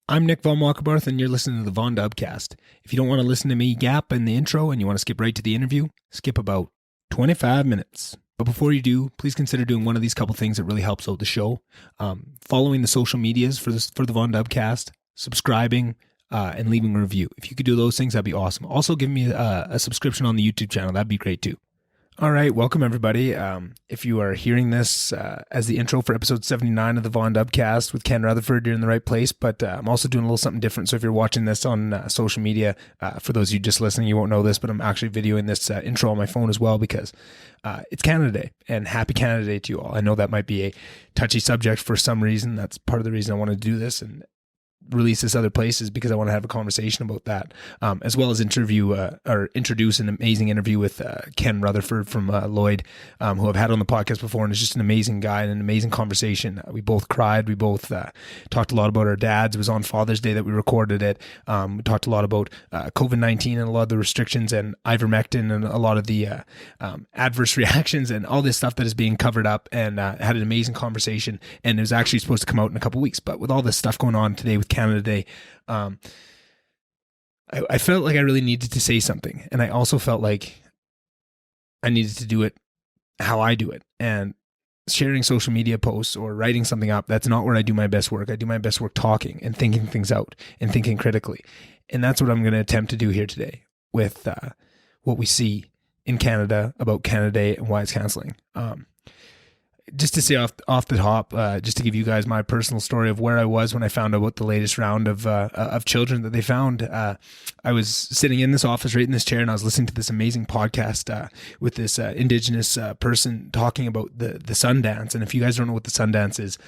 I'm Nick Von Walkerbarth, and you're listening to the VonDubCast. If you don't want to listen to me gap in the intro and you want to skip right to the interview, skip about 25 minutes. But before you do, please consider doing one of these couple things that really helps out the show. Following the social medias for the VonDubCast, subscribing, and leaving a review. If you could do those things, that'd be awesome. Also, give me a subscription on the YouTube channel. That'd be great too. All right, welcome everybody. If you are hearing this as the intro for episode 79 of the VonDubCast with Ken Rutherford, you're in the right place, but I'm also doing a little something different. So if you're watching this on social media, for those of you just listening, you won't know this, but I'm actually videoing this intro on my phone as well because it's Canada Day, and happy Canada Day to you all. I know that might be a touchy subject for some reason. That's part of the reason I want to do this and release this other places, because I want to have a conversation about that, as well as introduce an amazing interview with Ken Rutherford from Lloyd, who I've had on the podcast before, and is just an amazing guy and an amazing conversation. We both cried. We both talked a lot about our dads. It was on Father's Day that we recorded it. We talked a lot about COVID-19 and a lot of the restrictions and ivermectin and a lot of the adverse reactions and all this stuff that is being covered up, and had an amazing conversation, and it was actually supposed to come out in a couple weeks. But with all this stuff going on today with Canada Day, I felt like I really needed to say something, and I also felt like I needed to do it how I do it. And sharing social media posts or writing something up, that's not where I do my best work. I do my best work talking and thinking things out and thinking critically, and that's what I'm going to attempt to do here today with what we see in Canada about Canada Day and why it's canceling. Just to say off the top, just to give you guys my personal story of where I was when I found out about the latest round of children that they found. I was sitting in this office right in this chair, and I was listening to this amazing podcast with this Indigenous person talking about the Sundance. And if you guys don't know what the Sundance is,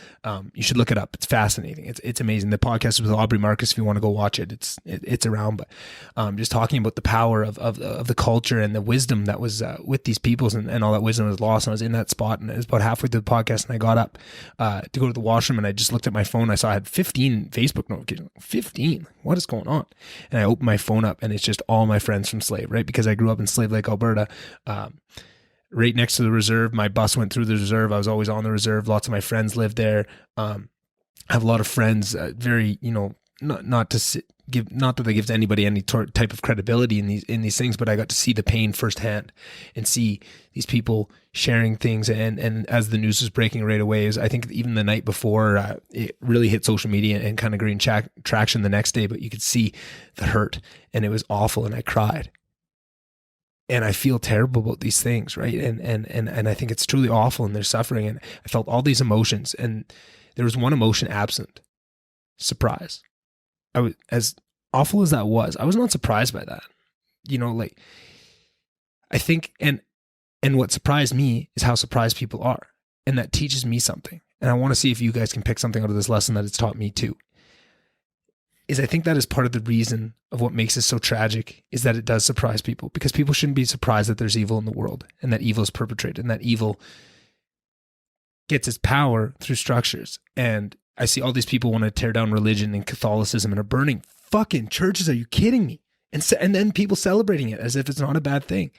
you should look it up. It's fascinating. It's amazing. The podcast is with Aubrey Marcus. If you want to go watch it, it's around. But just talking about the power of the culture and the wisdom that was with these peoples, and all that wisdom was lost. And I was in that spot, and it was about halfway through the podcast, and I got up to go to the washroom, and I just looked at my phone. I saw I had 15 Facebook notifications. 15? What is going on? And I opened my phone up, and it's just all my friends from Slave, right? Because I grew up in Slave Lake, Alberta, right next to the reserve. My bus went through the reserve. I was always on the reserve. Lots of my friends lived there. I have a lot of friends, very, not that that gives anybody any type of credibility in these things, but I got to see the pain firsthand and see these people sharing things. And as the news was breaking right away, I think even the night before, it really hit social media and kind of gained traction the next day, but you could see the hurt, and it was awful. And I cried, and I feel terrible about these things. Right. And I think it's truly awful, and they're suffering. And I felt all these emotions, and there was one emotion absent: surprise. I was, as awful as that was, I was not surprised by that. I think, and what surprised me is how surprised people are. And that teaches me something. And I want to see if you guys can pick something out of this lesson that it's taught me too. I think that is part of the reason of what makes this so tragic, is that it does surprise people, because people shouldn't be surprised that there's evil in the world, and that evil is perpetrated, and that evil gets its power through structures. And I see all these people want to tear down religion and Catholicism and are burning fucking churches. Are you kidding me? And then people celebrating it as if it's not a bad thing.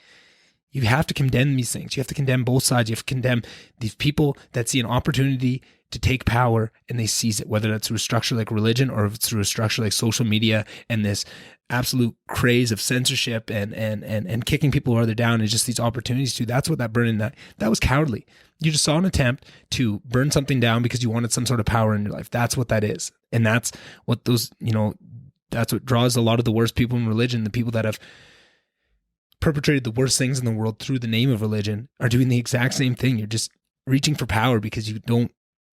You have to condemn these things. You have to condemn both sides. You have to condemn these people that see an opportunity to take power and they seize it, whether that's through a structure like religion or if it's through a structure like social media and this absolute craze of censorship and kicking people while they're down, and just these opportunities to. That's what that burning, that was cowardly. You just saw an attempt to burn something down because you wanted some sort of power in your life. That's what that is. And that's what that's what draws a lot of the worst people in religion. The people that have perpetrated the worst things in the world through the name of religion are doing the exact same thing. You're just reaching for power because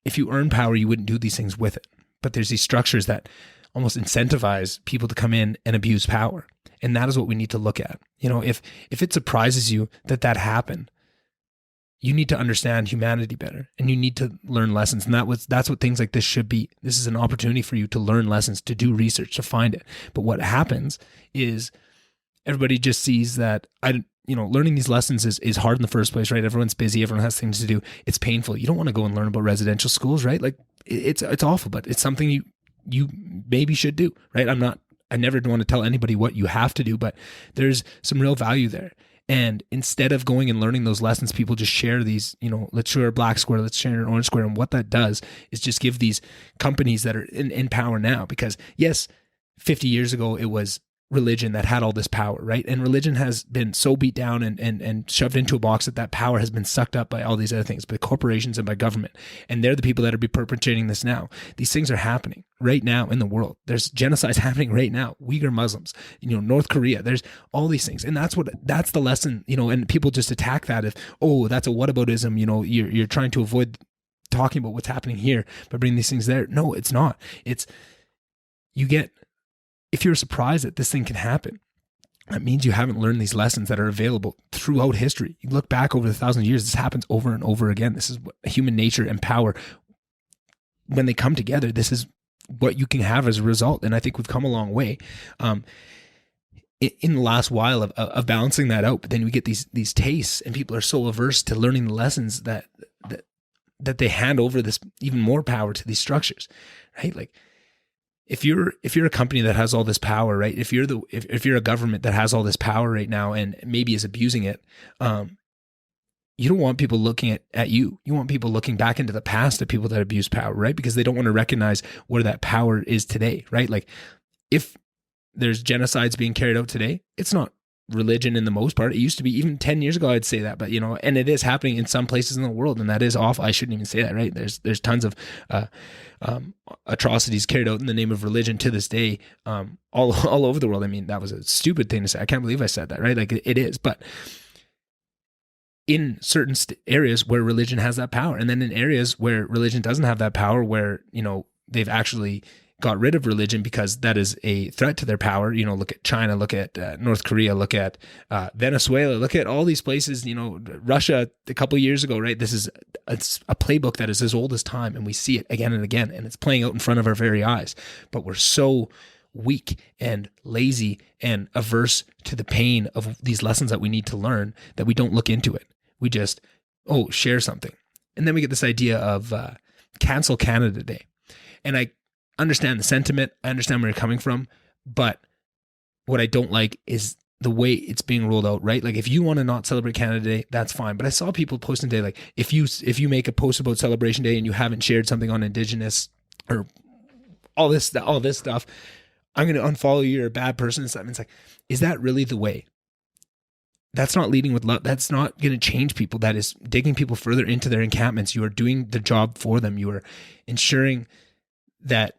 if you earn power, you wouldn't do these things with it. But there's these structures that almost incentivize people to come in and abuse power. And that is what we need to look at. If it surprises you that happened, you need to understand humanity better, and you need to learn lessons. And that's what things like this should be. This is an opportunity for you to learn lessons, to do research, to find it. But what happens is everybody just sees that learning these lessons is hard in the first place, right? Everyone's busy. Everyone has things to do. It's painful. You don't want to go and learn about residential schools, right? Like it's awful, but it's something you maybe should do, right? I'm not I never want to tell anybody what you have to do, but there's some real value there. And instead of going and learning those lessons, people just share these, let's share a black square, let's share an orange square. And what that does is just give these companies that are in power now, because yes, 50 years ago, it was religion that had all this power, right? And religion has been so beat down and shoved into a box that power has been sucked up by all these other things, by corporations and by government. And they're the people that are perpetrating this now. These things are happening right now in the world. There's genocides happening right now. Uyghur Muslims, North Korea, there's all these things. And that's the lesson, and people just attack that as, oh, that's a whataboutism. You're trying to avoid talking about what's happening here by bringing these things there. No, it's not. If you're surprised that this thing can happen, that means you haven't learned these lessons that are available throughout history. You look back over the 1,000 years, this happens over and over again. This is what human nature and power, when they come together, this is what you can have as a result. And I think we've come a long way in the last while of balancing that out. But then we get these tastes, and people are so averse to learning the lessons that they hand over this even more power to these structures, right? Like, if you're a company that has all this power, right? If you're a government that has all this power right now and maybe is abusing it, you don't want people looking at you. You want people looking back into the past at people that abuse power, right? Because they don't want to recognize where that power is today, right? Like, if there's genocides being carried out today, it's not religion in the most part. It used to be, even 10 years ago, I'd say that, but and it is happening in some places in the world, and that is awful. I shouldn't even say that, right? There's tons of atrocities carried out in the name of religion to this day, all over the world. I mean, that was a stupid thing to say. I can't believe I said that, right? Like, it is, but in certain areas where religion has that power, and then in areas where religion doesn't have that power, where they've actually got rid of religion because that is a threat to their power. Look at China, look at North Korea, look at Venezuela, look at all these places, Russia a couple of years ago, right? It's a playbook that is as old as time, and we see it again and again, and it's playing out in front of our very eyes. But we're so weak and lazy and averse to the pain of these lessons that we need to learn that we don't look into it. We just, share something. And then we get this idea of cancel Canada Day. And I understand the sentiment. I understand where you're coming from, but what I don't like is the way it's being rolled out, right? Like, if you want to not celebrate Canada Day, that's fine. But I saw people posting today, like, if you make a post about Celebration Day and you haven't shared something on Indigenous or all this stuff, I'm going to unfollow you. You're a bad person and stuff. And it's like, is that really the way? That's not leading with love. That's not going to change people. That is digging people further into their encampments. You are doing the job for them. You are ensuring that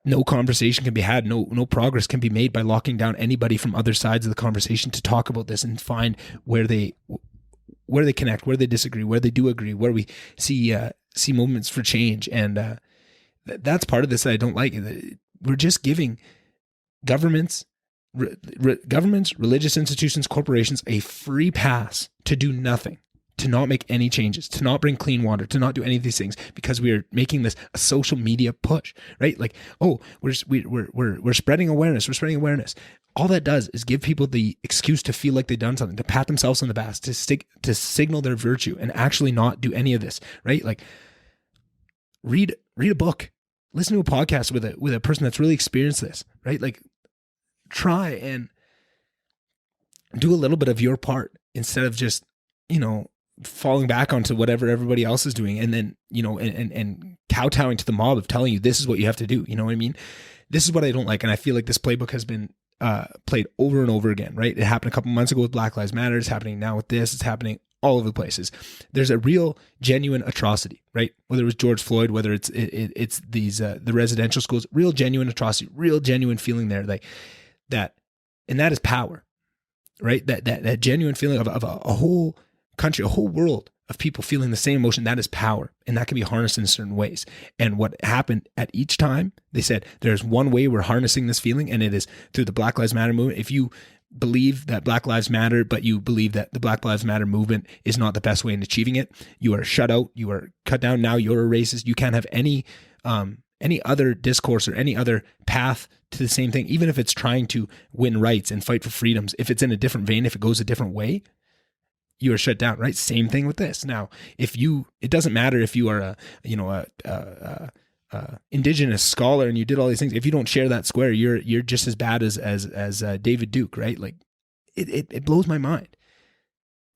no conversation can be had, no progress can be made by locking down anybody from other sides of the conversation to talk about this and find where they connect, where they disagree, where they do agree, where we see movements for change. And that's part of this that I don't like. We're just giving governments, religious institutions, corporations a free pass to do nothing, to not make any changes, to not bring clean water, to not do any of these things, because we are making this a social media push, right? Like, we're spreading awareness. We're spreading awareness. All that does is give people the excuse to feel like they've done something, to pat themselves on the back, to signal their virtue, and actually not do any of this, right? Like, read a book, listen to a podcast with a person that's really experienced this, right? Like, try and do a little bit of your part instead of just, falling back onto whatever everybody else is doing, and then, and kowtowing to the mob of telling you this is what you have to do. You know what I mean? This is what I don't like. And I feel like this playbook has been played over and over again, right? It happened a couple months ago with Black Lives Matter. It's happening now with this. It's happening all over the places. There's a real genuine atrocity, right? Whether it was George Floyd, whether it's these, the residential schools, real genuine atrocity, real genuine feeling there, like that. And that is power, right? That genuine feeling of a whole country, a whole world of people feeling the same emotion, that is power. And that can be harnessed in certain ways. And what happened at each time, they said, there's one way we're harnessing this feeling, and it is through the Black Lives Matter movement. If you believe that Black Lives Matter, but you believe that the Black Lives Matter movement is not the best way in achieving it, you are shut out, you are cut down. Now you're a racist. You can't have any other discourse or any other path to the same thing, even if it's trying to win rights and fight for freedoms. If it's in a different vein, if it goes a different way, you are shut down, right? Same thing with this. Now, it doesn't matter if you are a indigenous scholar and you did all these things, if you don't share that square, you're just as bad as David Duke, right? Like it blows my mind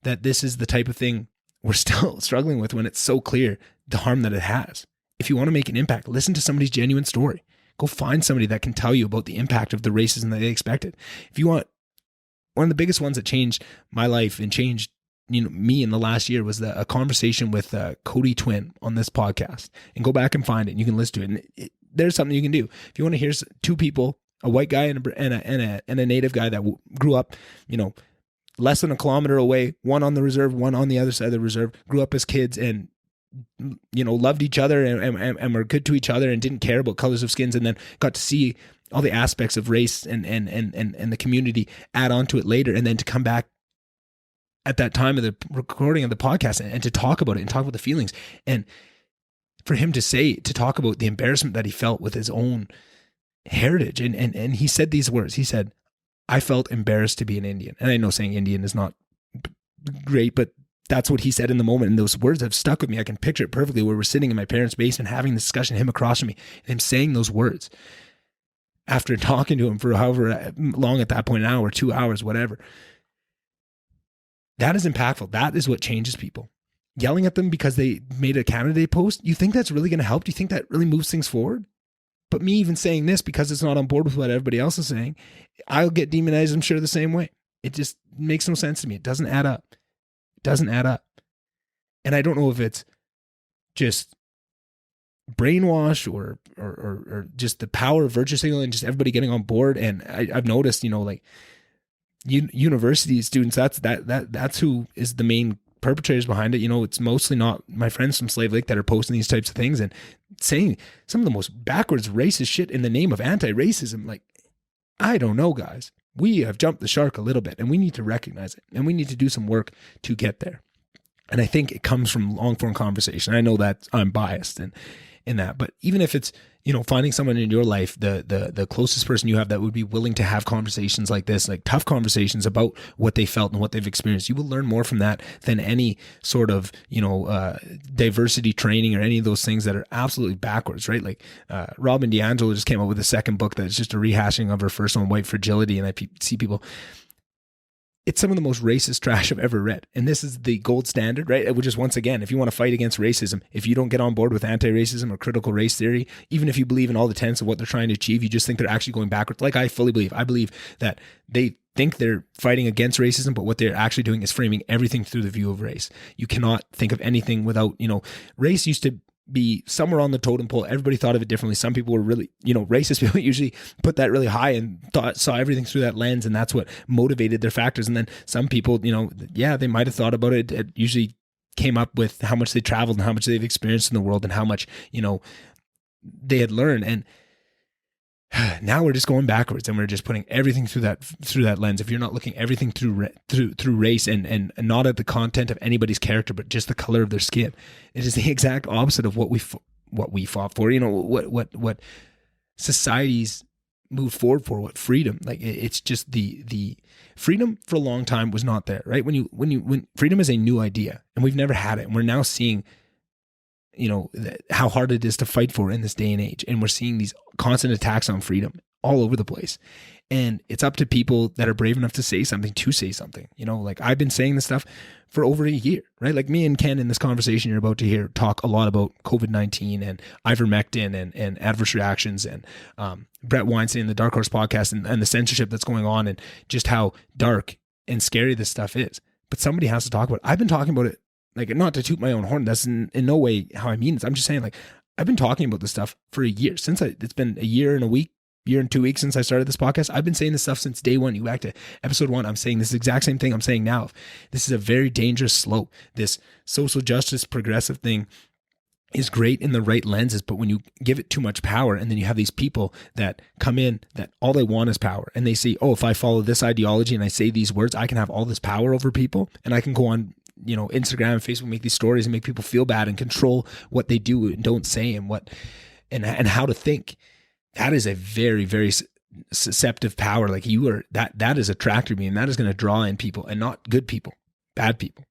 that this is the type of thing we're still struggling with when it's so clear the harm that it has. If you want to make an impact, listen to somebody's genuine story. Go find somebody that can tell you about the impact of the racism that they expected. If you want, one of the biggest ones that changed my life and changed me in the last year was a conversation with Cody Twin on this podcast. And go back and find it. And you can listen to it. And there's something you can do. If you want to hear two people, a white guy and a native guy that grew up, less than a kilometer away, one on the reserve, one on the other side of the reserve, grew up as kids and loved each other and were good to each other and didn't care about colors of skins, and then got to see all the aspects of race and the community add on to it later, and then to come back at that time of the recording of the podcast and to talk about it and talk about the feelings, and for him to talk about the embarrassment that he felt with his own heritage. And he said these words. He said, "I felt embarrassed to be an Indian." And I know saying Indian is not great, but that's what he said in the moment. And those words have stuck with me. I can picture it perfectly, where we're sitting in my parents' basement having this discussion, him across from me, and him saying those words after talking to him for however long at that point, an hour, 2 hours, whatever. That is impactful. That is what changes people. Yelling at them because they made a candidate post, you think that's really going to help? Do you think that really moves things forward? But me even saying this because it's not on board with what everybody else is saying, I'll get demonized, I'm sure, the same way. It just makes no sense to me. It doesn't add up. It doesn't add up. And I don't know if it's just brainwash or just the power of virtue signaling and just everybody getting on board. And I've noticed, university students, that's who is the main perpetrators behind it. It's mostly not my friends from Slave Lake that are posting these types of things and saying some of the most backwards racist shit in the name of anti-racism. Like, I don't know, guys. We have jumped the shark a little bit, and we need to recognize it, and we need to do some work to get there. And I think it comes from long-form conversation. I know that I'm biased in that, but even if it's, finding someone in your life, the closest person you have that would be willing to have conversations like this, like tough conversations about what they felt and what they've experienced, you will learn more from that than any sort of, diversity training or any of those things that are absolutely backwards, right? Like Robin DiAngelo just came out with a second book that's just a rehashing of her first one, White Fragility. And I see people, it's some of the most racist trash I've ever read. And this is the gold standard, right? Which is, once again, if you want to fight against racism, if you don't get on board with anti-racism or critical race theory, even if you believe in all the tenets of what they're trying to achieve, you just think they're actually going backwards. Like I fully believe. I believe that they think they're fighting against racism, but what they're actually doing is framing everything through the view of race. You cannot think of anything without, race used to be somewhere on the totem pole. Everybody thought of it differently. Some people were really, racist people usually put that really high and saw everything through that lens, and that's what motivated their factors. And then some people, they might have thought about it. It usually came up with how much they traveled and how much they've experienced in the world and how much, they had learned. And now we're just going backwards, and we're just putting everything through that lens. If you're not looking everything through race and not at the content of anybody's character, but just the color of their skin, it is the exact opposite of what we fought for. What societies moved forward for, what freedom. Like it's just the freedom for a long time was not there, right? When freedom is a new idea, and we've never had it, and we're now seeing how hard it is to fight for in this day and age. And we're seeing these constant attacks on freedom all over the place. And it's up to people that are brave enough to say something. Like I've been saying this stuff for over a year, right? Like me and Ken in this conversation you're about to hear talk a lot about COVID-19 and ivermectin and adverse reactions and Brett Weinstein and the Dark Horse podcast and the censorship that's going on and just how dark and scary this stuff is. But somebody has to talk about it. I've been talking about it, like, not to toot my own horn. That's in no way how I mean it. I'm just saying, like, I've been talking about this stuff for a year. It's been a year and a week, year and 2 weeks since I started this podcast. I've been saying this stuff since day one. You go back to episode 1. I'm saying this exact same thing I'm saying now. This is a very dangerous slope. This social justice progressive thing is great in the right lenses, but when you give it too much power, and then you have these people that come in that all they want is power, and they say, oh, if I follow this ideology and I say these words, I can have all this power over people, and I can go on Instagram and Facebook, make these stories and make people feel bad and control what they do and don't say and how to think. That is a very, very susceptible power. Like that is attracted me, and that is going to draw in people, and not good people, bad people.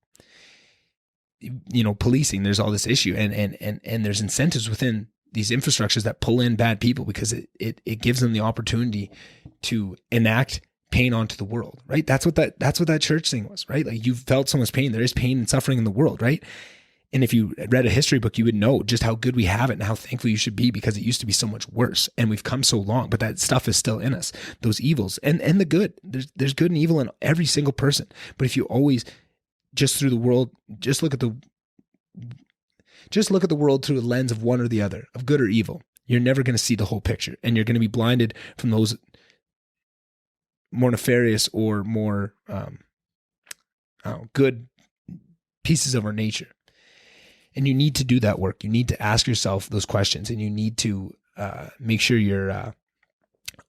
Policing, there's all this issue and there's incentives within infrastructures that pull in bad people because it gives them the opportunity to enact pain onto the world, right? That's what that church thing was, right? Like, you felt someone's pain. There is pain and suffering in the world, right? And if you read a history book, you would know just how good we have it and how thankful you should be, because it used to be so much worse and we've come so long, but that stuff is still in us, those evils and the good. There's good and evil in every single person. But if you always just through the world, just look at the world through a lens of one or the other, of good or evil, you're never going to see the whole picture, and you're going to be blinded from those more nefarious or more good pieces of our nature. And you need to do that work. You need to ask yourself those questions, and you need to make sure you're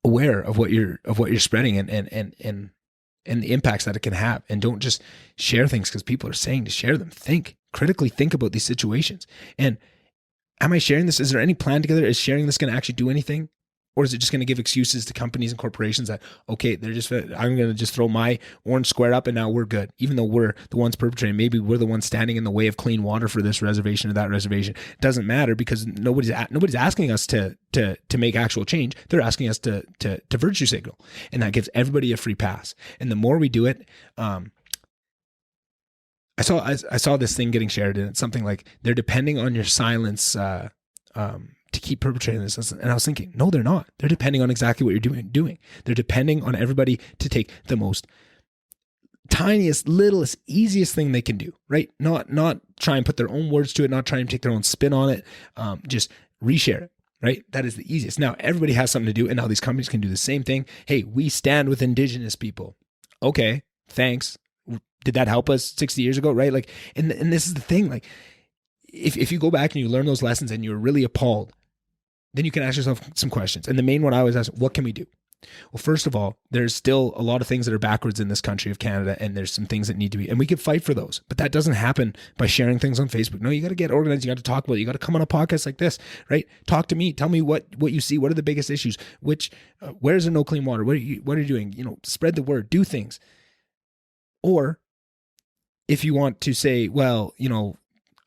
aware of what you're spreading and the impacts that it can have. And don't just share things because people are saying to share them. Critically think about these situations. And am I sharing this? Is there any plan together? Is sharing this going to actually do anything? Or is it just going to give excuses to companies and corporations that, okay, I'm going to just throw my orange square up and now we're good. Even though we're the ones perpetrating, maybe we're the ones standing in the way of clean water for this reservation or that reservation. It doesn't matter, because nobody's asking us to make actual change. They're asking us to virtue signal, and that gives everybody a free pass. And the more we do it, I saw this thing getting shared, and it's something like, they're depending on your silence to keep perpetrating this. And I was thinking, no, they're not. They're depending on exactly what you're doing. They're depending on everybody to take the most tiniest, littlest, easiest thing they can do, right? Not try and put their own words to it, not try and take their own spin on it. Just reshare it, right? That is the easiest. Now everybody has something to do, and now these companies can do the same thing. Hey, we stand with Indigenous people. Okay, thanks. Did that help us 60 years ago, right? Like, and this is the thing, like, if you go back and you learn those lessons and you're really appalled, then you can ask yourself some questions. And the main one I always ask, what can we do? Well, first of all, there's still a lot of things that are backwards in this country of Canada, and there's some things that need to be, and we can fight for those, but that doesn't happen by sharing things on Facebook. No, you got to get organized. You got to talk about it. You got to come on a podcast like this, right? Talk to me. Tell me what you see. What are the biggest issues? Where's there no clean water? What are you doing? Spread the word, do things. Or if you want to say, well,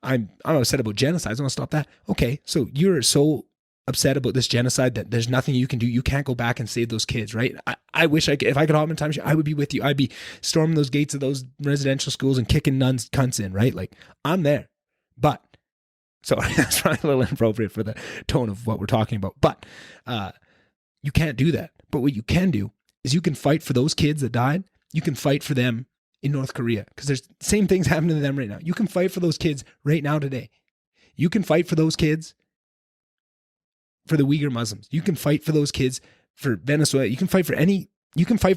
I'm upset about genocide, I want to stop that. Okay, so you're so upset about this genocide that there's nothing you can do. You can't go back and save those kids, right? I wish if I could hop in time machine, I would be with you. I'd be storming those gates of those residential schools and kicking nuns cunts in, right? Like, I'm there. But, sorry, that's probably a little inappropriate for the tone of what we're talking about. But you can't do that. But what you can do is you can fight for those kids that died. You can fight for them in North Korea, because there's the same things happening to them right now. You can fight for those kids right now today. You can fight for those kids for the Uyghur Muslims. You can fight for those kids for Venezuela. You can fight for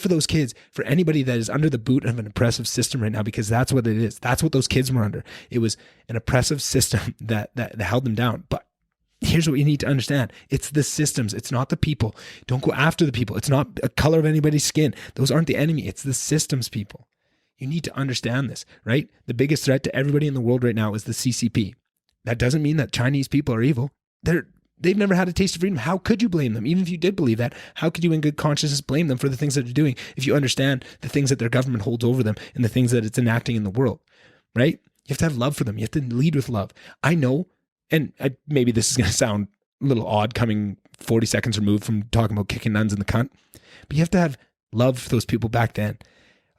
those kids for anybody that is under the boot of an oppressive system right now, because that's what it is. That's what those kids were under. It was an oppressive system that held them down. But here's what you need to understand. It's the systems. It's not the people. Don't go after the people. It's not a color of anybody's skin. Those aren't the enemy. It's the systems, people. You need to understand this, right? The biggest threat to everybody in the world right now is the CCP. That doesn't mean that Chinese people are evil. They've never had a taste of freedom. How could you blame them? Even if you did believe that, how could you in good conscience blame them for the things that they're doing if you understand the things that their government holds over them and the things that it's enacting in the world, right? You have to have love for them. You have to lead with love. I know, and maybe this is going to sound a little odd coming 40 seconds removed from talking about kicking nuns in the cunt, but you have to have love for those people back then.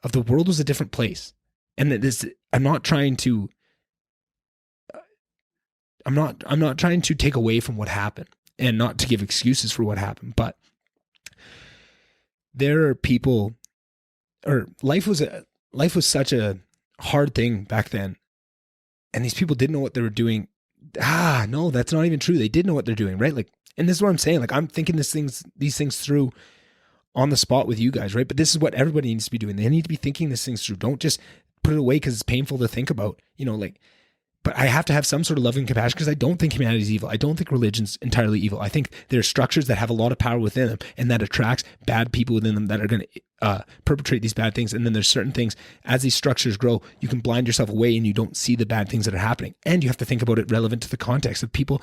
Of the world was a different place. And that this, I'm not trying to take away from what happened and not to give excuses for what happened, but there are people, or life was such a hard thing back then. And these people didn't know what they were doing. No, that's not even true. They did know what they're doing, right? Like, and this is what I'm saying. Like, I'm thinking these things through on the spot with you guys, right? But this is what everybody needs to be doing. They need to be thinking these things through. Don't just put it away because it's painful to think about, but I have to have some sort of loving compassion, because I don't think humanity is evil. I don't think religion's entirely evil. I think there are structures that have a lot of power within them, and that attracts bad people within them that are going to perpetrate these bad things. And then there's certain things, as these structures grow, you can blind yourself away and you don't see the bad things that are happening. And you have to think about it relevant to the context of people.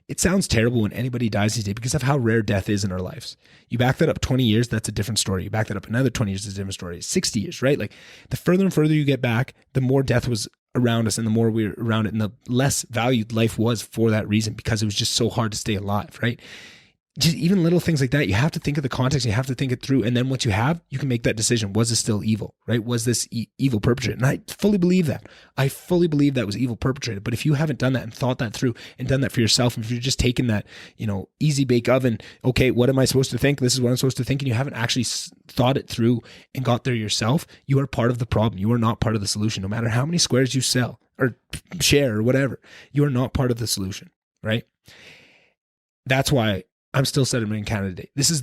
It sounds terrible when anybody dies these days because of how rare death is in our lives. You back that up 20 years, that's a different story. You back that up another 20 years, it's a different story. 60 years, right? Like, the further and further you get back, the more death was around us and the more we were around it and the less valued life was for that reason, because it was just so hard to stay alive, right? Just even little things like that, you have to think of the context, you have to think it through. And then once you have, you can make that decision. Was this still evil, right? Was this evil perpetrated? And I fully believe that. I fully believe that was evil perpetrated. But if you haven't done that and thought that through and done that for yourself, and if you're just taking that, easy bake oven, okay, what am I supposed to think? This is what I'm supposed to think. And you haven't actually thought it through and got there yourself, you are part of the problem. You are not part of the solution. No matter how many squares you sell or share or whatever, you are not part of the solution, right? That's why I'm still sentiment candidate. This is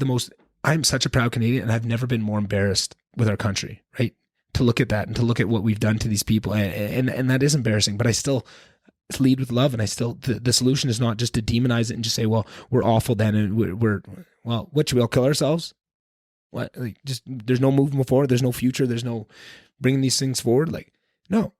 I'm such a proud Canadian, and I've never been more embarrassed with our country, right? To look at that and to look at what we've done to these people. And that is embarrassing, but I still lead with love. And I still, the solution is not just to demonize it and just say, well, we're awful then. And what should we all kill ourselves? What? Like, just, there's no movement forward. There's no future. There's no bringing these things forward. Like, no,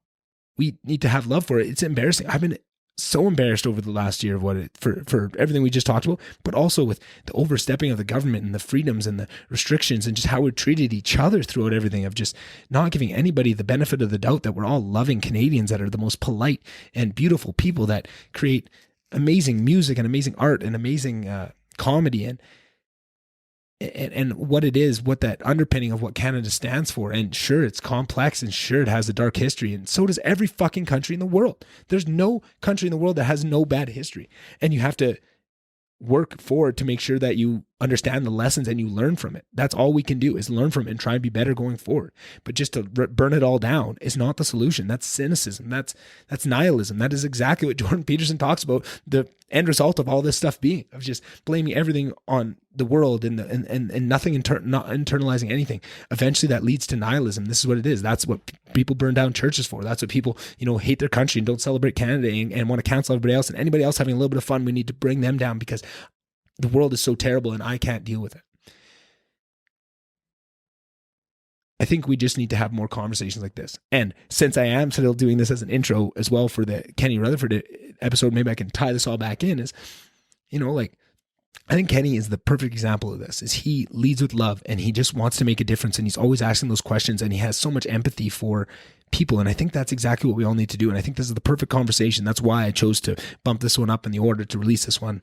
we need to have love for it. It's embarrassing. I've been so embarrassed over the last year of for everything we just talked about, but also with the overstepping of the government and the freedoms and the restrictions and just how we treated each other throughout everything, of just not giving anybody the benefit of the doubt that we're all loving Canadians that are the most polite and beautiful people that create amazing music and amazing art and amazing comedy and what it is, what that underpinning of what Canada stands for. And sure, it's complex, and sure, it has a dark history, and so does every fucking country in the world. There's no country in the world that has no bad history, and you have to work forward to make sure that you understand the lessons and you learn from it. That's all we can do, is learn from it and try and be better going forward. But just to burn it all down is not the solution. That's cynicism. That's nihilism. That is exactly what Jordan Peterson talks about, the end result of all this stuff being, of just blaming everything on the world and nothing, not internalizing anything. Eventually that leads to nihilism. This is what it is. That's what people burn down churches for. That's what people, hate their country and don't celebrate Canada and want to cancel everybody else, and anybody else having a little bit of fun, we need to bring them down because the world is so terrible and I can't deal with it. I think we just need to have more conversations like this. And since I am still doing this as an intro as well for the Kenny Rutherford episode, maybe I can tie this all back in, is, I think Kenny is the perfect example of this. Is he leads with love, and he just wants to make a difference, and he's always asking those questions, and he has so much empathy for people. And I think that's exactly what we all need to do. And I think this is the perfect conversation. That's why I chose to bump this one up in the order to release this one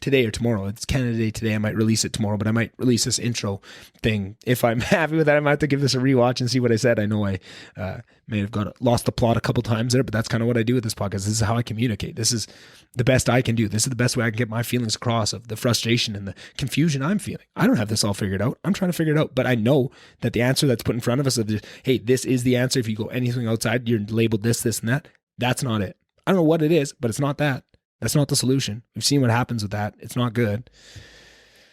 today or tomorrow. It's Canada Day today. I might release it tomorrow, but I might release this intro thing. If I'm happy with that, I might have to give this a rewatch and see what I said. I know I may have lost the plot a couple times there, but that's kind of what I do with this podcast. This is how I communicate. This is the best I can do. This is the best way I can get my feelings across, of the frustration and the confusion I'm feeling. I don't have this all figured out. I'm trying to figure it out, but I know that the answer that's put in front of us, of just, hey, this is the answer. If you go anything outside, you're labeled this, this, and that. That's not it. I don't know what it is, but it's not that. That's not the solution. We've seen what happens with that. It's not good.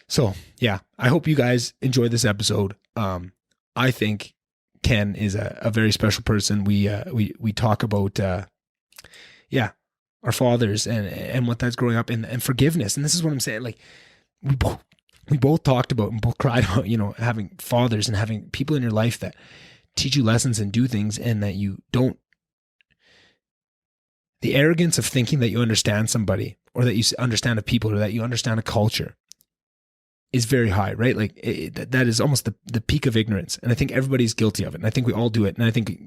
So yeah, I hope you guys enjoyed this episode. I think Ken is a very special person. We talk about, our fathers and what that's growing up and forgiveness. And this is what I'm saying. Like we both talked about and both cried about, having fathers and having people in your life that teach you lessons and do things, and that you don't. The arrogance of thinking that you understand somebody, or that you understand a people, or that you understand a culture, is very high, right? Like that is almost the peak of ignorance. And I think everybody's guilty of it. And I think we all do it. And I think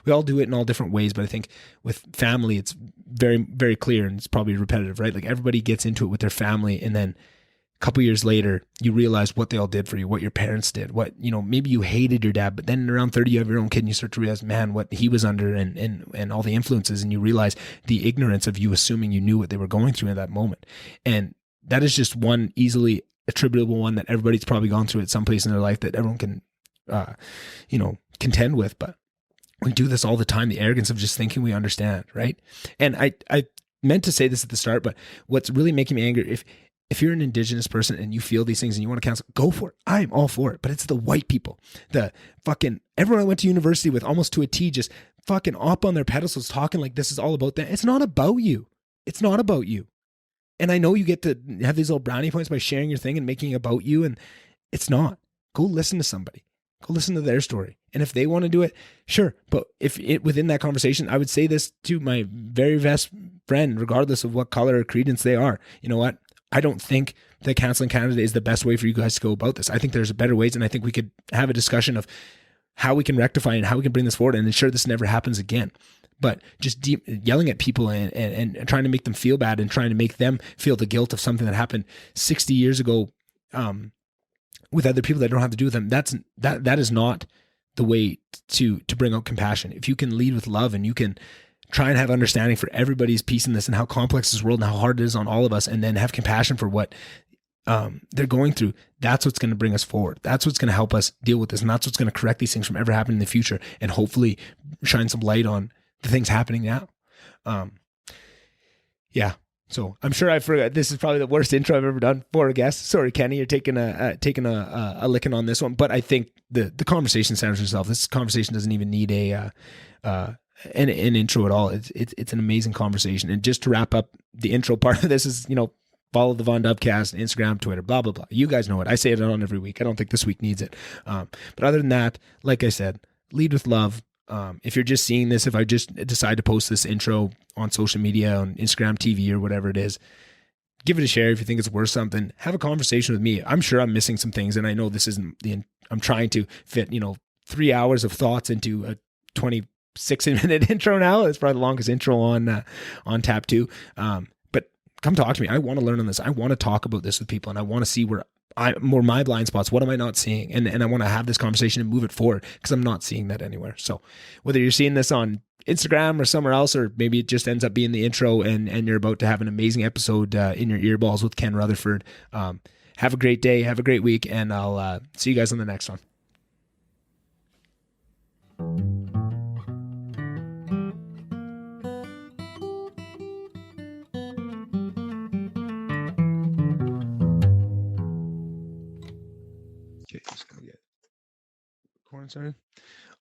we all do it in all different ways. But I think with family, it's very, very clear, and it's probably repetitive, right? Like everybody gets into it with their family, and then a couple years later, you realize what they all did for you, what your parents did, what, maybe you hated your dad, but then around 30, you have your own kid, and you start to realize, man, what he was under and all the influences, and you realize the ignorance of you assuming you knew what they were going through in that moment. And that is just one easily attributable one that everybody's probably gone through at some place in their life that everyone can, contend with. But we do this all the time, the arrogance of just thinking we understand, right? And I meant to say this at the start, but what's really making me angry, if you're an Indigenous person and you feel these things and you want to cancel, go for it. I'm all for it. But it's the white people, the fucking, everyone I went to university with almost to a T, just fucking up on their pedestals talking like this is all about them. It's not about you. It's not about you. And I know you get to have these little brownie points by sharing your thing and making it about you. And it's not. Go listen to somebody. Go listen to their story. And if they want to do it, sure. But if it within that conversation, I would say this to my very best friend, regardless of what color or credence they are. You know what? I don't think that canceling Canada is the best way for you guys to go about this. I think there's better ways, and I think we could have a discussion of how we can rectify and how we can bring this forward and ensure this never happens again. but just yelling at people and trying to make them feel bad and trying to make them feel the guilt of something that happened 60 years ago with other people that don't have to do with them. That is not the way to bring out compassion. If you can lead with love and you can try and have understanding for everybody's piece in this and how complex this world and how hard it is on all of us, and then have compassion for what they're going through, that's what's going to bring us forward. That's what's going to help us deal with this. And that's what's going to correct these things from ever happening in the future, and hopefully shine some light on the things happening now. Yeah. So I'm sure I forgot. This is probably the worst intro I've ever done for a guest. Sorry, Kenny, you're taking a licking on this one, but I think the conversation centers itself. This conversation doesn't even need an intro at all. It's an amazing conversation. And just to wrap up the intro part of this is, follow the VonDubCast, Instagram, Twitter, blah, blah, blah. You guys know it. I say it on every week. I don't think this week needs it. But other than that, like I said, lead with love. If you're just seeing this, if I just decide to post this intro on social media, on Instagram, TV, or whatever it is, give it a share if you think it's worth something. Have a conversation with me. I'm sure I'm missing some things, and I know this isn't I'm trying to fit, 3 hours of thoughts into a 26-minute intro now. It's probably the longest intro on Tap 2. But come talk to me. I want to learn on this. I want to talk about this with people, and I want to see where my blind spots. What am I not seeing? And I want to have this conversation and move it forward, because I'm not seeing that anywhere. So whether you're seeing this on Instagram or somewhere else, or maybe it just ends up being the intro and you're about to have an amazing episode in your earballs with Ken Rutherford. Have a great day. Have a great week. And I'll see you guys on the next one. Just gonna get corn started.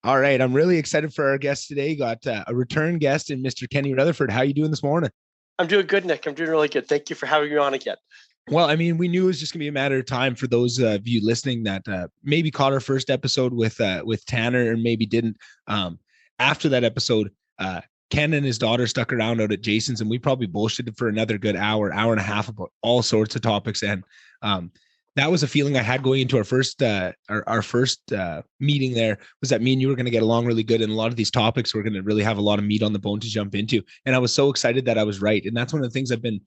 All right, I'm really excited for our guest today. Got a return guest in Mr. Kenny Rutherford. How are you doing this morning? I'm doing good, Nick. I'm doing really good. Thank you for having me on again. Well, I mean, we knew it was just gonna be a matter of time for those of you listening that maybe caught our first episode with Tanner, and maybe didn't. After that episode, Ken and his daughter stuck around out at Jason's, and we probably bullshitted for another good hour and a half about all sorts of topics. And that was a feeling I had going into our first meeting. There was that me and you were going to get along really good, and a lot of these topics were going to really have a lot of meat on the bone to jump into. And I was so excited that I was right. And that's one of the things I've been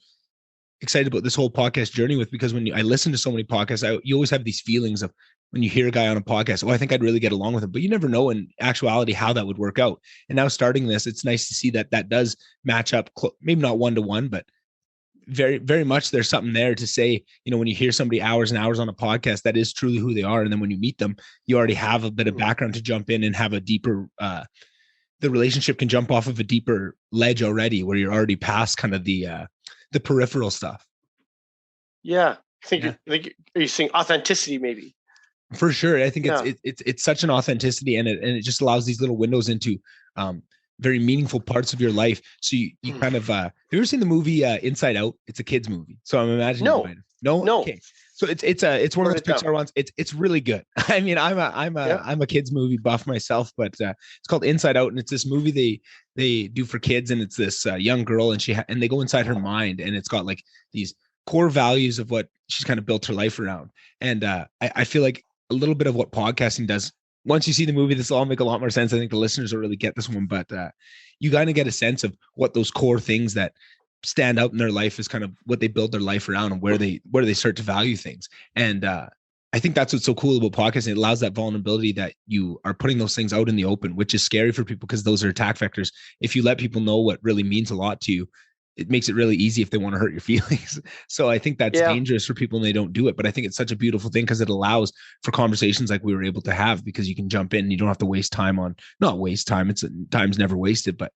excited about this whole podcast journey with, because when I listen to so many podcasts, you always have these feelings of when you hear a guy on a podcast, I think I'd really get along with him, but you never know in actuality how that would work out. And now starting this, it's nice to see that does match up, maybe not 1-to-1, but very, very much there's something there to say, when you hear somebody hours and hours on a podcast, that is truly who they are. And then when you meet them, you already have a bit of background to jump in and have a deeper, the relationship can jump off of a deeper ledge already, where you're already past kind of the peripheral stuff. Yeah. I think are you saying authenticity maybe? For sure. I think it's such an authenticity, and it just allows these little windows into, very meaningful parts of your life. So you kind of, have you ever seen the movie Inside Out? It's a kid's movie. So I'm imagining. No. Okay. So it's one of those Pixar ones. It's really good. I mean, I'm a kids movie buff myself, but it's called Inside Out, and it's this movie they do for kids, and it's this young girl, and and they go inside her mind, and it's got like these core values of what she's kind of built her life around. And I feel like a little bit of what podcasting does. Once you see the movie, this will all make a lot more sense. I think the listeners will really get this one, but you kind of get a sense of what those core things that stand out in their life is kind of what they build their life around, and where they start to value things. And I think that's what's so cool about podcasting. It allows that vulnerability, that you are putting those things out in the open, which is scary for people because those are attack vectors. If you let people know what really means a lot to you, it makes it really easy if they want to hurt your feelings. So I think that's dangerous for people, and they don't do it. But I think it's such a beautiful thing, because it allows for conversations like we were able to have, because you can jump in and you don't have to waste time on, not waste time. Time's never wasted, but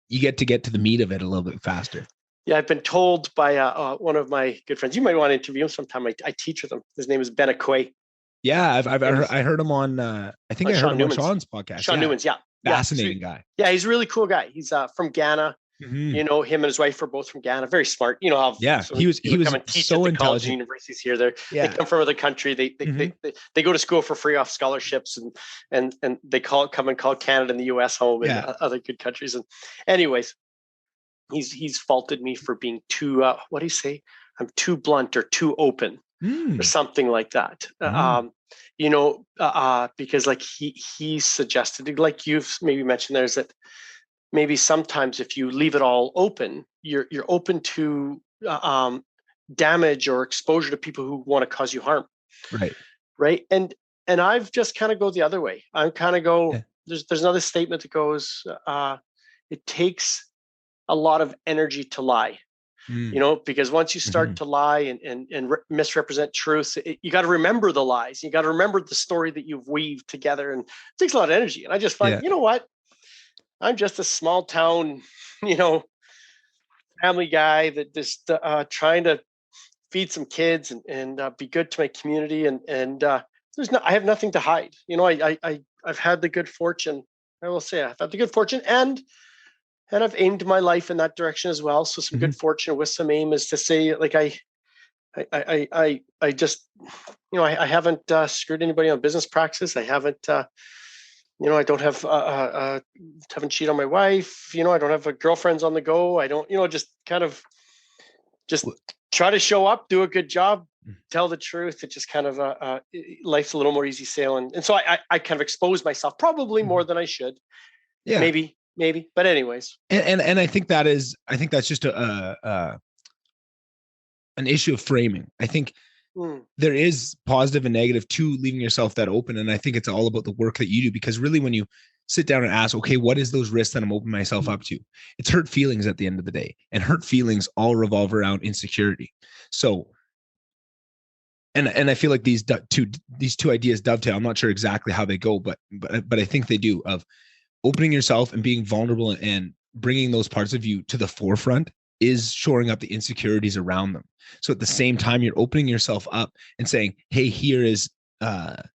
you get to the meat of it a little bit faster. Yeah. I've been told by one of my good friends, you might want to interview him sometime. I teach with him. His name is Ben Aquay. Yeah. I heard him on, I heard him on Sean's podcast. Sean Newman's. Yeah. Fascinating guy. Yeah. He's a really cool guy. He's from Ghana. Mm-hmm. Him and his wife are both from Ghana. Very smart. He was come and teach so at the intelligent universities here. They come from another country. They go to school for free off scholarships, and they call Canada and the US home, and other good countries. And anyways, he's faulted me for being too what do you say? I'm too blunt or too open or something like that. Because like he suggested, like you've maybe mentioned, there's that maybe sometimes if you leave it all open, you're open to damage or exposure to people who want to cause you harm. Right. And I've just kind of go the other way. I'm kind of go, there's another statement that goes, it takes a lot of energy to lie. Because once you start to lie and misrepresent truth, you got to remember the lies. You got to remember the story that you've weaved together, and it takes a lot of energy. And I just find, you know what? I'm just a small town, family guy that just trying to feed some kids and be good to my community. And I have nothing to hide. I've had the good fortune. I will say I've had the good fortune, and I've aimed my life in that direction as well. So some good fortune with some aim is to say, like, I just, I haven't screwed anybody on business practice. I haven't, I don't have, haven't cheated on my wife. I don't have girlfriends on the go. I don't, just kind of just try to show up, do a good job, tell the truth. It just kind of, life's a little more easy sailing. And so I kind of expose myself probably more than I should. Yeah. Maybe, but anyways. And I think that's just an issue of framing. I think there is positive and negative to leaving yourself that open. And I think it's all about the work that you do, because really when you sit down and ask, okay, what is those risks that I'm opening myself up to? It's hurt feelings at the end of the day, and hurt feelings all revolve around insecurity. So, and I feel like these two ideas dovetail. I'm not sure exactly how they go, but I think they do, of opening yourself and being vulnerable and bringing those parts of you to the forefront is shoring up the insecurities around them. So at the same time, you're opening yourself up and saying, hey, here's the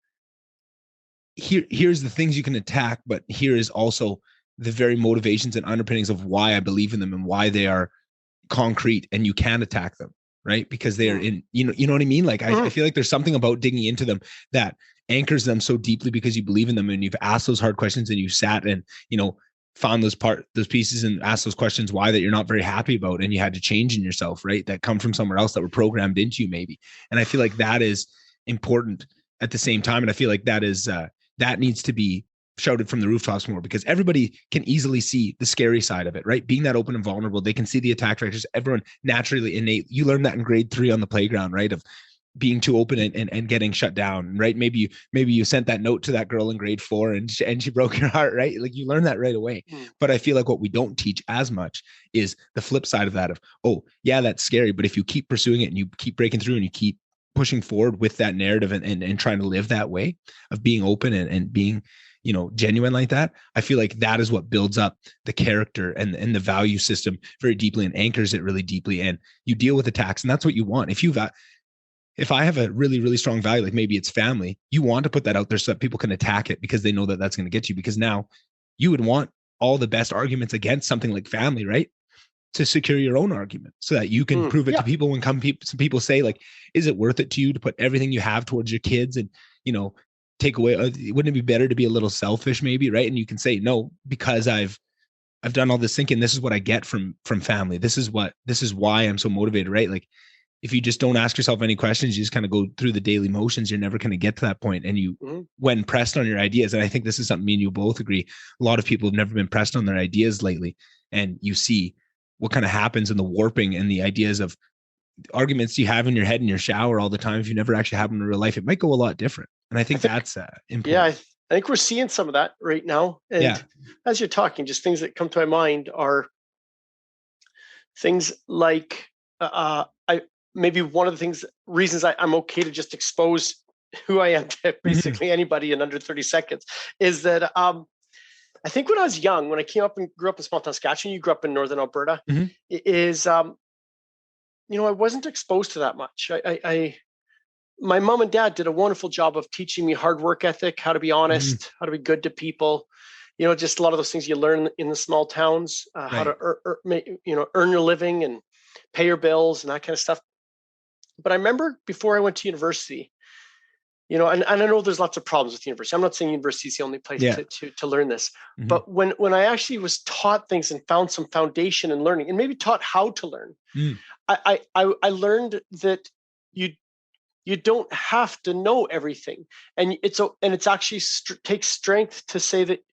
things you can attack, but here is also the very motivations and underpinnings of why I believe in them and why they are concrete and you can attack them, right? Because they are in, you know what I mean? Like, I feel like there's something about digging into them that anchors them so deeply because you believe in them and you've asked those hard questions and you sat and, found those pieces and asked those questions why that you're not very happy about. And you had to change in yourself, right? That come from somewhere else that were programmed into you maybe. And I feel like that is important at the same time. And I feel like that is, that needs to be shouted from the rooftops more, because everybody can easily see the scary side of it, right? Being that open and vulnerable, they can see the attack vectors. Everyone naturally innate. You learned that in grade 3 on the playground, right? Of being too open and getting shut down, right? Maybe you sent that note to that girl in grade 4 and she broke your heart, right? Like, you learn that right away. But I feel like what we don't teach as much is the flip side of that, of, oh yeah, that's scary, but if you keep pursuing it and you keep breaking through and you keep pushing forward with that narrative and trying to live that way of being open and being, genuine like that, I feel like that is what builds up the character and the value system very deeply and anchors it really deeply. And you deal with attacks, and that's what you want. If I have a really, really strong value, like maybe it's family, you want to put that out there so that people can attack it because they know that that's going to get you. Because now you would want all the best arguments against something like family, right? To secure your own argument so that you can prove it to people when some people say, like, is it worth it to you to put everything you have towards your kids and, take away, wouldn't it be better to be a little selfish maybe, right? And you can say, no, because I've done all this thinking, this is what I get from family. This is why I'm so motivated, right? Like, if you just don't ask yourself any questions, you just kind of go through the daily motions, you're never going to get to that point. And you, when pressed on your ideas, and I think this is something me and you both agree, a lot of people have never been pressed on their ideas lately. And you see what kind of happens in the warping and the ideas of arguments you have in your head in your shower all the time. If you never actually have them in real life, it might go a lot different. And I think that's important. Yeah, I think we're seeing some of that right now. And as you're talking, just things that come to my mind are things like, maybe one of the reasons I'm okay to just expose who I am to basically anybody in under 30 seconds is that I think when I was young, when I came up and grew up in small town Saskatchewan, you grew up in northern Alberta, I wasn't exposed to that much. My mom and dad did a wonderful job of teaching me hard work ethic, how to be honest, how to be good to people. Just a lot of those things you learn in the small towns, how to earn your living and pay your bills and that kind of stuff. But I remember before I went to university, and I know there's lots of problems with university. I'm not saying university is the only place to learn this. But when I actually was taught things and found some foundation in learning and maybe taught how to learn, I learned that you don't have to know everything. And it's actually takes strength to say that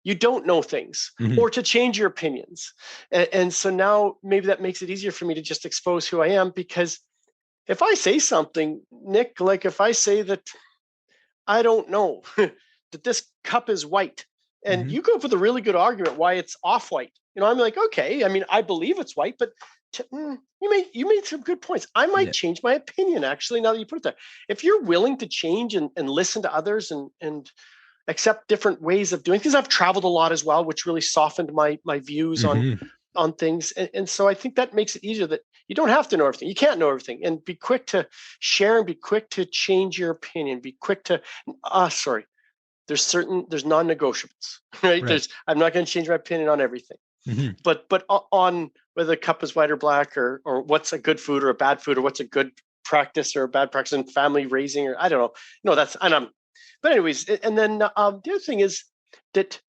you don't know things, or to change your opinions. And so now maybe that makes it easier for me to just expose who I am, because if I say something, Nick, like if I say that I don't know that this cup is white, and you go up with a really good argument why it's off-white, I'm like, okay, I mean, I believe it's white, but you made some good points. I might change my opinion, actually, now that you put it there. If you're willing to change and listen to others and accept different ways of doing things. I've traveled a lot as well, which really softened my views on things. And so I think that makes it easier, that you don't have to know everything. You can't know everything, and be quick to share and be quick to change your opinion. Be quick to, there's non-negotiables, right? I'm not going to change my opinion on everything, but on whether the cup is white or black, or what's a good food or a bad food, or what's a good practice or a bad practice in family raising, or I don't know. But anyways, and then the other thing is that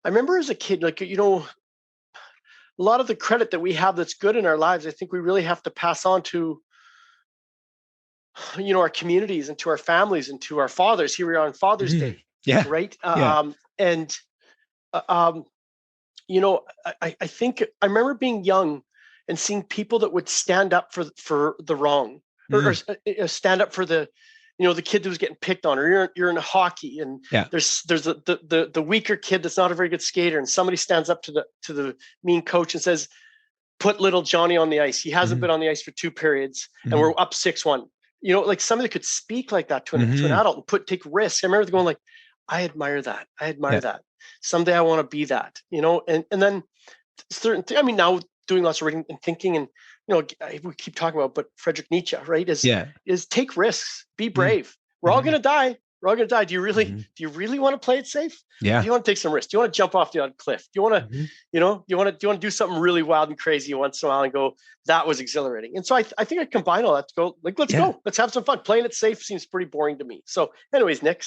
I remember as a kid, like, a lot of the credit that we have that's good in our lives, I think we really have to pass on to, our communities and to our families and to our fathers. Here we are on Father's Day. Yeah. Right. I think I remember being young and seeing people that would stand up for the wrong, or stand up for the kid that was getting picked on, or you're in hockey, and there's the weaker kid that's not a very good skater, and somebody stands up to the mean coach and says, put little Johnny on the ice. He hasn't been on the ice for 2 periods, and we're up 6-1. Like somebody could speak like that to an adult and take risks. I remember going like, I admire that. That. Someday I want to be that, and then certain things. I mean, now doing lots of reading and thinking, and we keep talking about, but Friedrich Nietzsche, right? Is take risks, be brave. We're all gonna die. We're all gonna die. Do you really want to play it safe? Yeah. Do you want to take some risks? Do you want to jump off the odd cliff? Do you want to, do you want to do something really wild and crazy once in a while and go, that was exhilarating? And so I think I combine all that to go like, let's go, let's have some fun. Playing it safe seems pretty boring to me. So anyways, Nick,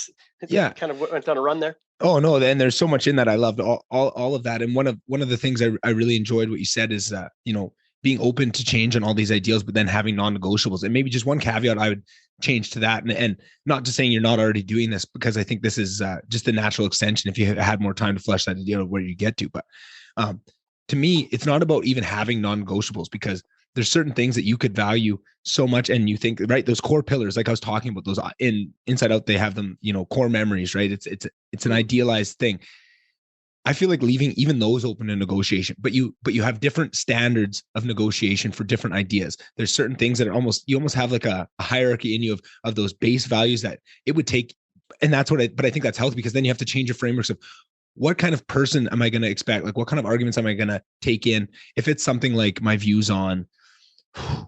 kind of went on a run there. Oh no, and there's so much in that. I loved all of that. And one of the things I really enjoyed what you said is being open to change on all these ideals, but then having non-negotiables. And maybe just one caveat I would change to that, and not just saying you're not already doing this, because I think this is just a natural extension if you had more time to flesh that idea of where you get to. But to me, it's not about even having non-negotiables, because there's certain things that you could value so much, and you think, right, those core pillars, like I was talking about, those in Inside Out, they have them, core memories, right? It's an idealized thing. I feel like leaving even those open to negotiation, but you have different standards of negotiation for different ideas. There's certain things that are you almost have like a hierarchy in you of those base values that it would take. And that's but I think that's healthy, because then you have to change your frameworks of what kind of person am I going to expect? Like, what kind of arguments am I going to take in? If it's something like my views on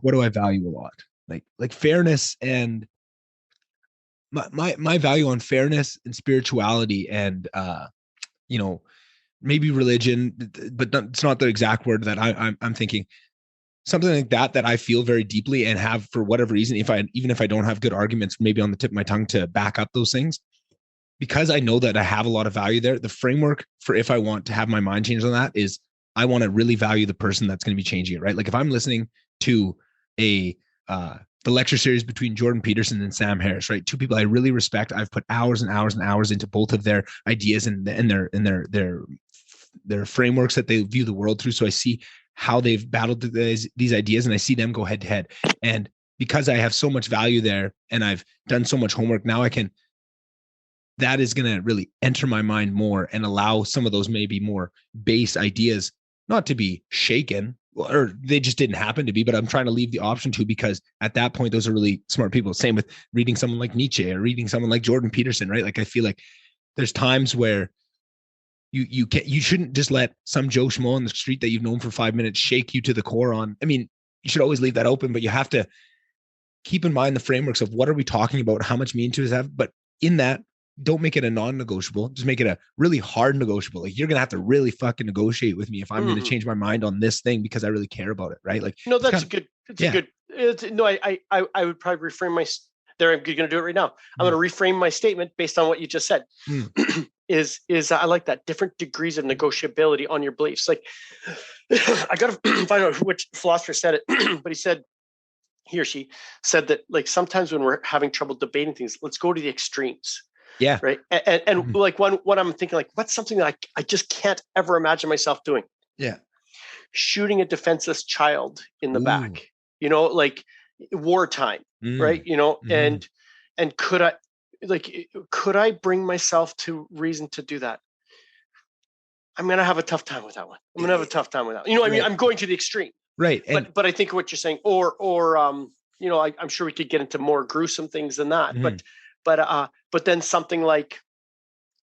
what do I value a lot? Like fairness, and my value on fairness and spirituality, and maybe religion, but it's not the exact word that I'm thinking. Something like that I feel very deeply, and have, for whatever reason, even if I don't have good arguments, maybe on the tip of my tongue to back up those things, because I know that I have a lot of value there. The framework for if I want to have my mind change on that is I want to really value the person that's going to be changing it, right? Like if I'm listening to the lecture series between Jordan Peterson and Sam Harris, right? 2 people I really respect. I've put hours and hours and hours into both of their ideas and their frameworks that they view the world through. So I see how they've battled these ideas, and I see them go head to head. And because I have so much value there, and I've done so much homework, now that is going to really enter my mind more, and allow some of those maybe more base ideas not to be shaken, or they just didn't happen to be, but I'm trying to leave the option to, because at that point, those are really smart people. Same with reading someone like Nietzsche or reading someone like Jordan Peterson, right? Like I feel like there's times where you shouldn't just let some Joe Schmo on the street that you've known for 5 minutes shake you to the core on. I mean, you should always leave that open, but you have to keep in mind the frameworks of what are we talking about? How much meaning does it have? But in that, don't make it a non-negotiable. Just make it a really hard negotiable. Like, you're going to have to really fucking negotiate with me if I'm going to change my mind on this thing, because I really care about it. Right. Like, no, that's good. I would probably reframe my, I'm going to do it right now. I'm going to reframe my statement based on what you just said. Is I like that, different degrees of negotiability on your beliefs. Like, I got to find out which philosopher said it, but he or she said that, like, sometimes when we're having trouble debating things, let's go to the extremes. Yeah. Right. And like what I'm thinking, like, what's something that I just can't ever imagine myself doing? Yeah. Shooting a defenseless child in the back, like wartime, right? And could I bring myself to reason to do that? I'm going to have a tough time with that one. I'm going to have a tough time with that. I mean, I'm going to the extreme. Right. But I think what you're saying, or I'm sure we could get into more gruesome things than that. But then something like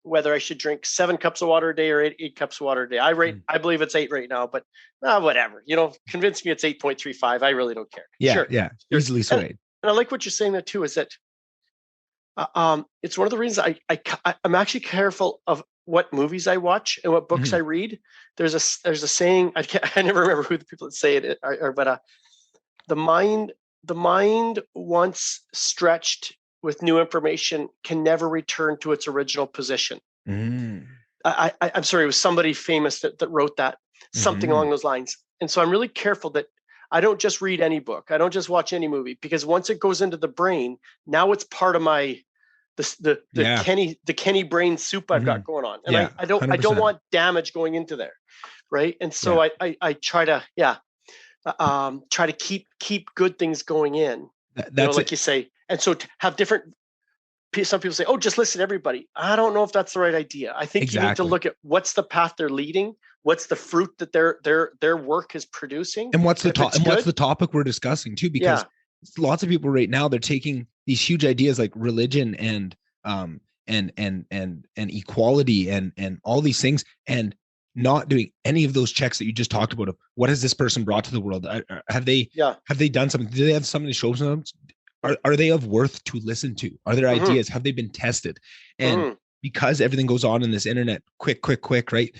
whether I should drink 7 cups of water a day or 8 cups of water a day. I believe it's 8 right now, but whatever. Convince me it's 8.35. I really don't care. Yeah, sure. Yeah. Easily swayed. And I like what you're saying there too. Is that it's one of the reasons I'm actually careful of what movies I watch and what books I read. There's a saying, I never remember who the people that say it are, but the mind once stretched with new information can never return to its original position. I'm sorry, it was somebody famous that wrote that, something along those lines. And so I'm really careful that I don't just read any book. I don't just watch any movie, because once it goes into the brain, now it's part of my the Kenny brain soup I've got going on. And I don't want damage going into there. Right. And so I try to keep good things going in. That's like you say. And so to have some people say, oh, just listen to everybody. I don't know if that's the right idea. I think you need to look at what's the path they're leading, what's the fruit that their work is producing, and what's the topic we're discussing too. Because lots of people right now, they're taking these huge ideas like religion and equality and all these things, and not doing any of those checks that you just talked about. Of what has this person brought to the world? Have they done something? Do they have something to show them? Are they of worth to listen to? Are their ideas, have they been tested? And because everything goes on in this internet, quick, right?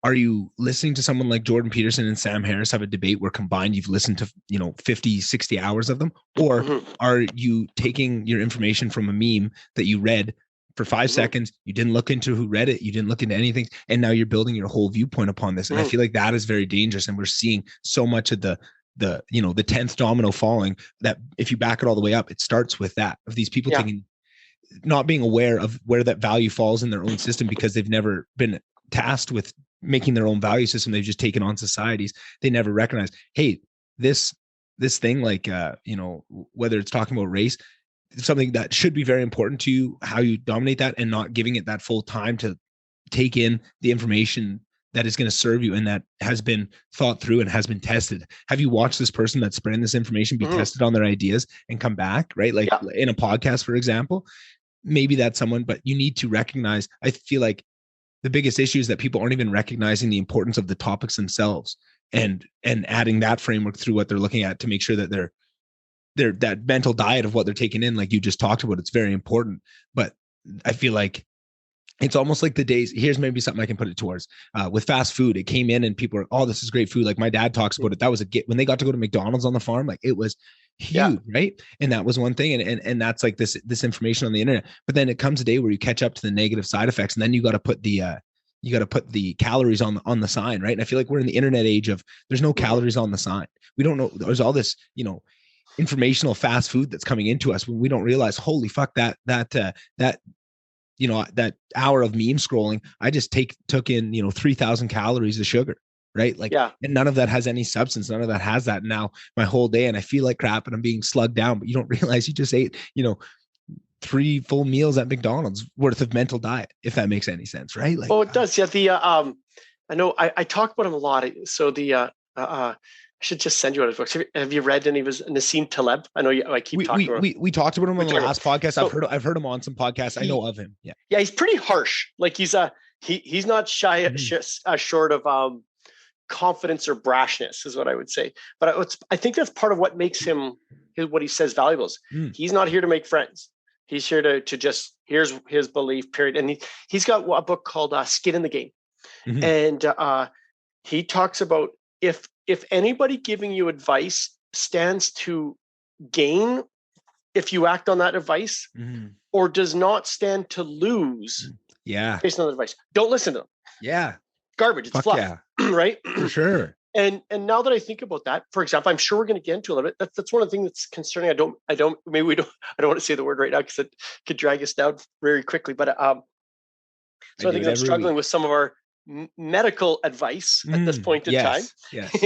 Are you listening to someone like Jordan Peterson and Sam Harris have a debate where combined you've listened to, 50, 60 hours of them? Or are you taking your information from a meme that you read for 5 seconds? You didn't look into who read it. You didn't look into anything. And now you're building your whole viewpoint upon this. And I feel like that is very dangerous. And we're seeing so much of the 10th domino falling, that if you back it all the way up, it starts with that, of these people not being aware of where that value falls in their own system, because they've never been tasked with making their own value system. They've just taken on societies. They never recognize, hey, this thing, like, whether it's talking about race, something that should be very important to you, how you dominate that, and not giving it that full time to take in the information that is going to serve you and that has been thought through and has been tested. Have you watched this person that's spreading this information be tested on their ideas and come back, right? Like in a podcast, for example, maybe that's someone, but you need to recognize, I feel like the biggest issue is that people aren't even recognizing the importance of the topics themselves and adding that framework through what they're looking at to make sure that they're that mental diet of what they're taking in, like you just talked about. It's very important. But I feel like it's almost like the days, here's maybe something I can put it towards, with fast food. It came in and people are, oh, this is great food. Like my dad talks about it. That was when they got to go to McDonald's on the farm, like it was huge, right? And that was one thing. And that's like this information on the internet. But then it comes a day where you catch up to the negative side effects, and then you got to put the calories on the sign, right? And I feel like we're in the internet age of there's no calories on the sign. We don't know. There's all this, informational fast food that's coming into us when we don't realize, holy fuck, that hour of meme scrolling, I just took in, 3,000 calories of sugar, right? Like, and none of that has any substance. None of that has that. Now my whole day, and I feel like crap and I'm being slugged down, but you don't realize you just ate, 3 full meals at McDonald's worth of mental diet, if that makes any sense, right? Like, it does. Yeah. I know I talk about him a lot. So I should just send you one of his books. Have you read any of his Nassim Taleb? I know I keep talking about him. We talked about him on the last podcast. I've heard him on some podcasts. I know of him. Yeah. Yeah, he's pretty harsh. Like he's not shy, short of confidence or brashness, is what I would say. But I think that's part of what makes him what he says valuable. He's not here to make friends. He's here to just, here's his belief, period. And he's got a book called Skin in the Game. And he talks about if anybody giving you advice stands to gain if you act on that advice, or does not stand to lose based on the advice, don't listen to them. Yeah. Garbage. It's fluff. Yeah. Right? For sure. And now that I think about that, for example, I'm sure we're going to get into a little bit. That's one of the things that's concerning. I don't want to say the word right now because it could drag us down very quickly. But so I think I'm struggling with some of our medical advice at this point in time. Yes.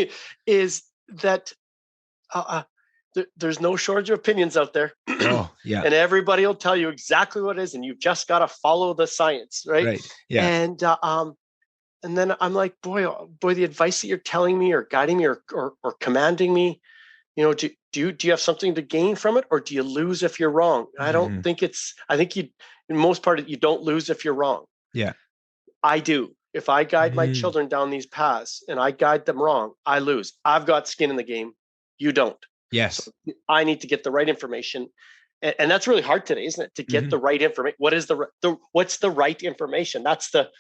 Is that there's no shortage of opinions out there. Oh, yeah. And everybody will tell you exactly what it is, and you've just got to follow the science, right? Right. Yeah. And then I'm like, boy, the advice that you're telling me or guiding me or commanding me, do you have something to gain from it, or do you lose if you're wrong? I don't think I think you, in most part, you don't lose if you're wrong. Yeah. I do. If I guide my children down these paths and I guide them wrong, I lose. I've got skin in the game. You don't. Yes. So I need to get the right information. And that's really hard today, isn't it? To get the right information. What is what's the right information? That's the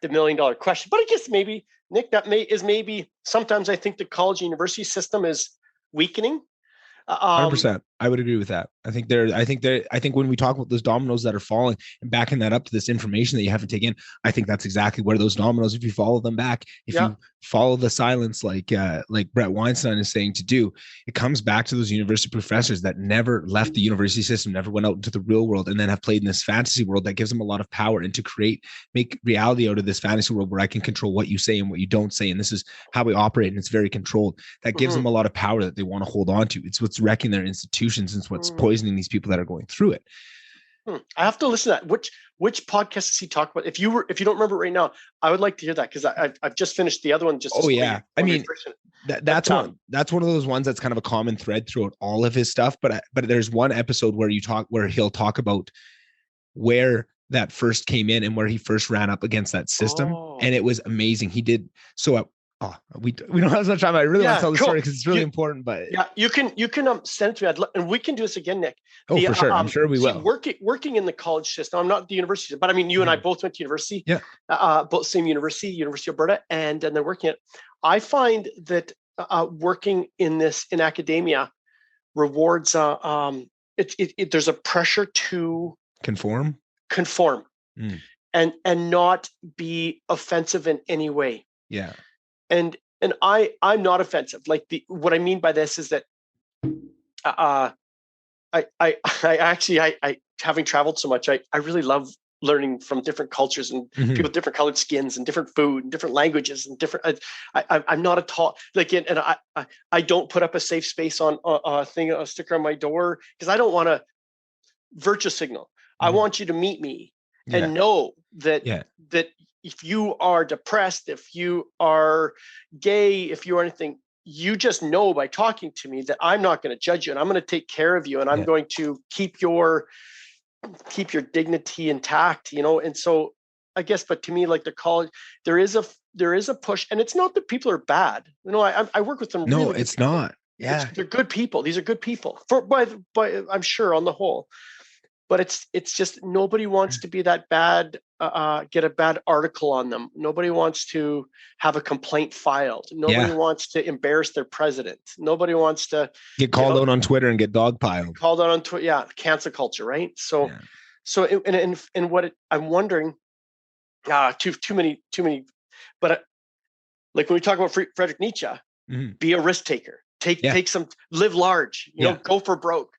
$1 million question. But I guess maybe, Nick, maybe sometimes I think the college university system is weakening. 100%. I would agree with that. I think when we talk about those dominoes that are falling and backing that up to this information that you have to take in, I think that's exactly where those dominoes, if you follow them back, if you follow the silence, like Brett Weinstein is saying to do, it comes back to those university professors that never left the university system, never went out into the real world, and then have played in this fantasy world that gives them a lot of power and to make reality out of this fantasy world where I can control what you say and what you don't say. And this is how we operate. And it's very controlled. That gives them a lot of power that they want to hold on to. It's what's wrecking their institutions. And it's what's poisoning these people that are going through it. I have to listen to that. Which podcast does he talk about? If you don't remember right now, I would like to hear that because I've just finished the other one. That's one of those ones that's kind of a common thread throughout all of his stuff. But there's one episode where he'll talk about where that first came in and where he first ran up against that system, and it was amazing. He did so. We don't have as much time. I really want to tell the story because it's really important. But you can send it to me, and we can do this again, Nick. For sure. I'm sure we will. Working in the college system. I'm not at the university, but I mean, you and I both went to university. Yeah. Both same University of Alberta, and then they're working at. I find that working in academia rewards. There's a pressure to conform, and not be offensive in any way. Yeah. And I'm not offensive. Like what I mean by this is that I actually having traveled so much, I really love learning from different cultures and people with different colored skins and different food and different languages and different. I'm not at all and I don't put up a safe space on a sticker on my door because I don't want to virtue signal. I want you to meet me and know that if you are depressed, if you are gay, if you are anything, you just know by talking to me that I'm not going to judge you and I'm going to take care of you and I'm going to keep your dignity intact, And so I guess, but to me, like the college, there is a push, and it's not that people are bad. I work with them. No, it's not. Yeah, they're good people. These are good people by I'm sure on the whole. But it's just nobody wants to be that bad, get a bad article on them. Nobody wants to have a complaint filed. Nobody wants to embarrass their president. Nobody wants to get called out on Twitter and get dogpiled. Called out on Twitter, cancel culture, right? So and what I'm wondering, too many. But like when we talk about Friedrich Nietzsche, be a risk taker. Take some, live large. Go for broke.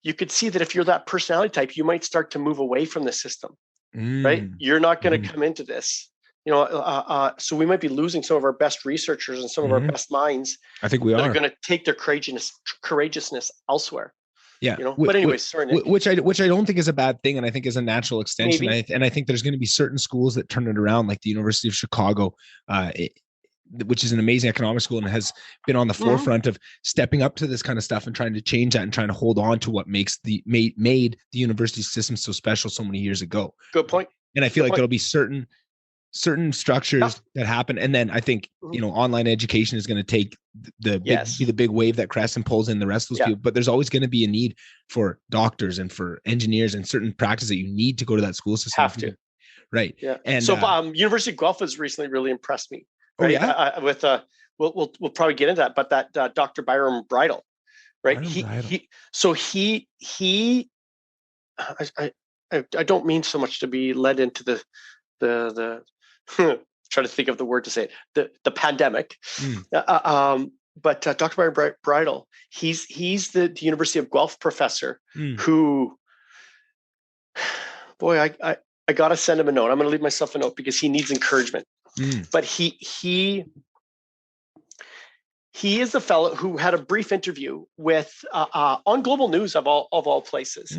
You could see that if you're that personality type, you might start to move away from the system, right? You're not going to come into this, so we might be losing some of our best researchers and some of our best minds. I think we are going to take their courageousness elsewhere. Yeah. But anyways, sorry, Nick. Which I don't think is a bad thing. And I think is a natural extension. And I think there's going to be certain schools that turn it around, like the University of Chicago, which is an amazing economic school and has been on the forefront of stepping up to this kind of stuff and trying to change that and trying to hold on to what made the university system so special so many years ago. Good point. And I feel like there'll be certain structures that happen. And then I think, online education is going to take be the big wave that crests and pulls in the rest of those people. But there's always going to be a need for doctors and for engineers and certain practices that you need to go to that school system. Have to. Right. Yeah. And so University of Guelph has recently really impressed me. Right. We'll probably get into that, but that Dr. Byron Bridle, right? I don't mean so much to be led into the trying to think of the word to say it, the pandemic. But Dr. Byron Bridle, he's the University of Guelph professor who, boy, I got to send him a note. I'm going to leave myself a note because he needs encouragement. But he is the fellow who had a brief interview with on Global News of all places.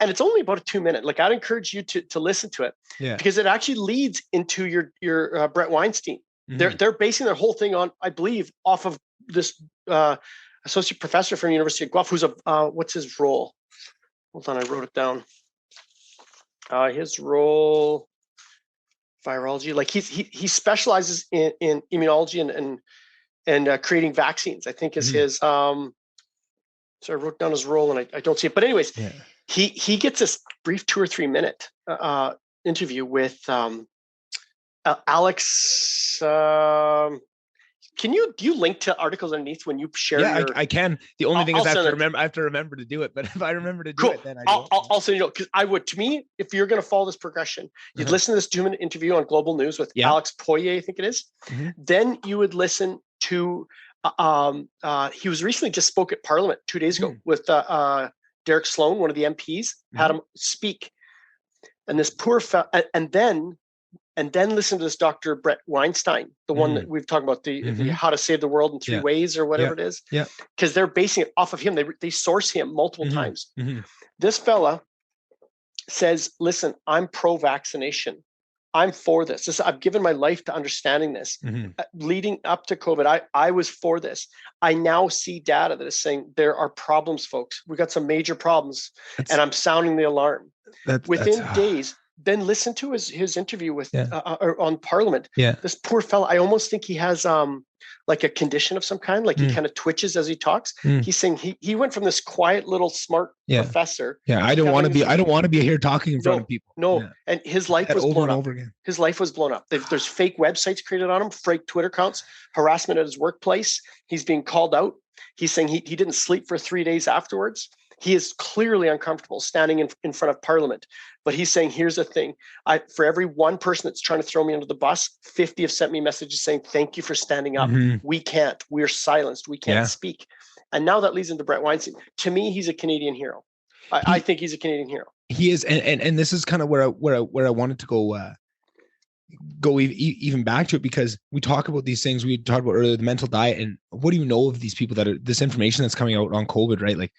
And it's only about a 2-minute. Like, I'd encourage you to listen to it because it actually leads into your Brett Weinstein. They're basing their whole thing on, I believe, off of this associate professor from the University of Guelph, who's what's his role? Hold on, I wrote it down. His role, virology. Like he specializes in immunology and creating vaccines, I think is his. So I wrote down his role and I don't see it. But anyways, he gets this brief 2 or 3 minute interview with Alex. Do you link to articles underneath when you share? Yeah, I can. The only thing is I have to remember to do it. But if I remember to do it, then I'll send you know, because I would, to me, if you're going to follow this progression, you'd listen to this 2-minute interview on Global News with Alex Poirier, I think it is. Then you would listen to he was recently just spoke at Parliament 2 days ago with Derek Sloan, one of the MPs, had him speak. And this poor and then listen to this Dr. Brett Weinstein, the one that we've talked about, the How to Save the World in 3 Ways or whatever it is. Yeah. Because they're basing it off of him. They source him multiple times. This fella says, listen, I'm pro-vaccination. I'm for this. I've given my life to understanding this. Leading up to COVID, I was for this. I now see data that is saying there are problems, folks. We got some major problems, and I'm sounding the alarm. Within days, then listen to his interview with on Parliament. This poor fella, I almost think he has like a condition of some kind, like he kind of twitches as he talks. He's saying he went from this quiet little smart professor. I don't want to be here talking in front of people. And his life was blown up. His life was blown up. There's fake websites created on him, fake Twitter accounts, harassment at his workplace. He's being called out. He's saying he didn't sleep for 3 days afterwards. He is clearly uncomfortable standing in front of Parliament. But he's saying, here's the thing. For every one person that's trying to throw me under the bus, 50 have sent me messages saying, thank you for standing up. We can't. We're silenced. We can't speak. And now that leads into Brett Weinstein. To me, he's a Canadian hero. I think he's a Canadian hero. He is. And this is kind of where I wanted to go even back to it, because we talk about these things. We talked about earlier, the mental diet. And what do you know of these people this information that's coming out on COVID, right? Like,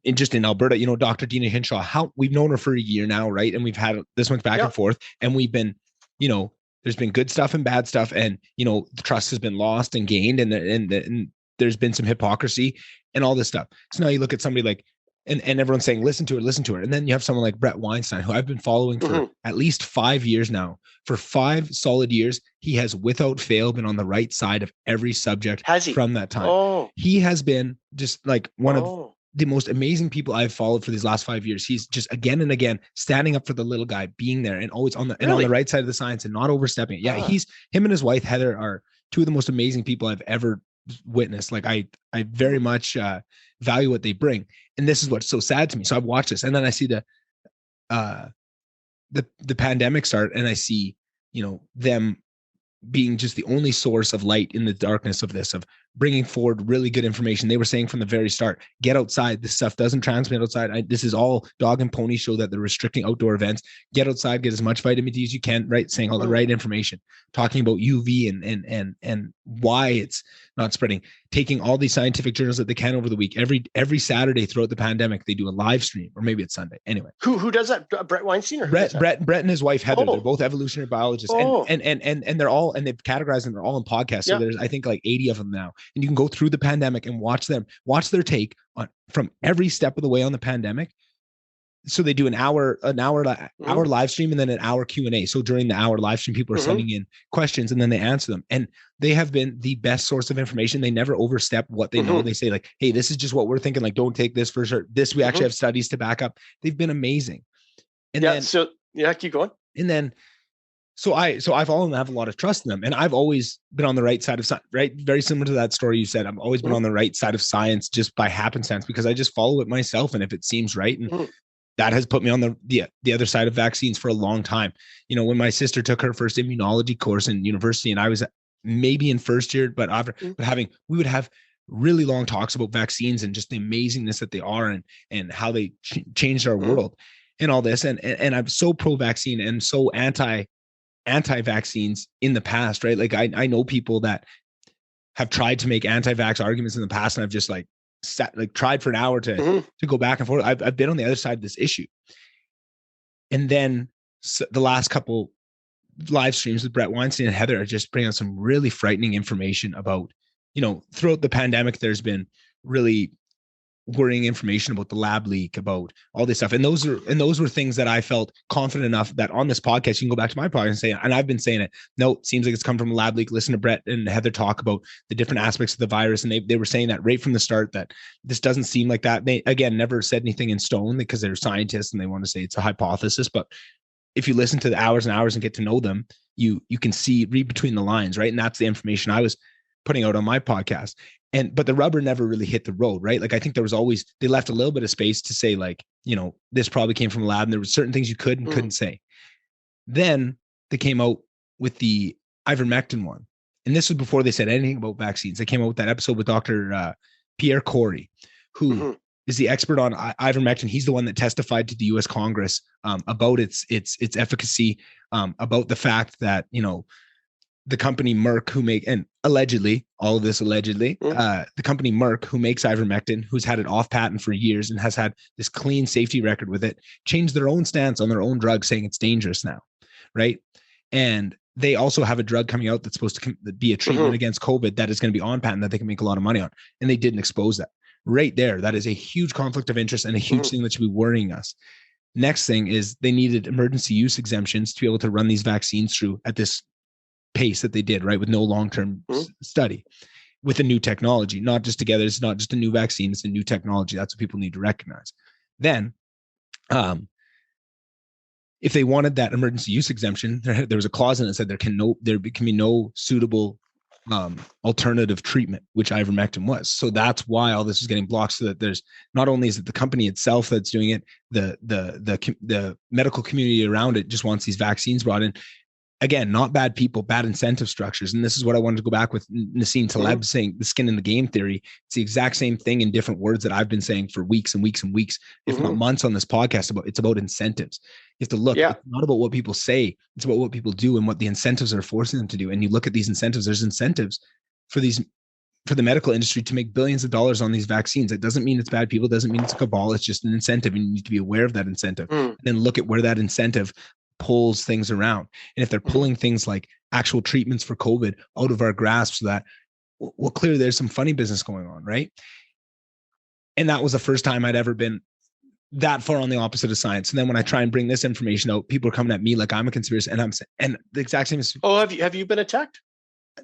in Alberta, Dr. Dina Hinshaw, we've known her for a year now, right? And we've had this much back and forth, and we've been, there's been good stuff and bad stuff, and the trust has been lost and gained, and there's been some hypocrisy and all this stuff. So now you look at somebody like, and everyone's saying, listen to her, and then you have someone like Brett Weinstein, who I've been following for at least 5 years now. For 5 solid years, he has without fail been on the right side of every subject from that time. He has been just like one of the most amazing people I've followed for these last 5 years. He's just again and again standing up for the little guy, being there and always on the right side of the science and not overstepping it. Yeah, him and his wife Heather are 2 of the most amazing people I've ever witnessed. Like I very much value what they bring, and this is what's so sad to me. So I've watched this, and then I see the pandemic start, and I see them being just the only source of light in the darkness of this, of bringing forward really good information. They were saying from the very start, get outside. This stuff doesn't transmit outside. This is all dog and pony show that they're restricting outdoor events. Get outside, get as much vitamin D as you can, right? Saying all the right information, talking about UV and why it's not spreading, taking all these scientific journals that they can over the week. Every Saturday throughout the pandemic, they do a live stream, or maybe it's Sunday. Anyway. Who does that? Brett Weinstein? Or Brett and his wife, Heather, they're both evolutionary biologists. And they're all, and they've categorized them, they're all in podcasts. So there's, I think, like 80 of them now. And you can go through the pandemic and watch their take on from every step of the way on the pandemic. So they do an hour live stream and then an hour Q&A. So during the hour live stream, people are sending in questions and then they answer them. And they have been the best source of information. They never overstep what they know. They say like, hey, this is just what we're thinking. Like, don't take this for sure. This, we actually have studies to back up. They've been amazing. And keep going. And then, So I've always have a lot of trust in them, and I've always been on the right side of science, right? Very similar to that story you said. I've always been on the right side of science just by happenstance, because I just follow it myself. And if it seems right, and that has put me on the other side of vaccines for a long time. You know, when my sister took her first immunology course in university, and I was maybe in first year, but we would have really long talks about vaccines and just the amazingness that they are, and how they changed our world and all this. And I'm so pro-vaccine and so anti-vaccines in the past, right? Like I know people that have tried to make anti-vax arguments in the past, and I've just tried for an hour to go back and forth. I've been on the other side of this issue. And then the last couple live streams with Brett Weinstein and Heather are just bringing out some really frightening information about, you know, throughout the pandemic, there's been really worrying information about the lab leak, about all this stuff. And those were things that I felt confident enough that on this podcast, you can go back to my podcast and say, and I've been saying it, no, it seems like it's come from a lab leak. Listen to Brett and Heather talk about the different aspects of the virus. And they were saying that right from the start, that this doesn't seem like that. They, again, never said anything in stone because they're scientists and they want to say it's a hypothesis. But if you listen to the hours and hours and get to know them, you can read between the lines, right? And that's the information I was putting out on my podcast. But the rubber never really hit the road, right? Like, I think they left a little bit of space to say, like, you know, this probably came from a lab, and there were certain things you could and couldn't say. Then they came out with the ivermectin one. And this was before they said anything about vaccines. They came out with that episode with Dr. Pierre Corey, who is the expert on ivermectin. He's the one that testified to the U.S. Congress about its efficacy, about the fact that, you know, the company Merck and allegedly, all of this allegedly, the company Merck, who makes ivermectin, who's had it off patent for years and has had this clean safety record with it, changed their own stance on their own drug, saying it's dangerous now, right? And they also have a drug coming out that's supposed to be a treatment against COVID that is going to be on patent that they can make a lot of money on. And they didn't expose that. Right there, that is a huge conflict of interest and a huge thing that should be worrying us. Next thing is they needed emergency use exemptions to be able to run these vaccines through at this pace that they did, right, with no long-term study, with a new technology, not just together. It's not just a new vaccine, it's a new technology. That's what people need to recognize. Then if they wanted that emergency use exemption, there was a clause in it that said there can be no suitable alternative treatment, which ivermectin was. So that's why all this is getting blocked, so that there's not only is it the company itself that's doing it, the medical community around it just wants these vaccines brought in. Again, not bad people, bad incentive structures. And this is what I wanted to go back with Nassim Taleb saying the skin in the game theory. It's the exact same thing in different words that I've been saying for weeks and weeks and weeks, if not months on this podcast. It's about incentives. You have to look, it's not about what people say, it's about what people do and what the incentives are forcing them to do. And you look at these incentives, there's incentives for the medical industry to make billions of dollars on these vaccines. It doesn't mean it's bad people, it doesn't mean it's a cabal, it's just an incentive. And you need to be aware of that incentive and then look at where that incentive pulls things around. And if they're pulling things like actual treatments for COVID out of our grasp, so that, well, clearly there's some funny business going on, right? And that was the first time I'd ever been that far on the opposite of science. And then when I try and bring this information out, people are coming at me like I'm a conspiracy, and I'm saying, and the exact same is. Oh, have you been attacked?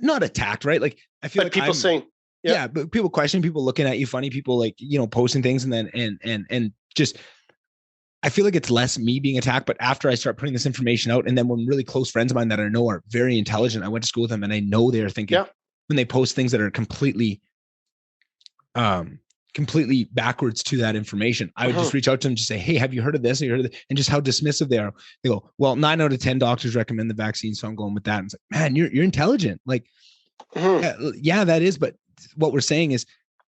Not attacked, right? Like I feel like people saying, yeah, but people questioning, people looking at you funny, people like, you know, posting things, and then and just. I feel like it's less me being attacked, but after I start putting this information out, and then when really close friends of mine that I know are very intelligent, I went to school with them, and I know they're thinking when they post things that are completely backwards to that information, I would just reach out to them and just say, hey, have you heard of this? Have you heard of this? And just how dismissive they are. They go, well, 9 out of 10 doctors recommend the vaccine, so I'm going with that. And it's like, man, you're intelligent. Like, yeah, that is. But what we're saying is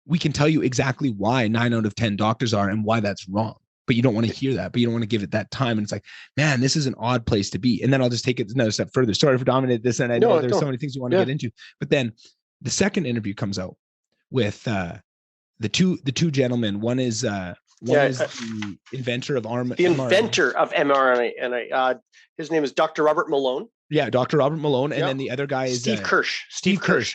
we can tell you exactly why 9 out of 10 doctors are and why that's wrong. But you don't want to hear that, but you don't want to give it that time. And it's like, man, this is an odd place to be. And then I'll just take it another step further. Sorry for dominating this. And I know there's so many things you want to get into, but then the second interview comes out with the two gentlemen. One is the inventor of mRNA. And his name is Dr. Robert Malone. Yeah, Dr. Robert Malone. And then the other guy is Steve Kirsch. Steve Kirsch.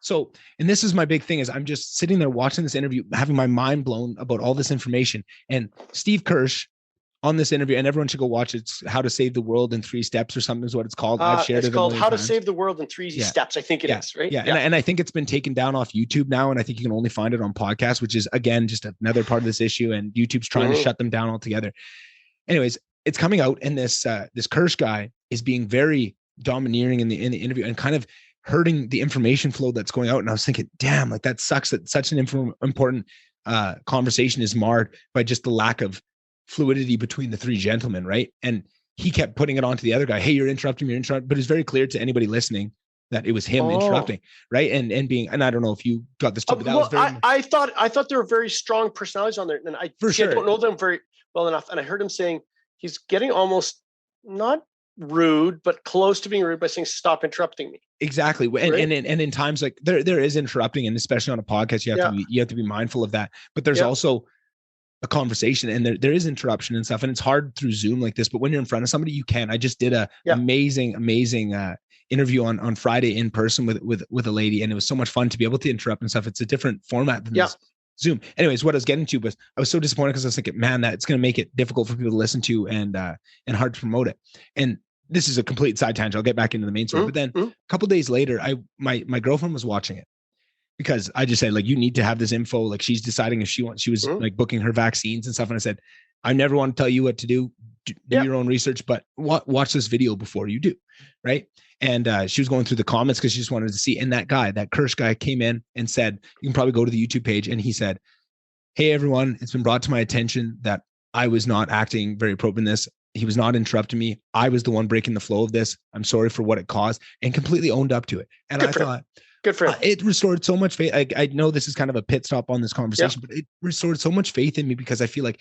So, and this is my big thing, is I'm just sitting there watching this interview, having my mind blown about all this information. And Steve Kirsch on this interview, and everyone should go watch it. It's How to Save the World in 3 Steps or something is what it's called. I've shared it. It's called How to Save the World in 3 Steps. I think it is, right? Yeah. And I think it's been taken down off YouTube now. And I think you can only find it on podcasts, which is, again, just another part of this issue. And YouTube's trying to shut them down altogether. Anyways, it's coming out, and this Kirsch guy is being very domineering in the interview and kind of hurting the information flow that's going out. And I was thinking, damn, like that sucks that such an important conversation is marred by just the lack of fluidity between the three gentlemen, right? And he kept putting it onto the other guy. Hey, you're interrupting, but it's very clear to anybody listening that it was him interrupting, right? And I don't know if you got this too, but that was very. I thought there were very strong personalities on there, and I don't know them very well enough. And I heard him saying he's getting almost not rude, but close to being rude by saying, "Stop interrupting me." Exactly, and in times like there is interrupting, and especially on a podcast, you have to be mindful of that. But there's also a conversation, and there is interruption and stuff, and it's hard through Zoom like this. But when you're in front of somebody, you can. I just did a amazing interview on Friday in person with a lady, and it was so much fun to be able to interrupt and stuff. It's a different format than this Zoom. Anyways, what I was getting to was I was so disappointed because I was thinking, man, that's going to make it difficult for people to listen to and hard to promote it. And this is a complete side tangent. I'll get back into the main story. But then a couple days later, my girlfriend was watching it because I just said, like, you need to have this info. Like, she's deciding if she was like booking her vaccines and stuff. And I said, I never want to tell you what to do. Do your own research, but watch this video before you do. Right. And she was going through the comments because she just wanted to see. And that Kirsch guy came in and said, you can probably go to the YouTube page. And he said, hey, everyone, it's been brought to my attention that I was not acting very appropriate in this. He was not interrupting me. I was the one breaking the flow of this. I'm sorry for what it caused, and completely owned up to it. And I thought, good for him. It restored so much faith. I know this is kind of a pit stop on this conversation, but it restored so much faith in me because I feel like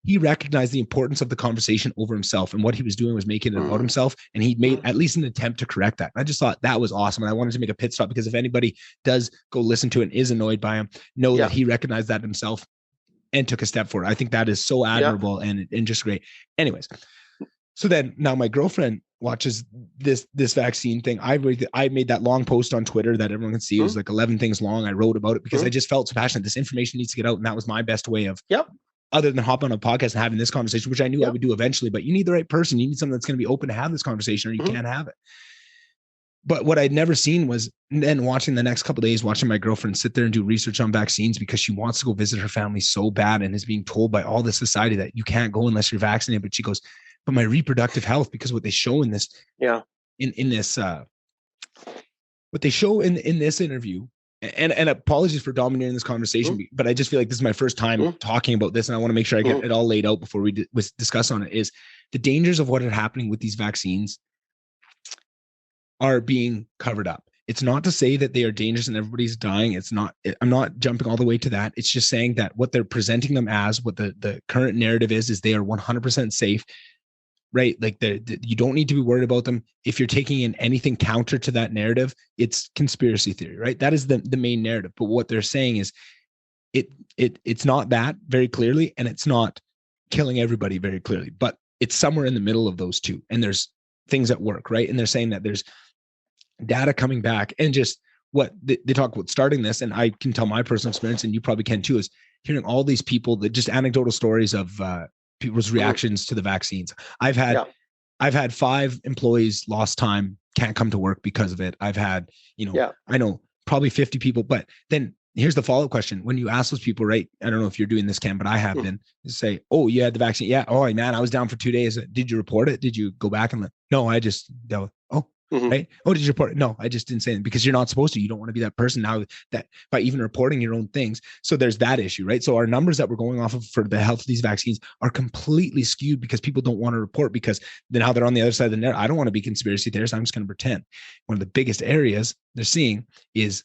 he recognized the importance of the conversation over himself, and what he was doing was making it about himself. And he made at least an attempt to correct that. I just thought that was awesome. And I wanted to make a pit stop because if anybody does go listen to it and is annoyed by him, know that he recognized that himself and took a step forward. I think that is so admirable and just great. Anyways. So then now my girlfriend watches this vaccine thing. I made that long post on Twitter that everyone can see. It was like 11 things long. I wrote about it because I just felt so passionate. This information needs to get out. And that was my best way of, other than hopping on a podcast and having this conversation, which I knew I would do eventually, but you need the right person. You need someone that's going to be open to have this conversation or you can't have it. But what I'd never seen was then watching the next couple of days, watching my girlfriend sit there and do research on vaccines because she wants to go visit her family so bad and is being told by all the society that you can't go unless you're vaccinated. But she goes, but my reproductive health, because what they show in this, in this, what they show in this interview, and apologies for dominating this conversation, but I just feel like this is my first time talking about this, and I want to make sure I get it all laid out before we discuss on it. Is the dangers of what are happening with these vaccines are being covered up. It's not to say that they are dangerous and everybody's dying. It's not. I'm not jumping all the way to that. It's just saying that what they're presenting them as, what the current narrative is they are 100% safe. Right? Like you don't need to be worried about them. If you're taking in anything counter to that narrative, it's conspiracy theory, right? That is the main narrative. But what they're saying is it's not that very clearly, and it's not killing everybody very clearly, but it's somewhere in the middle of those two. And there's things at work, right? And they're saying that there's data coming back, and just what they talk about starting this. And I can tell my personal experience, and you probably can too, is hearing all these people that just anecdotal stories of, people's reactions to the vaccines. I've had 5 employees lost time, can't come to work because of it. I've had, I know probably 50 people, but then here's the follow-up question. When you ask those people, right? I don't know if you're doing this, Ken, but I have been, say, oh, you had the vaccine. Yeah. Oh man, I was down for 2 days. Did you report it? Did you go back and no, I just, right. Oh, did you report it? No, I just didn't say it because you're not supposed to. You don't want to be that person now that by even reporting your own things. So there's that issue, right? So our numbers that we're going off of for the health of these vaccines are completely skewed because people don't want to report because then now they're on the other side of the net. I don't want to be conspiracy theorist. I'm just going to pretend. One of the biggest areas they're seeing is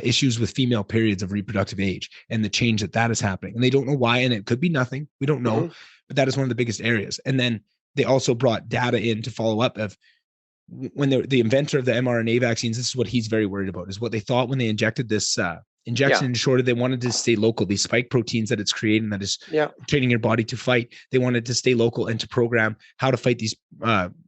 issues with female periods of reproductive age and the change that is happening. And they don't know why. And it could be nothing. We don't know, but that is one of the biggest areas. And then they also brought data in to follow up of when the inventor of the mRNA vaccines, this is what he's very worried about, is what they thought when they injected this injection into shorter, they wanted to stay local. These spike proteins that it's creating that is training your body to fight. They wanted to stay local and to program how to fight these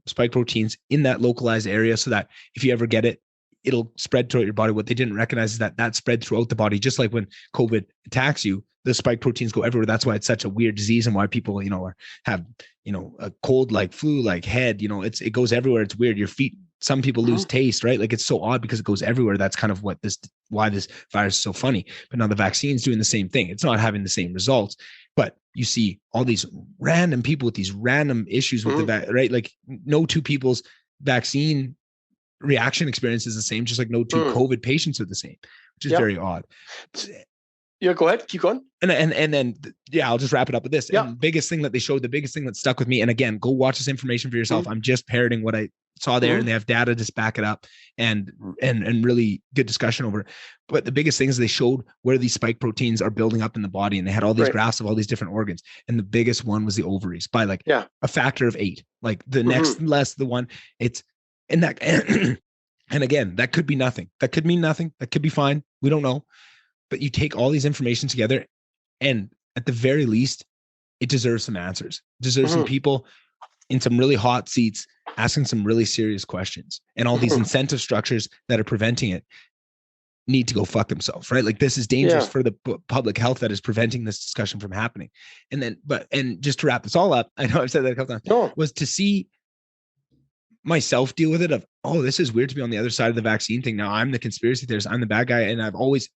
spike proteins in that localized area so that if you ever get it, it'll spread throughout your body. What they didn't recognize is that spread throughout the body, just like when COVID attacks you, the spike proteins go everywhere. That's why it's such a weird disease and why people, have, a cold, like flu, like head, it goes everywhere. It's weird. Your feet, some people lose taste, right? Like it's so odd because it goes everywhere. That's kind of why this virus is so funny. But now the vaccine's doing the same thing. It's not having the same results, but you see all these random people with these random issues with right? Like no two people's vaccine reaction experience is the same, just like no two COVID patients are the same, which is very odd. Yeah, go ahead. Keep going. And then, I'll just wrap it up with this. And the biggest thing that they showed, the biggest thing that stuck with me, and again, go watch this information for yourself. I'm just parroting what I saw there, and they have data to back it up, and really good discussion over it. But the biggest thing is they showed where these spike proteins are building up in the body, and they had all these graphs of all these different organs. And the biggest one was the ovaries by like a factor of 8. Like the next less the one, it's in that. And again, that could be nothing. That could mean nothing. That could be fine. We don't know. But you take all these information together, and at the very least, it deserves some answers. It deserves some people in some really hot seats asking some really serious questions. And all these incentive structures that are preventing it need to go fuck themselves, right? Like, this is dangerous for the public health that is preventing this discussion from happening. And then, and just to wrap this all up, I know I've said that a couple times, was to see myself deal with it of, oh, this is weird to be on the other side of the vaccine thing. Now I'm the conspiracy theorist, I'm the bad guy. And I've always,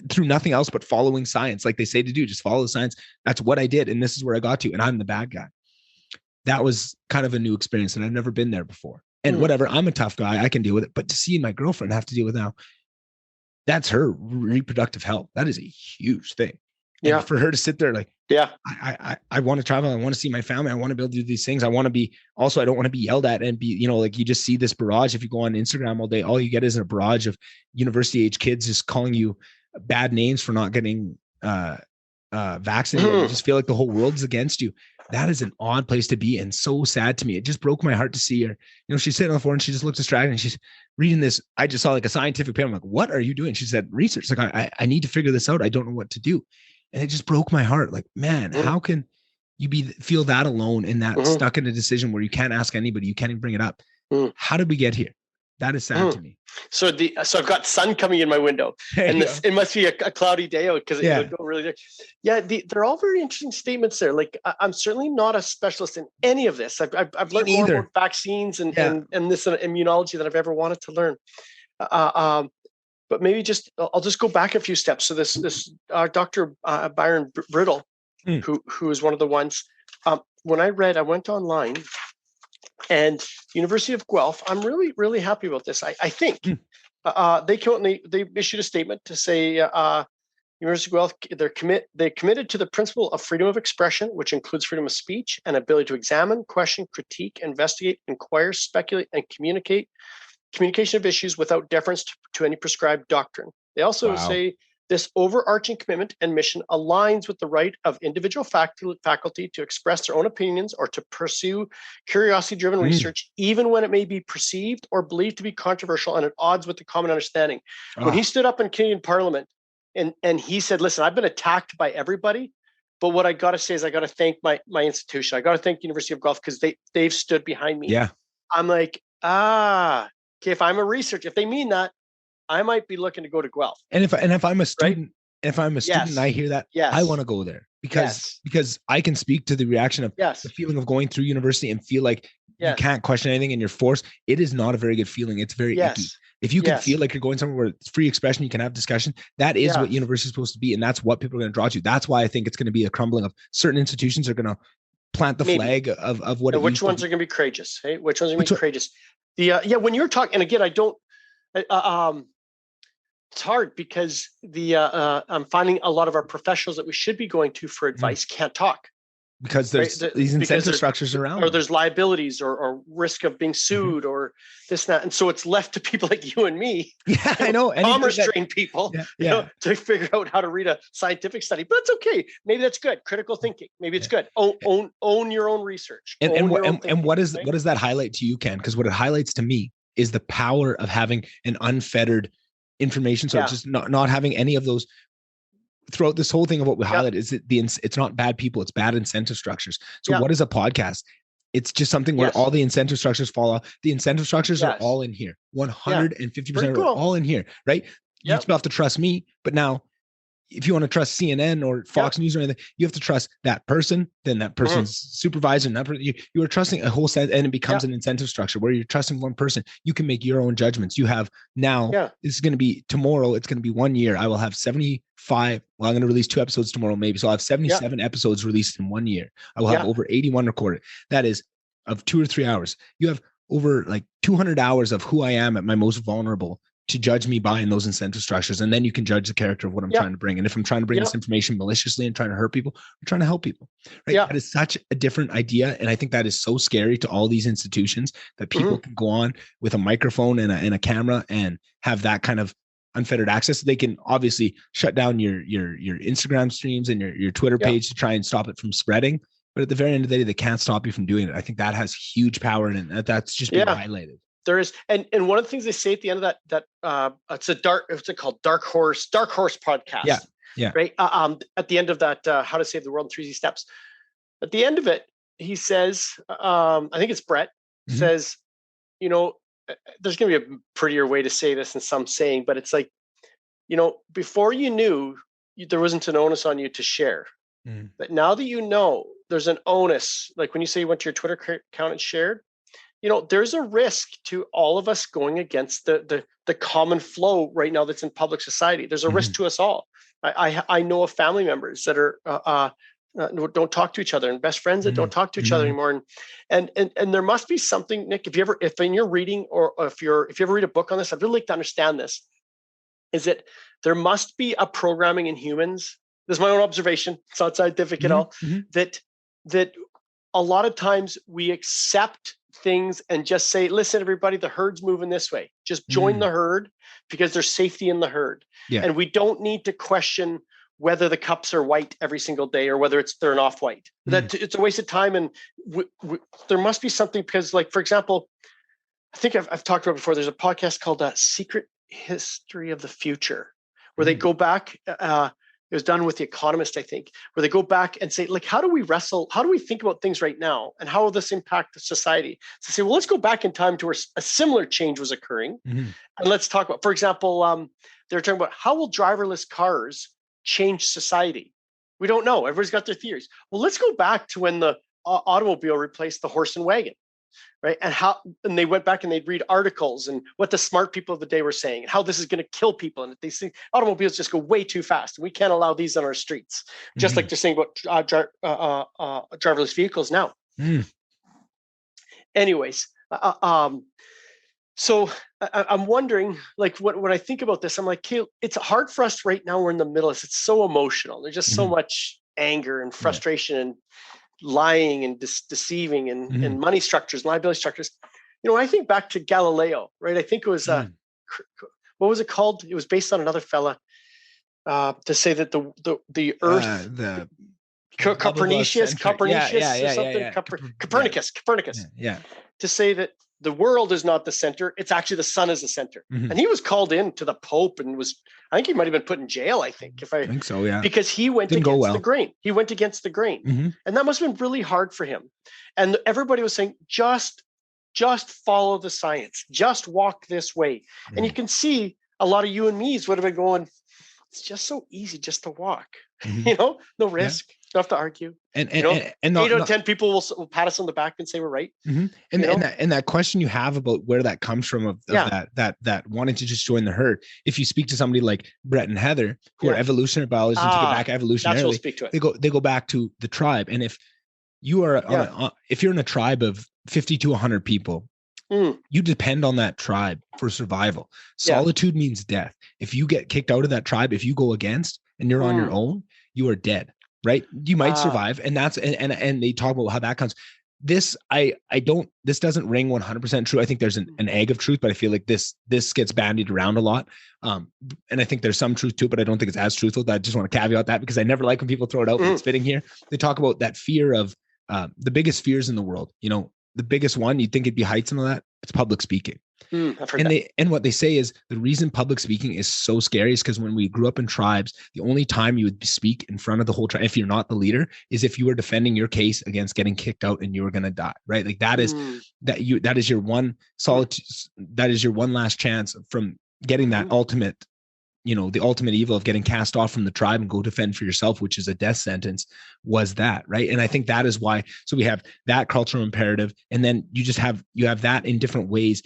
through nothing else but following science, like they say to do, just follow the science. That's what I did. And this is where I got to, and I'm the bad guy. That was kind of a new experience, and I've never been there before. And whatever, I'm a tough guy, I can deal with it. But to see my girlfriend have to deal with now, that's her reproductive health. That is a huge thing. Yeah. And for her to sit there like, I want to travel. I want to see my family. I want to be able to do these things. I want to be, also, I don't want to be yelled at and be, like you just see this barrage. If you go on Instagram all day, all you get is a barrage of university age kids just calling you bad names for not getting vaccinated. You just feel like the whole world's against you. That is an odd place to be, and so sad to me. It just broke my heart to see her. She's sitting on the floor and she just looked distracted, and she's reading this. I just saw like a scientific paper. I'm like, what are you doing? She said, research. Like, I need to figure this out. I don't know what to do. And it just broke my heart. Like, man, how can you feel that alone and that stuck in a decision where you can't ask anybody, you can't even bring it up? How did we get here? That is sad to me. So I've got sun coming in my window, and it must be a cloudy day out because it would go really there. Yeah, they're all very interesting statements there. Like, I'm certainly not a specialist in any of this. I've learned more about vaccines and this immunology than I've ever wanted to learn. But maybe I'll just go back a few steps. So this Dr. Byron Brittle, who is one of the ones. When I went online. And University of Guelph, I'm really, really happy about this. I think they came out and they issued a statement to say University of Guelph, they're committed to the principle of freedom of expression, which includes freedom of speech and ability to examine, question, critique, investigate, inquire, speculate, and communication of issues without deference to any prescribed doctrine. They also say this overarching commitment and mission aligns with the right of individual faculty to express their own opinions or to pursue curiosity-driven research, even when it may be perceived or believed to be controversial and at odds with the common understanding. When he stood up in Canadian Parliament and he said, listen, I've been attacked by everybody, but what I got to say is I got to thank my institution. I got to thank University of Guelph because they've stood behind me. Yeah. I'm like, okay, if I'm a researcher, if they mean that, I might be looking to go to Guelph. And if I'm a student, and I hear that, I want to go there because I can speak to the reaction of the feeling of going through university and feel like you can't question anything and you're forced. It is not a very good feeling. It's very icky. If you can feel like you're going somewhere where it's free expression, you can have discussion. That is what university is supposed to be. And that's what people are going to draw to. That's why I think it's going to be a crumbling of certain institutions are going to plant the flag of what. Which ones are going to be courageous? Hey, which ones are going to be courageous? When you're talking, and again, I don't, it's hard because I'm finding a lot of our professionals that we should be going to for advice can't talk. Because there's these incentive structures around. Or there's liabilities or risk of being sued or this, and that. And so it's left to people like you and me. Yeah, I know. Commerce trained people to figure out how to read a scientific study. But it's okay. Maybe that's good. Critical thinking. Maybe it's good. Own your own research. And what does that highlight to you, Ken? Because what it highlights to me is the power of having an unfettered information. So just not having any of those throughout this whole thing of what we highlight is it's not bad people, it's bad incentive structures. So what is a podcast? It's just something where all the incentive structures fall off. The incentive structures are all in here. 150% are all in here, right? You still have to trust me, but now if you want to trust CNN or Fox News or anything, you have to trust that person, then that person's supervisor, and that person, you are trusting a whole set, and it becomes an incentive structure where you're trusting one person. You can make your own judgments. You have now, this is going to be tomorrow. It's going to be 1 year. I will have 75. Well, I'm going to release 2 episodes tomorrow, maybe. So I'll have 77 episodes released in 1 year. I will have over 81 recorded. That is of 2 or 3 hours. You have over like 200 hours of who I am at my most vulnerable to judge me by in those incentive structures. And then you can judge the character of what I'm trying to bring. And if I'm trying to bring this information maliciously and trying to hurt people, I'm trying to help people, right? That is such a different idea. And I think that is so scary to all these institutions that people can go on with a microphone and a camera and have that kind of unfettered access. They can obviously shut down your Instagram streams and your Twitter page to try and stop it from spreading. But at the very end of the day, they can't stop you from doing it. I think that has huge power, and that's just being highlighted. There is, and one of the things they say at the end of that it's called Dark Horse podcast. Yeah. Right. At the end of that, How to Save the World in 3 Easy Steps. At the end of it, he says, I think it's Brett says, there's going to be a prettier way to say this than some saying, but it's like, before you knew, there wasn't an onus on you to share. But now that there's an onus, like when you say you went to your Twitter account and shared, there's a risk to all of us going against the common flow right now that's in public society. There's a risk to us all. I know of family members that are don't talk to each other, and best friends that don't talk to each other anymore. And there must be something, Nick, if in your reading, or if you ever read a book on this, I'd really like to understand this, is that there must be a programming in humans. This is my own observation. It's not scientific at all. That a lot of times we accept things and just say, listen, everybody, the herd's moving this way. Just join the herd because there's safety in the herd. And we don't need to question whether the cups are white every single day or whether they're an off-white. That it's a waste of time. And there must be something, because, like, for example, I think I've talked about before, there's a podcast called Secret History of the Future, where they go back, it was done with The Economist, I think, where they go back and say, like, how do we think about things right now? And how will this impact society? So say, well, let's go back in time to where a similar change was occurring. And let's talk about, for example, they're talking about how will driverless cars change society? We don't know. Everybody's got their theories. Well, let's go back to when the automobile replaced the horse and wagon. Right. And they went back and they'd read articles and what the smart people of the day were saying, and how this is going to kill people. And they see automobiles just go way too fast, and we can't allow these on our streets, just like they're saying about driverless vehicles now. Anyways, so I'm wondering, like, when I think about this, I'm like, okay, it's hard for us right now. We're in the middle. It's so emotional. There's just so much anger and frustration and lying and deceiving and money structures, and liability structures. I think back to Galileo, right? I think it was what was it called? It was based on another fella to say that the Earth, Copernicus or something. Copernicus. Yeah. To say that the world is not the center; it's actually the sun is the center. And he was called in to the Pope and I think he might have been put in jail. I think so, yeah, because he went against the grain. He went against the grain, and that must have been really hard for him. And everybody was saying, just follow the science, just walk this way. And you can see a lot of you and me's would have been going, it's just so easy just to walk, no risk. Don't have to argue. And 8 out of 10 people will pat us on the back and say we're right. And that question you have about where that comes from of that wanting to just join the herd. If you speak to somebody like Brett and Heather, who are evolutionary biologists, and to get back evolutionarily, they go back to the tribe. And if you are if you're in a tribe of 50 to 100 people, you depend on that tribe for survival. Solitude means death. If you get kicked out of that tribe, if you go against and you're on your own, you are dead. Right. You might survive. And that's, and they talk about how that comes. This doesn't ring 100% true. I think there's an egg of truth, but I feel like this gets bandied around a lot. And I think there's some truth to it, but I don't think it's as truthful. I just want to caveat that, because I never like when people throw it out, but it's fitting here. They talk about that fear of the biggest fears in the world. The biggest one, you'd think it'd be heights and all that. It's public speaking. I've heard that. And what they say is the reason public speaking is so scary is because when we grew up in tribes, the only time you would speak in front of the whole tribe, if you're not the leader, is if you were defending your case against getting kicked out and you were going to die, right? Like that is your one solitude. That is your one last chance from getting that ultimate, the ultimate evil of getting cast off from the tribe and go defend for yourself, which is a death sentence, was that, right? And I think that is why, so we have that cultural imperative, and then you have that in different ways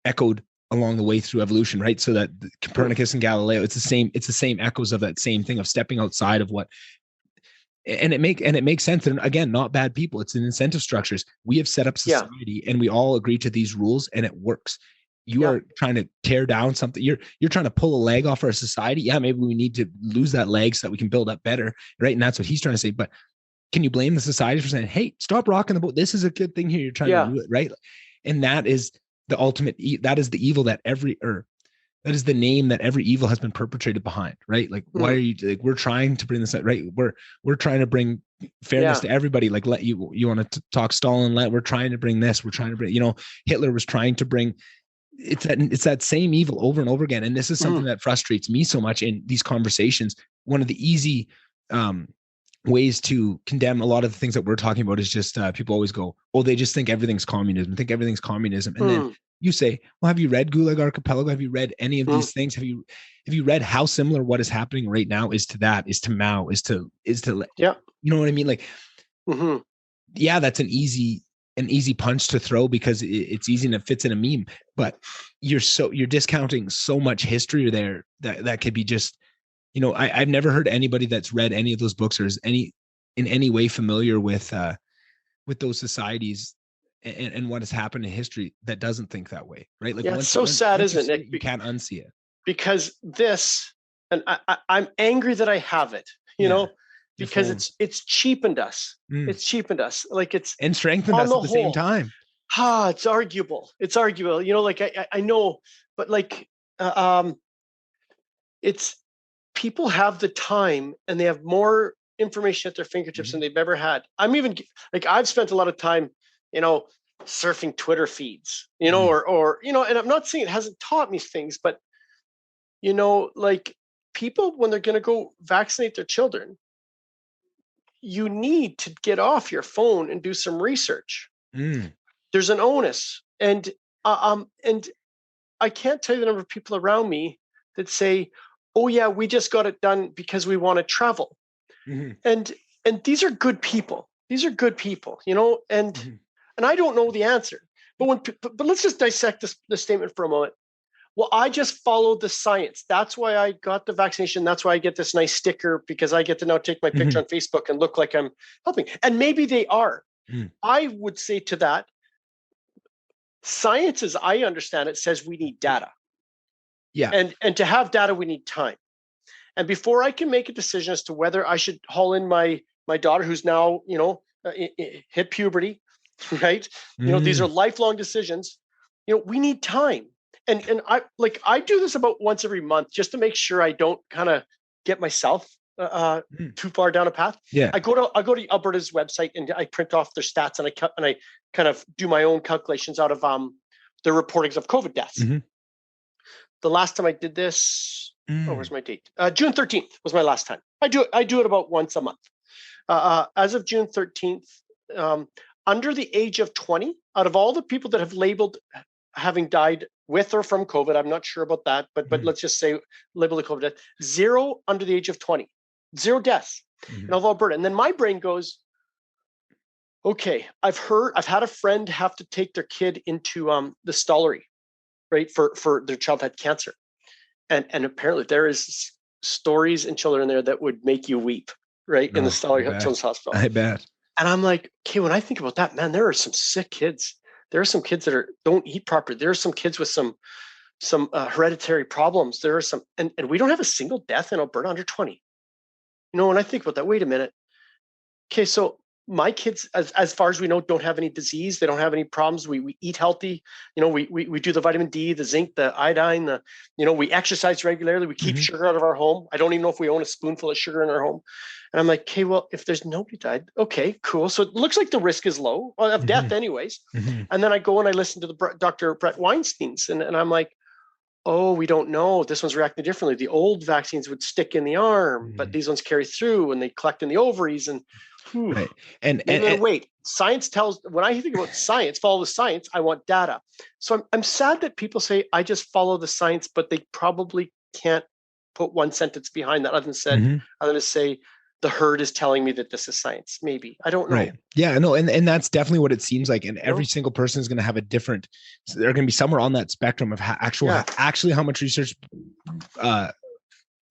echoed along the way through evolution, right? So that Copernicus and Galileo, it's the same echoes of that same thing of stepping outside of what, and it makes sense. And again, not bad people. It's in incentive structures. We have set up society and we all agree to these rules and it works. You are trying to tear down something. You're trying to pull a leg off our society. Yeah, maybe we need to lose that leg so that we can build up better, right? And that's what he's trying to say. But can you blame the society for saying, hey, stop rocking the boat? This is a good thing here. You're trying to do it, right? And that is the ultimate, that is the evil that that is the name that every evil has been perpetrated behind, right? Like, why are you, like, we're trying to bring this, right? We're trying to bring fairness to everybody. Like, you want to talk Stalin, we're trying to bring this, we're trying to bring, Hitler was trying to bring, it's that same evil over and over again. And this is something that frustrates me so much in these conversations. One of the easy ways to condemn a lot of the things that we're talking about is just people always go, oh, they just think everything's communism, and then you say, well, have you read Gulag Archipelago? Have you read any of these things? Have you read how similar what is happening right now is to that, is to Mao, is to you know what I mean? Like, that's an easy punch to throw because it's easy and it fits in a meme, but you're discounting so much history there that could be just, I've never heard anybody that's read any of those books or is in any way familiar with those societies and what has happened in history that doesn't think that way, right? Like, it's so sad, isn't it? You can't unsee it. Because and I'm angry that I have it, because it's cheapened us. It's cheapened us. Like, it's and strengthened us at the same time. It's arguable. Like I know, but like it's, people have the time and they have more information at their fingertips than they've ever had. I'm even like, I've spent a lot of time, surfing Twitter feeds, or and I'm not saying it hasn't taught me things, but like, people, when they're going to go vaccinate their children, you need to get off your phone and do some research. There's an onus. And I can't tell you the number of people around me that say, oh yeah, we just got it done because we want to travel. And these are good people. And I don't know the answer, but let's just dissect this statement for a moment. Well, I just followed the science. That's why I got the vaccination. That's why I get this nice sticker, because I get to now take my picture on Facebook and look like I'm helping. And maybe they are. I would say to that, science, as I understand it, says we need data. Yeah. And to have data, we need time. And before I can make a decision as to whether I should haul in my daughter, who's now, hit puberty, right? These are lifelong decisions. We need time. And I do this about once every month just to make sure I don't kind of get myself too far down a path. Yeah. I go to Alberta's website and I print off their stats and I kind of do my own calculations out of the reportings of COVID deaths. The last time I did this, where's my date? June 13th was my last time. I do it about once a month. As of June 13th, under the age of 20, out of all the people that have labeled having died with or from COVID, I'm not sure about that, but let's just say label the COVID death, 0 under the age of 20, 0 deaths in all of Alberta. And then my brain goes, okay, I've had a friend have to take their kid into the Stollery, right, for their child had cancer. And apparently there is stories and children there that would make you weep, right, in the Stollery Children's Hospital. I bet. And I'm like, okay, when I think about that, man, there are some sick kids. There are some kids that don't eat properly. There are some kids with some hereditary problems. There are some, and we don't have a single death in Alberta under 20. When I think about that, wait a minute. Okay, so my kids, as far as we know, don't have any disease. They don't have any problems. We eat healthy. We do the vitamin D, the zinc, the iodine. We exercise regularly. We keep sugar out of our home. I don't even know if we own a spoonful of sugar in our home. And I'm like, okay, well, if there's nobody died, okay, cool. So it looks like the risk is low of death anyways. And then I go and I listen to the Dr. Brett Weinstein's and I'm like, oh, we don't know. This one's reacting differently. The old vaccines would stick in the arm, but these ones carry through and they collect in the ovaries. And right. And wait, science tells, when I think about science, follow the science, I want data. So I'm sad that people say, I just follow the science, but they probably can't put one sentence behind that other than say, the herd is telling me that this is science. Maybe. I don't know. Right. Yeah, no. And that's definitely what it seems like. And every single person is going to have a different, they're going to be somewhere on that spectrum of actually how much research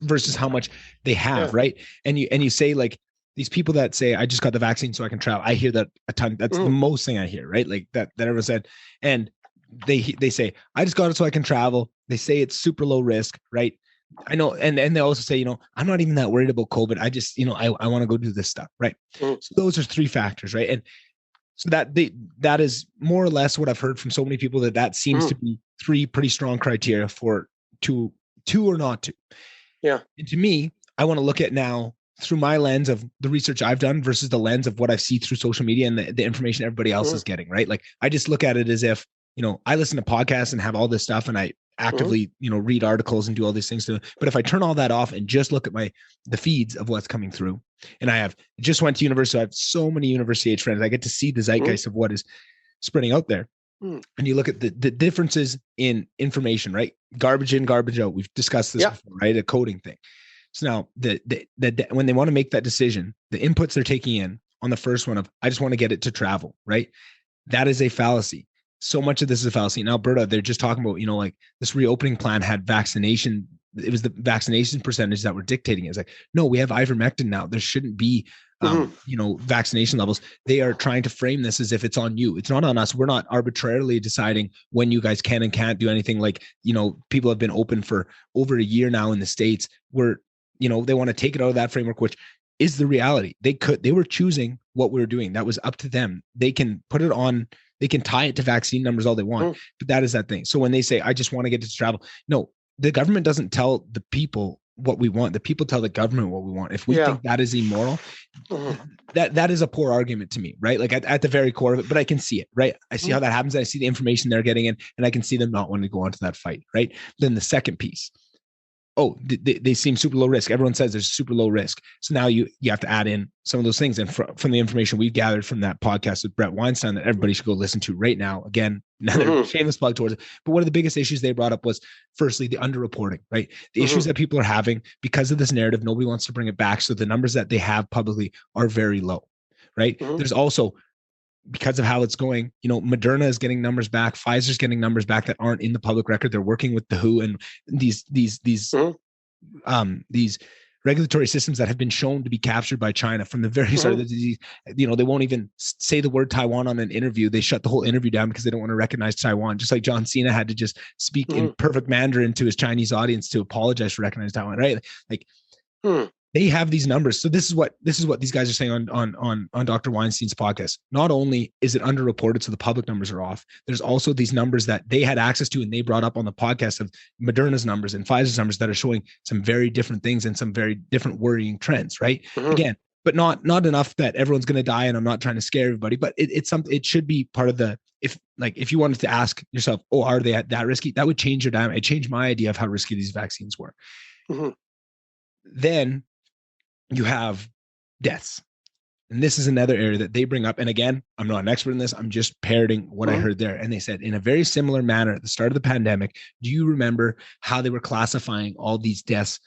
versus how much they have. Yeah. Right. And you say like, these people that say, I just got the vaccine so I can travel. I hear that a ton. That's the most thing I hear, right? Like that everyone said. And they say, I just got it so I can travel. They say it's super low risk, right? I know. And they also say, I'm not even that worried about COVID. I just, I want to go do this stuff. Right. So those are 3 factors. Right. And so that is more or less what I've heard from so many people, that seems to be 3 pretty strong criteria for to or not to. Yeah. And to me, I want to look at now through my lens of the research I've done versus the lens of what I've seen through social media and the information everybody else is getting, right? Like, I just look at it as if, I listen to podcasts and have all this stuff, and I actively, read articles and do all these things but if I turn all that off and just look at the feeds of what's coming through, and I have just went to university, I have so many university age friends, I get to see the zeitgeist of what is spreading out there. And you look at the differences in information, right? Garbage in, garbage out. We've discussed this before, right? A coding thing. So now when they want to make that decision, the inputs they're taking in on the first one of, I just want to get it to travel, right? That is a fallacy. So much of this is a fallacy. In Alberta, they're just talking about, like, this reopening plan had vaccination. It was the vaccination percentage that were dictating it. It's like, no, we have ivermectin now. There shouldn't be, vaccination levels. They are trying to frame this as if it's on you. It's not on us. We're not arbitrarily deciding when you guys can and can't do anything. Like, people have been open for over a year now in the States, where, they want to take it out of that framework, which is the reality. They were choosing what we were doing. That was up to them. They can put it on, they can tie it to vaccine numbers all they want, but that is that thing. So when they say, I just want to get to travel, no, the government doesn't tell the people what we want. The people tell the government what we want. If we think that is immoral, that is a poor argument to me, right? Like, at the very core of it, but I can see it, right? I see how that happens. I see the information they're getting in, and I can see them not wanting to go onto that fight, right? Then the second piece, they seem super low risk. Everyone says there's super low risk. So now you have to add in some of those things. And from the information we've gathered from that podcast with Brett Weinstein that everybody should go listen to right now, again, another shameless plug towards it. But one of the biggest issues they brought up was, firstly, the underreporting, right? The issues that people are having because of this narrative, nobody wants to bring it back. So the numbers that they have publicly are very low, right? There's also, because of how it's going, Moderna is getting numbers back, Pfizer's getting numbers back that aren't in the public record. They're working with the WHO and these regulatory systems that have been shown to be captured by China from the very start of the disease. They won't even say the word Taiwan on an interview. They shut the whole interview down because they don't want to recognize Taiwan. Just like John Cena had to just speak in perfect Mandarin to his Chinese audience to apologize for recognizing Taiwan, right? Like, they have these numbers. So this is what these guys are saying on Dr. Weinstein's podcast. Not only is it underreported, so the public numbers are off, there's also these numbers that they had access to and they brought up on the podcast of Moderna's numbers and Pfizer's numbers that are showing some very different things and some very different worrying trends, right? Again, but not enough that everyone's going to die. And I'm not trying to scare everybody, but it's something, it should be part of the, if you wanted to ask yourself, are they that risky? That would change your dynamic. It changed my idea of how risky these vaccines were. Then you have deaths. And this is another area that they bring up. And again, I'm not an expert in this. I'm just parroting what I heard there. And they said, in a very similar manner at the start of the pandemic, do you remember how they were classifying all these deaths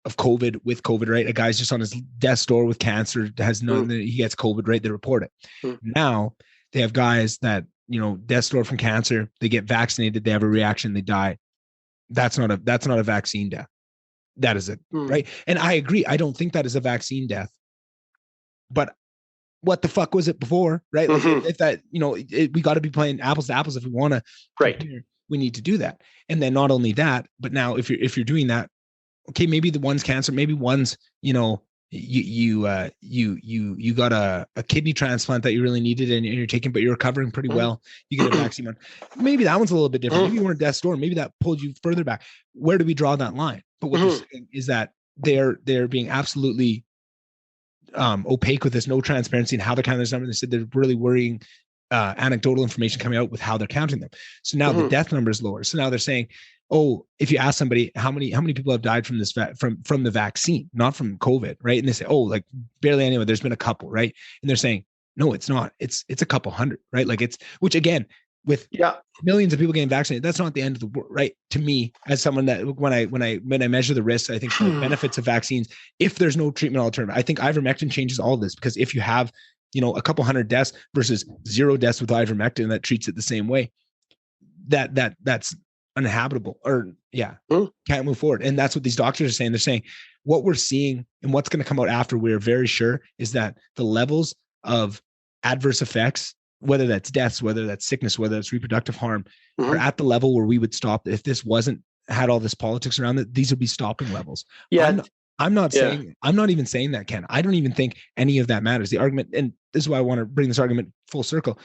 of COVID with COVID, right? A guy's just on his death's door with cancer, he gets COVID, right? They report it. Now they have guys that, death's door from cancer, they get vaccinated, they have a reaction, they die. That's not a vaccine death. That is it, right? And I agree. I don't think that is a vaccine death. But what the fuck was it before, right? Like, if that, we got to be playing apples to apples if we want to. Right. We need to do that. And then not only that, but now if you're doing that, okay, maybe the one's cancer, maybe one's, you got a kidney transplant that you really needed and you're taking, but you're recovering pretty well. You get a vaccine one. Maybe that one's a little bit different. Maybe you weren't death's door. Maybe that pulled you further back. Where do we draw that line? But what they're saying is that they're being absolutely opaque with this, no transparency in how they're counting this number. They said they're really worrying anecdotal information coming out with how they're counting them. So now the death number is lower. So now they're saying, if you ask somebody how many people have died from this from the vaccine, not from COVID, right? And they say, like barely anyone. There's been a couple, right? And they're saying, no, it's not. It's a couple hundred, right? Like which again, with millions of people getting vaccinated, that's not the end of the world, right? To me, as someone that when I measure the risks, I think the benefits of vaccines, if there's no treatment alternative, I think ivermectin changes all of this, because if you have, a couple hundred deaths versus 0 deaths with ivermectin that treats it the same way, that's uninhabitable, or can't move forward. And that's what these doctors are saying. They're saying what we're seeing and what's going to come out after, we're very sure, is that the levels of adverse effects whether that's deaths, whether that's sickness, whether it's reproductive harm, are at the level where we would stop. If this wasn't had all this politics around it, these would be stopping levels. Yeah. I'm not even saying that, Ken. I don't even think any of that matters. The argument, and this is why I want to bring this argument full circle.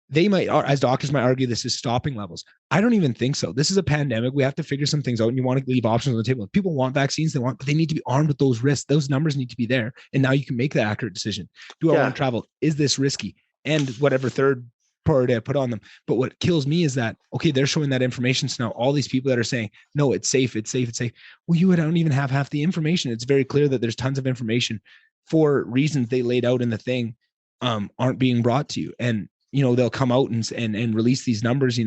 They might, as doctors might argue, this is stopping levels. I don't even think so. This is a pandemic. We have to figure some things out, and you want to leave options on the table. If people want vaccines, but they need to be armed with those risks. Those numbers need to be there. And now you can make the accurate decision. Do I want to travel? Is this risky? And whatever third priority I put on them. But what kills me is that, okay, they're showing that information. So now all these people that are saying, no, it's safe, it's safe, it's safe. Well, you don't even have half the information. It's very clear that there's tons of information for reasons they laid out in the thing aren't being brought to you. And they'll come out and release these numbers,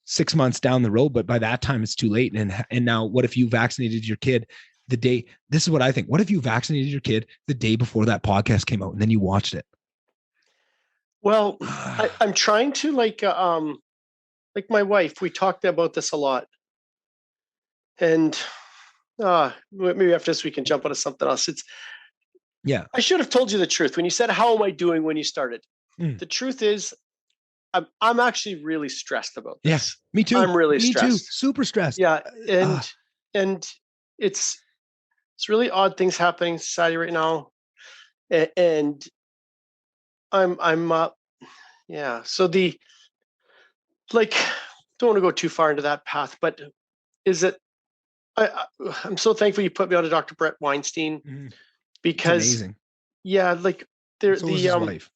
6 months down the road, but by that time it's too late. And now what if you vaccinated your kid the day, this is what I think. What if you vaccinated your kid the day before that podcast came out and then you watched it? Well, I'm trying to like my wife, we talked about this a lot, and maybe after this we can jump onto something else. I should have told you the truth when you said, how am I doing when you started? The truth is, I'm actually really stressed about this. Yes, me too. I'm really stressed. Me too. Super stressed. Yeah, and it's really odd things happening in society right now, and I'm yeah. So don't want to go too far into that path, but is it? I'm so thankful you put me on to Dr. Brett Weinstein because like there so the wife.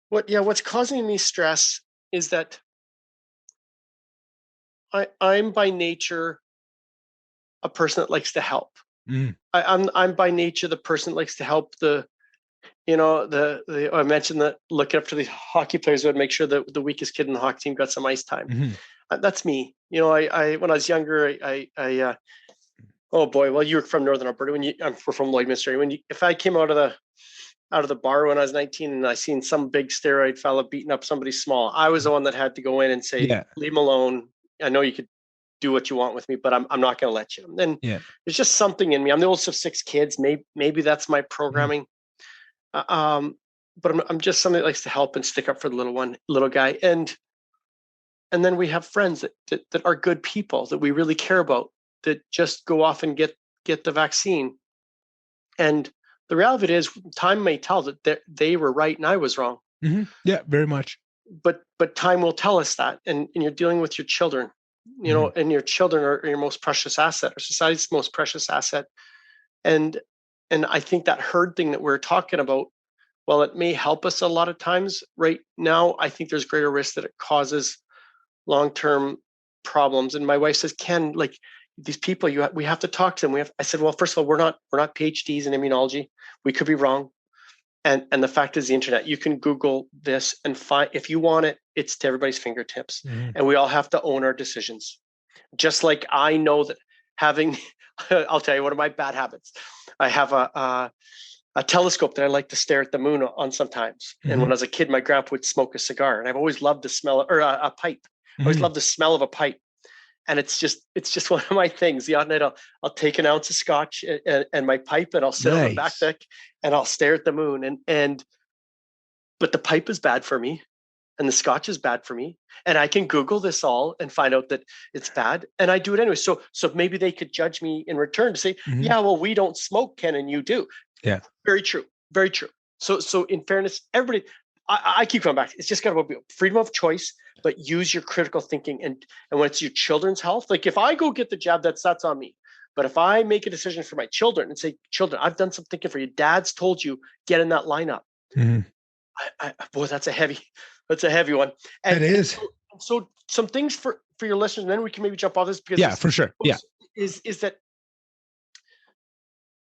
What's causing me stress is that I'm by nature a person that likes to help. I'm by nature the person that likes to help I mentioned that looking up to the hockey players would make sure that the weakest kid in the hockey team got some ice time. That's me. I when I was younger, oh boy, well, you were from Northern Alberta. We're from Lloydminster. If I came out of the bar when I was 19 and I seen some big steroid fella beating up somebody small, I was the one that had to go in and say, leave him alone. I know you could do what you want with me, but I'm not going to let you. And there's just something in me. I'm the oldest of 6 kids. Maybe that's my programming. But I'm just somebody that likes to help and stick up for the little guy. And then we have friends that are good people that we really care about, that just go off and get the vaccine. And the reality of it is, time may tell that they were right and I was wrong. Yeah, very much. But time will tell us that. And you're dealing with your children, and your children are your most precious asset, or society's most precious asset. And I think that herd thing that we're talking about, while it may help us a lot of times right now, I think there's greater risk that it causes long-term problems. And my wife says, Ken, like these people, we have to talk to them. I said, well, first of all, we're not PhDs in immunology. We could be wrong. And the fact is, the internet, you can Google this and find, if you want it, it's to everybody's fingertips. And we all have to own our decisions. Just like I know that having, I'll tell you one of my bad habits. I have a telescope that I like to stare at the moon on sometimes. And when I was a kid, my grandpa would smoke a cigar, and I've always loved the smell, or a pipe. I always loved the smell of a pipe. And it's just one of my things. The odd night I'll take an ounce of scotch and my pipe, and I'll sit on the back deck and I'll stare at the moon. But the pipe is bad for me, and the scotch is bad for me. And I can Google this all and find out that it's bad. And I do it anyway. So maybe they could judge me in return to say, yeah, well, we don't smoke, Ken, and you do. Yeah. Very true. Very true. So in fairness, everybody, I keep coming back. It's just got to be freedom of choice, but use your critical thinking. And when it's your children's health, like if I go get the jab, that's on me. But if I make a decision for my children and say, children, I've done some thinking for you. Dad's told you, get in that lineup. Boy, that's a heavy one. And, it is. So some things for your listeners, and then we can maybe jump off this because for sure. Yeah. Is that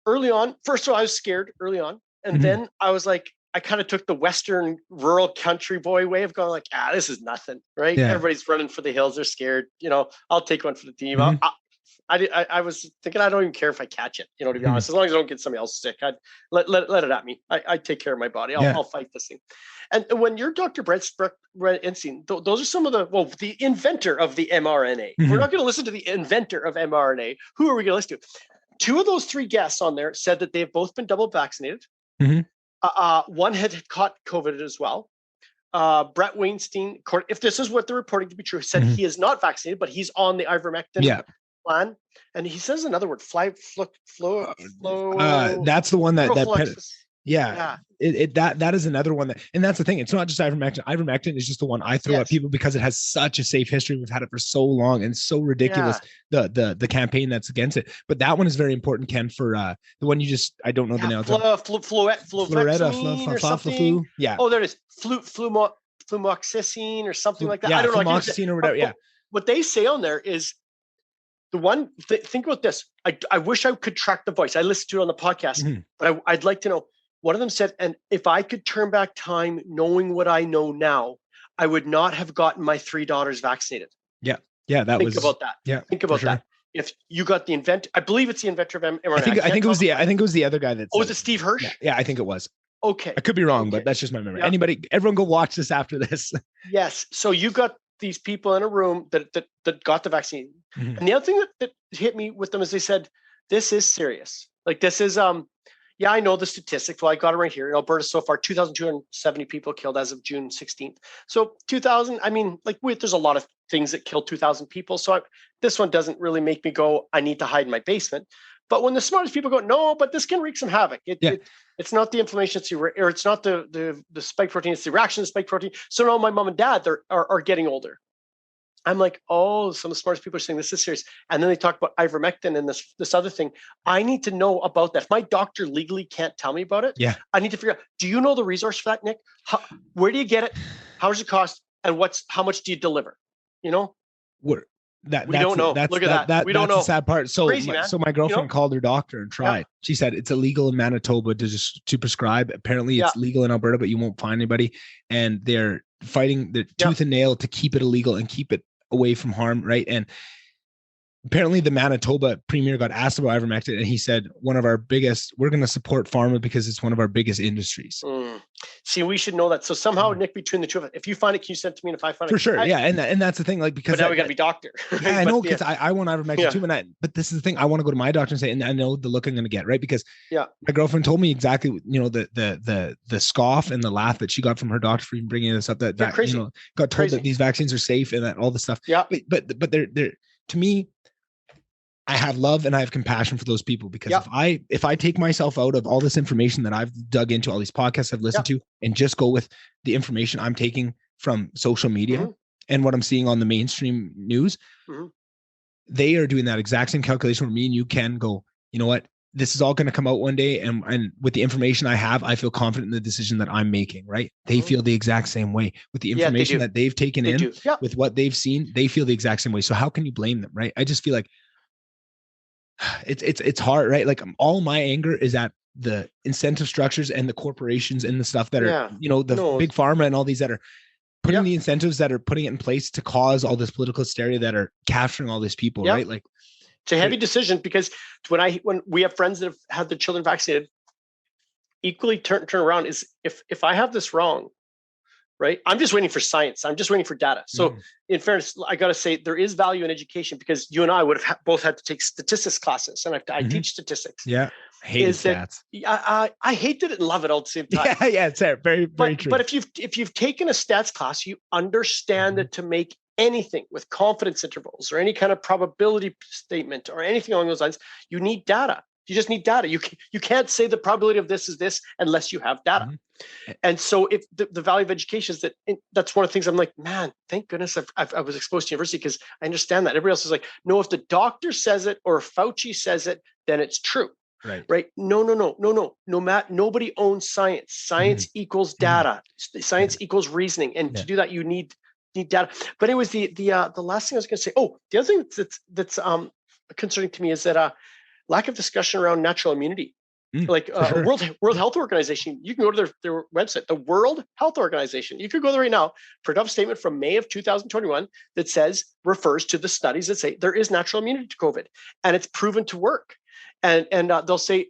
early on, first of all, I was scared early on. And then I was like, I kind of took the Western rural country boy way of going like, this is nothing, right? Yeah. Everybody's running for the hills. They're scared. I'll take one for the team. I was thinking, I don't even care if I catch it, to be honest, as long as I don't get somebody else sick, I'd let it at me. I take care of my body. I'll fight this thing. And when you're Dr. Brett Weinstein, those are some of the inventor of the mRNA. We're not going to listen to the inventor of mRNA. Who are we going to listen to? 2 of those 3 guests on there said that they've both been double vaccinated. One had caught COVID as well. Brett Weinstein, if this is what they're reporting to be true, said he is not vaccinated, but he's on the ivermectin plan. And he says another word, that's the one that that is another one and that's the thing. It's not just ivermectin. Ivermectin is just the one I throw at people because it has such a safe history. We've had it for so long and so ridiculous. The campaign that's against it, but that one is very important, Ken, for the one you just, I don't know the name. Fluoxetine. Yeah. Oh, there it is. Flumoxacin or something like that. I don't know. Flumoxacin or whatever. Yeah. What they say on there is the one. Think about this. I wish I could track the voice. I listened to it on the podcast, but I'd like to know. One of them said, and if I could turn back time knowing what I know now, I would not have gotten my 3 daughters vaccinated. Yeah. Think about that. Yeah. Think about that. If you got the inventor, I believe it's the inventor of mRNA. I think it was the other guy that. Oh, was it Steve Hirsch? Yeah, I think it was. Okay. I could be wrong, but that's just my memory. Yeah. Everyone go watch this after this. Yes. So you got these people in a room that got the vaccine. And the other thing that hit me with them is they said, this is serious. Like this is, I know the statistics. Well, I got it right here. In Alberta so far, 2,270 people killed as of June 16th. So 2,000, there's a lot of things that kill 2,000 people. So this one doesn't really make me go, I need to hide in my basement. But when the smartest people go, no, but this can wreak some havoc. It's not the inflammation, or it's not the spike protein, it's the reaction to the spike protein. So now my mom and dad are getting older. I'm like, oh, some of the smartest people are saying this is serious. And then they talk about ivermectin and this other thing. I need to know about that. If my doctor legally can't tell me about it, I need to figure out, do you know the resource for that, Nick? Where do you get it? How does it cost? And how much do you deliver? You know? We don't know. Look at that. We don't know. That's the sad part. So, crazy, so my girlfriend called her doctor and tried. Yeah. She said it's illegal in Manitoba to prescribe. Apparently, it's legal in Alberta, but you won't find anybody. And they're fighting the tooth and nail to keep it illegal and keep it away from harm, right? And apparently the Manitoba premier got asked about ivermectin and he said, we're going to support pharma because it's one of our biggest industries. See, we should know that. So somehow, Nick, between the two of us, if you find it, can you send it to me? And if I find it, for sure. And that's the thing, like, because but now we got to be doctor. Yeah, I know, because I want ivermectin too. But this is the thing, I want to go to my doctor and say, and I know the look I'm going to get, right? Because my girlfriend told me exactly, the scoff and the laugh that she got from her doctor for even bringing this up, that got told that these vaccines are safe and that all this stuff. Yeah. But they're to me, I have love and I have compassion for those people, because if I take myself out of all this information that I've dug into, all these podcasts I've listened to, and just go with the information I'm taking from social media and what I'm seeing on the mainstream news, they are doing that exact same calculation where me and you can go, you know what, this is all going to come out one day. And with the information I have, I feel confident in the decision that I'm making, right? They feel the exact same way with the information that they've taken with what they've seen. They feel the exact same way. So how can you blame them, right? I just feel like it's hard, right? Like all my anger is at the incentive structures and the corporations and the stuff that are, big pharma and all these that are putting the incentives, that are putting it in place to cause all this political hysteria, that are capturing all these people, right? Like it's a heavy decision, because when we have friends that have had their children vaccinated, equally turn around is if I have this wrong, right? I'm just waiting for science. I'm just waiting for data. So in fairness, I got to say there is value in education, because you and I would have both had to take statistics classes, and I teach statistics. Yeah. I hated stats. I hated it and love it all at the same time. Yeah, it's very, very true. But if you've taken a stats class, you understand that to make anything with confidence intervals or any kind of probability statement or anything along those lines, you need data. You just need data. You can't say the probability of this is this unless you have data. And so if the value of education is that's one of the things I'm like, man, thank goodness I was exposed to university, because I understand that. Everybody else is like, no, if the doctor says it or if Fauci says it, then it's true. Right. No, Matt, nobody owns science. Science equals data. Science equals reasoning. And to do that, you need data. But it was the last thing I was going to say. Oh, the other thing that's concerning to me is that lack of discussion around natural immunity. Like World Health Organization, you can go to their website, the World Health Organization. You could go there right now, print off a statement from May of 2021 that refers to the studies that say there is natural immunity to COVID, and it's proven to work. And they'll say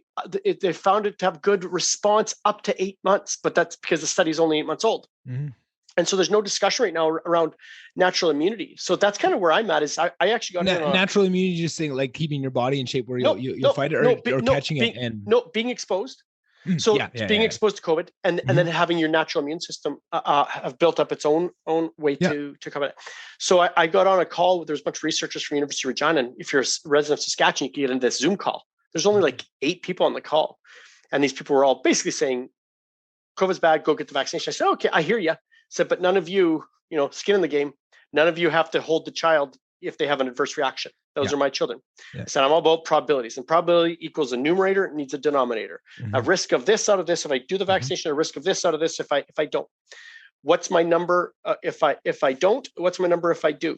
they found it to have good response up to 8 months, but that's because the study is only 8 months old. And so there's no discussion right now around natural immunity. So that's kind of where I'm at. Is I actually got natural immunity, just saying like keeping your body in shape where you'll fight it or catching it, and being exposed. So being exposed to COVID and then having your natural immune system have built up its own way to combat it. So I got on a call. There's a bunch of researchers from University of Regina, and if you're a resident of Saskatchewan, you can get into this Zoom call. There's only like 8 people on the call, and these people were all basically saying, COVID's bad, go get the vaccination. I said, okay, I hear you. I said, but none of you, skin in the game, none of you have to hold the child if they have an adverse reaction. Those are my children. I said, I'm all about probabilities, and probability equals a numerator, it needs a denominator. A risk of this out of this if I do the vaccination, a risk of this out of this if I don't. What's my number if I don't? What's my number if I do?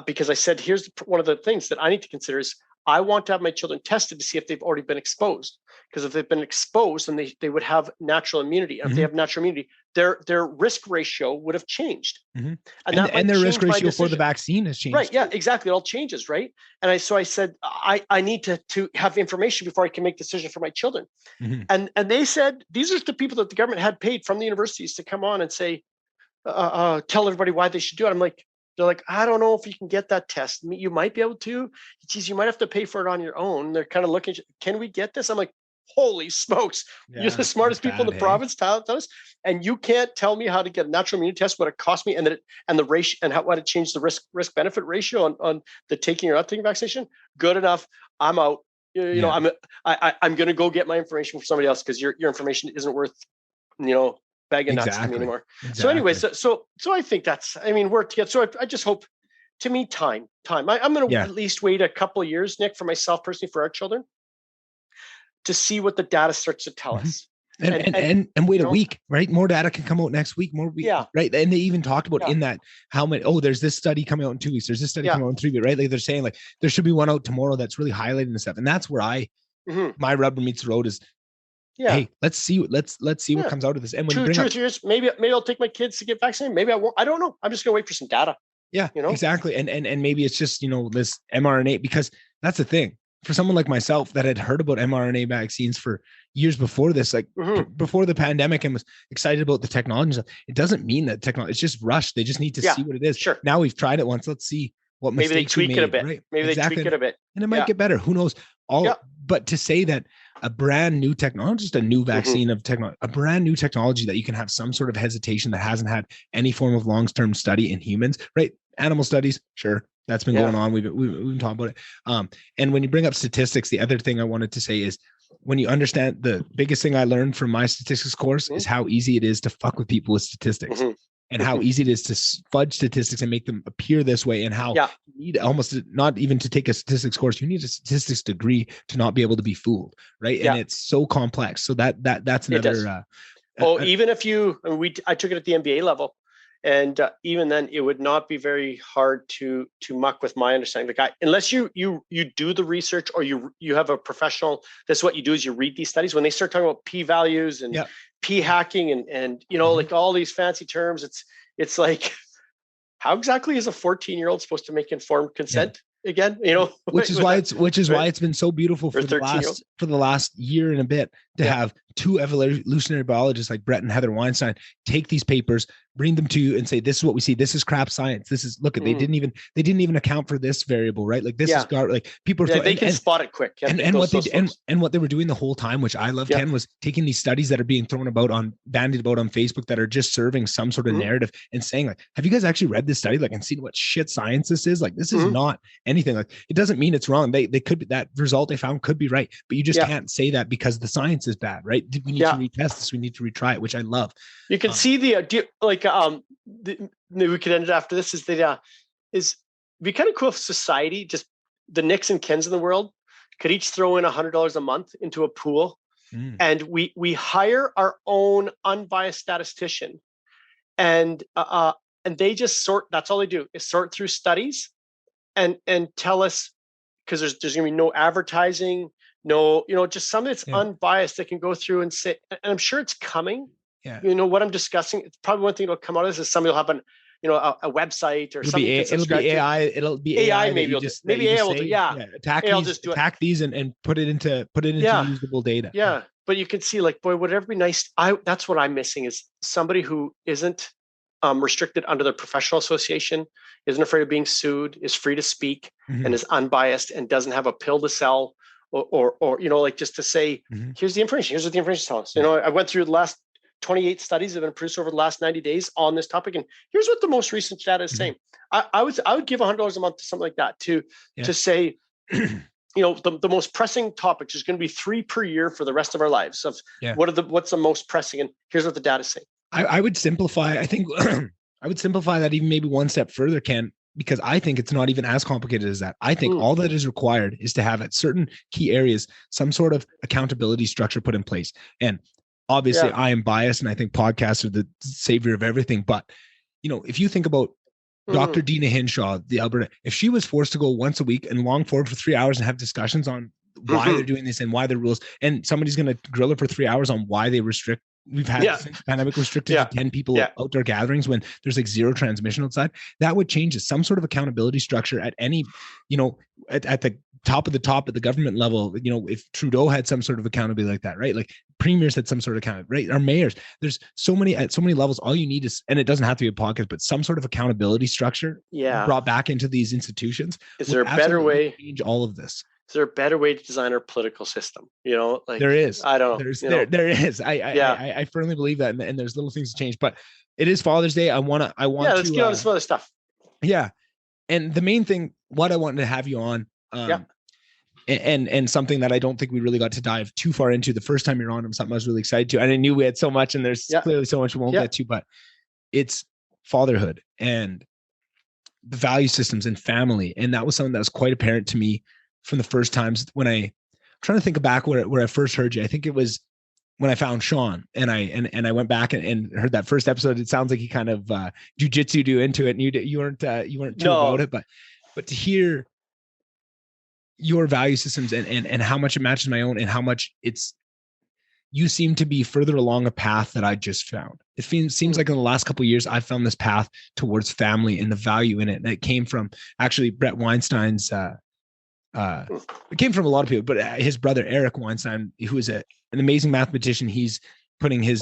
Because I said, here's one of the things that I need to consider is I want to have my children tested to see if they've already been exposed. Because if they've been exposed, then they would have natural immunity. And if they have natural immunity, their risk ratio would have changed. And their risk ratio for the vaccine has changed. Right. Yeah, exactly. It all changes, right? And so I said, I need to have information before I can make decisions for my children. And they said, these are the people that the government had paid from the universities to come on and say, tell everybody why they should do it. They're like, I don't know if you can get that test. You might be able to. Geez, you might have to pay for it on your own. They're kind of looking at you, can we get this? I'm like, holy smokes. You're the smartest people in the province. Tell us. And you can't tell me how to get a natural immunity test, what it cost me, and the ratio and what it changed the risk benefit ratio on the taking or not taking vaccination. Good enough. I'm out. I'm going to go get my information from somebody else because your information isn't worth, bagging nuts to me anymore. So anyways, so I think we're together. So I just hope, to me, time. I'm going to at least wait a couple of years, Nick, for myself personally, for our children, to see what the data starts to tell us. And wait a week, right? More data can come out next week, right? And they even talked about in that how many, there's this study coming out in 2 weeks. There's this study coming out in 3 weeks, right? Like they're saying like, there should be one out tomorrow that's really highlighting this stuff. And that's where my rubber meets the road is, hey, let's see what comes out of this. And when 2 or 3 years, maybe I'll take my kids to get vaccinated. Maybe I won't. I don't know. I'm just gonna wait for some data. Yeah, exactly. And maybe it's just this mRNA, because that's the thing. For someone like myself that had heard about mRNA vaccines for years before this, like before the pandemic, and was excited about the technology, it doesn't mean that technology, it's just rushed. They just need to see what it is. Sure. Now we've tried it once. Let's see what mistakes maybe they tweak we made, it a bit. Right? Maybe they tweak it a bit. And it might get better. Who knows? But to say that a brand new technology, just a new vaccine of technology, a brand new technology that you can have some sort of hesitation that hasn't had any form of long-term study in humans, right? Animal studies, sure. That's been going on. We've been talking about it. And when you bring up statistics, the other thing I wanted to say is when you understand, the biggest thing I learned from my statistics course is how easy it is to fuck with people with statistics. And how easy it is to fudge statistics and make them appear this way, and how you need almost not even to take a statistics course, you need a statistics degree to not be able to be fooled, right? And it's so complex. So that's another. Even if I took it at the MBA level, and even then, it would not be very hard to muck with my understanding. Unless you do the research, or you have a professional. That's what you do, is you read these studies. When they start talking about p-values and p-hacking and like all these fancy terms, it's like, how exactly is a 14-year-old supposed to make informed consent again? Which is why it's been so beautiful for the last year and a bit to have 2 evolutionary biologists like Brett and Heather Weinstein take these papers, bring them to you and say, this is what we see. This is crap science. This is, look at, they didn't even account for this variable, right? Like this is like people are they can spot it quick. And what they were doing the whole time, which I love, Ken, was taking these studies that are being bandied about on Facebook that are just serving some sort of narrative and saying like, have you guys actually read this study? Like, and seen what shit science this is? Like, this is not anything. Like, it doesn't mean it's wrong. They could be, that result they found could be right, but you just can't say that because the science is bad, right? We need to retest this. We need to retry it, which I love. You can see we could end it after this. Is be kind of cool if society, just the Nicks and Kens in the world, could each throw in $100 a month into a pool, and we hire our own unbiased statistician, and they just sort. That's all they do is sort through studies, and tell us, because there's going to be no advertising. No, just something that's unbiased that can go through and say, and I'm sure it's coming. Yeah. What I'm discussing, it's probably one thing that'll come out of this is somebody will have a website or something. It'll be AI. It'll be AI. Maybe AI will do. Attack these and put it into usable data. Yeah. But you can see, like, boy, would it be nice? That's what I'm missing, is somebody who isn't restricted under their professional association, isn't afraid of being sued, is free to speak, and is unbiased and doesn't have a pill to sell or like just to say, here's the information. Here's what the information tells us. I went through the last 28 studies that have been produced over the last 90 days on this topic, and here's what the most recent data is saying. I would give $100 a month to something like that to say, the most pressing topics, there's going to be 3 per year for the rest of our lives of what's the most pressing, and here's what the data say. I would simplify. I think I would simplify that even maybe one step further, Ken, because I think it's not even as complicated as that. I think all that is required is to have at certain key areas some sort of accountability structure put in place. And obviously I am biased, and I think podcasts are the savior of everything. But, if you think about Dr. Dina Hinshaw, the Alberta, if she was forced to go once a week and long forward for 3 hours and have discussions on why they're doing this and why the rules, and somebody's going to grill her for 3 hours on why they restrict. We've had since the pandemic restricted to 10 people outdoor gatherings when there's like zero transmission outside. That would change some sort of accountability structure at any, at the top of the government level. If Trudeau had some sort of accountability like that, right? Like premiers had some sort of accountability, right? Our mayors, there's so many at so many levels. All you need is, and it doesn't have to be a podcast, but some sort of accountability structure brought back into these institutions. Is there a better way to change all of this? Is there a better way to design our political system? There is. I don't know. There is. I firmly believe that, and there's little things to change. But it is Father's Day. I want to. Let's get on to some other stuff. Yeah, and the main thing, what I wanted to have you on, and something that I don't think we really got to dive too far into the first time you're on, something I was really excited to, and I knew we had so much, and there's clearly so much we won't get to, but it's fatherhood and the value systems and family, and that was something that was quite apparent to me from the first times when I'm trying to think back where I first heard you. I think it was when I found Sean, and I went back and heard that first episode. It sounds like he kind of jujitsu'd you into it, and you weren't too about it, but to hear your value systems and how much it matches my own, and how much you seem to be further along a path that I just found. It seems like in the last couple of years, I've found this path towards family and the value in it. And it came from actually Brett Weinstein's, it came from a lot of people, but his brother, Eric Weinstein, who is an amazing mathematician. He's putting his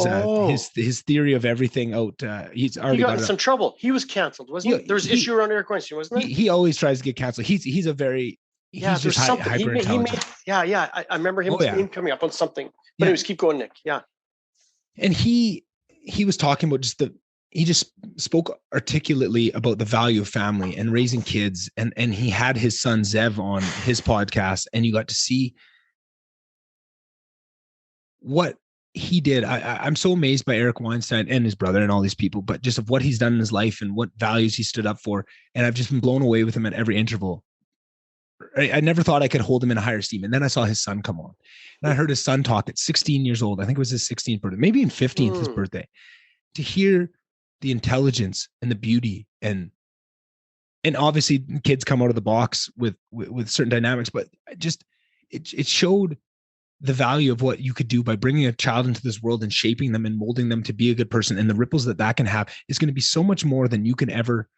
theory of everything out. He's already got in some trouble. He was canceled, wasn't he? There was issue around Eric Weinstein, wasn't there? He always tries to get canceled. He's just hyper intelligent. I remember him coming up on something. But anyways, keep going, Nick. Yeah. And he was talking about he just spoke articulately about the value of family and raising kids. And he had his son Zev on his podcast, and you got to see what he did. I'm so amazed by Eric Weinstein and his brother and all these people, but just of what he's done in his life and what values he stood up for. And I've just been blown away with him at every interval. I never thought I could hold him in a higher esteem. And then I saw his son come on, and I heard his son talk at 16 years old. I think it was his 16th birthday, maybe in 15th, his birthday, to hear the intelligence and the beauty and obviously kids come out of the box with certain dynamics, but just, it showed the value of what you could do by bringing a child into this world and shaping them and molding them to be a good person. And the ripples that can have is going to be so much more than you could ever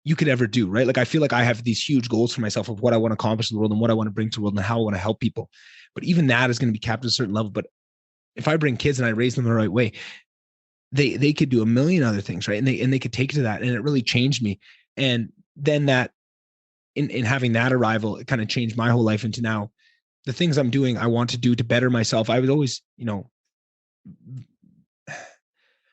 do, right? Like, I feel like I have these huge goals for myself of what I want to accomplish in the world and what I want to bring to the world and how I want to help people. But even that is going to be capped at a certain level. But if I bring kids and I raise them the right way, they could do a million other things, right? And they could take to that. And it really changed me. And then that in having that arrival, it kind of changed my whole life into now the things I'm doing, I want to do to better myself. I was always,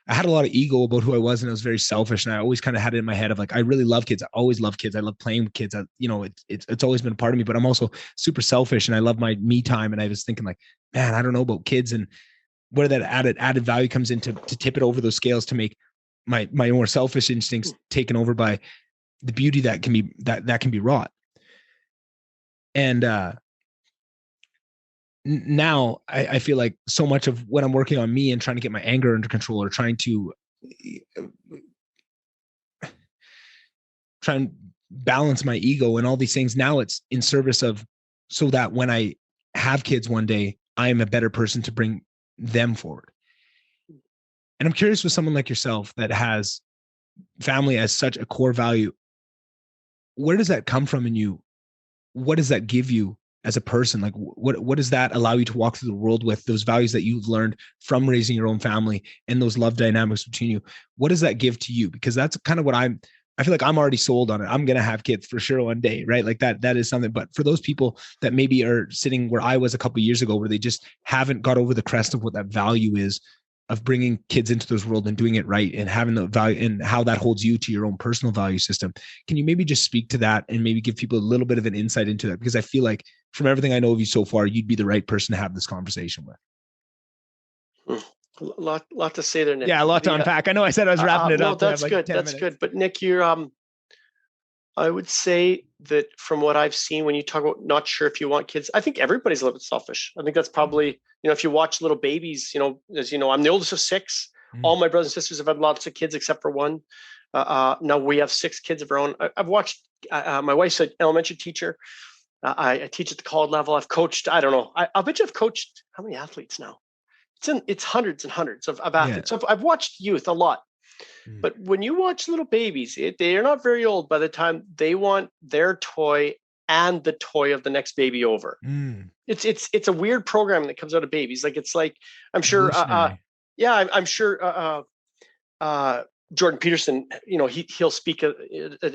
I had a lot of ego about who I was, and I was very selfish. And I always kind of had it in my head of like, I really love kids. I always love kids. I love playing with kids. It's always been a part of me, but I'm also super selfish and I love my me time. And I was thinking like, man, I don't know about kids, and where that added value comes in to tip it over those scales to make my more selfish instincts taken over by the beauty that can be wrought. And, now I feel like so much of when I'm working on me and trying to get my anger under control, or trying to try and balance my ego and all these things, now it's in service of, so that when I have kids one day, I am a better person to bring them forward. And I'm curious, with someone like yourself that has family as such a core value, where does that come from in you? What does that give you as a person? Like, what does that allow you to walk through the world with, those values that you've learned from raising your own family and those love dynamics between you? What does that give to you? Because that's kind of what I'm I feel like I'm already sold on it. I'm going to have kids for sure one day, right? Like that is something. But for those people that maybe are sitting where I was a couple of years ago, where they just haven't got over the crest of what that value is of bringing kids into this world and doing it right and having the value and how that holds you to your own personal value system. Can you maybe just speak to that and maybe give people a little bit of an insight into that? Because I feel like from everything I know of you so far, you'd be the right person to have this conversation with. A lot to say there, Nick. Yeah, a lot to unpack. I know I said I was wrapping it up. No, that's good. That's good. But Nick, you're I would say that from what I've seen, when you talk about not sure if you want kids, I think everybody's a little bit selfish. I think that's probably, if you watch little babies, as you know, I'm the oldest of 6. All my brothers and sisters have had lots of kids except for one. Now we have 6 kids of our own. I've watched, my wife's an elementary teacher. I teach at the college level. I've coached, I don't know. I'll bet you I've coached how many athletes now? It's hundreds and hundreds of athletes. So I've watched youth a lot. But when you watch little babies, they are not very old by the time they want their toy and the toy of the next baby over. It's a weird programming that comes out of babies. I'm sure. I'm sure. Jordan Peterson, he'll speak at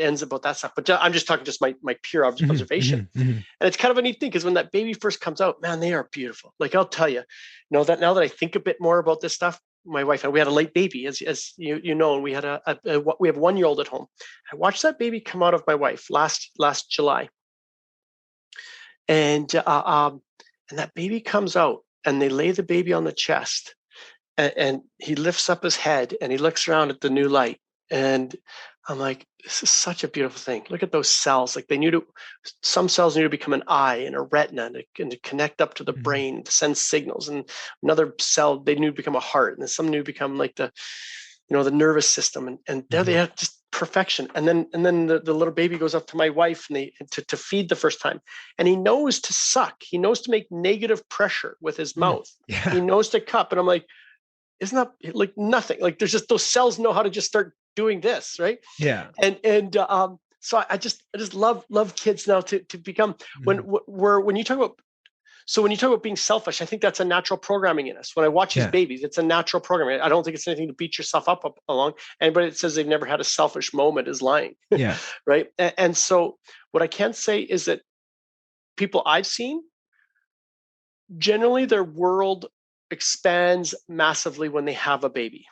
ends about that stuff. But I'm just talking my pure observation. And it's kind of a neat thing because when that baby first comes out, man, they are beautiful. Like I'll tell you, that now that I think a bit more about this stuff, my wife and we had a late baby, as you know, and we had we have 1-year-old at home. I watched that baby come out of my wife last July, and that baby comes out, and they lay the baby on the chest, and he lifts up his head and he looks around at the new light, and I'm like, this is such a beautiful thing. Look at those cells. Like some cells need to become an eye and a retina and to connect up to the brain to send signals. And another cell, they need to become a heart. And then some need to become like the nervous system. And there they have just perfection. And then the little baby goes up to my wife and to feed the first time. And he knows to suck. He knows to make negative pressure with his mouth. Yeah. He knows to cup. And I'm like, isn't that like nothing? Like there's just those cells know how to just start doing this, right? Yeah. And so I just love kids now to become when you talk about being selfish, I think that's a natural programming in us. When I watch these babies, it's a natural programming. I don't think it's anything to beat yourself up along. Anybody that says they've never had a selfish moment is lying. Yeah. Right. And so what I can say is that people I've seen, generally their world expands massively when they have a baby.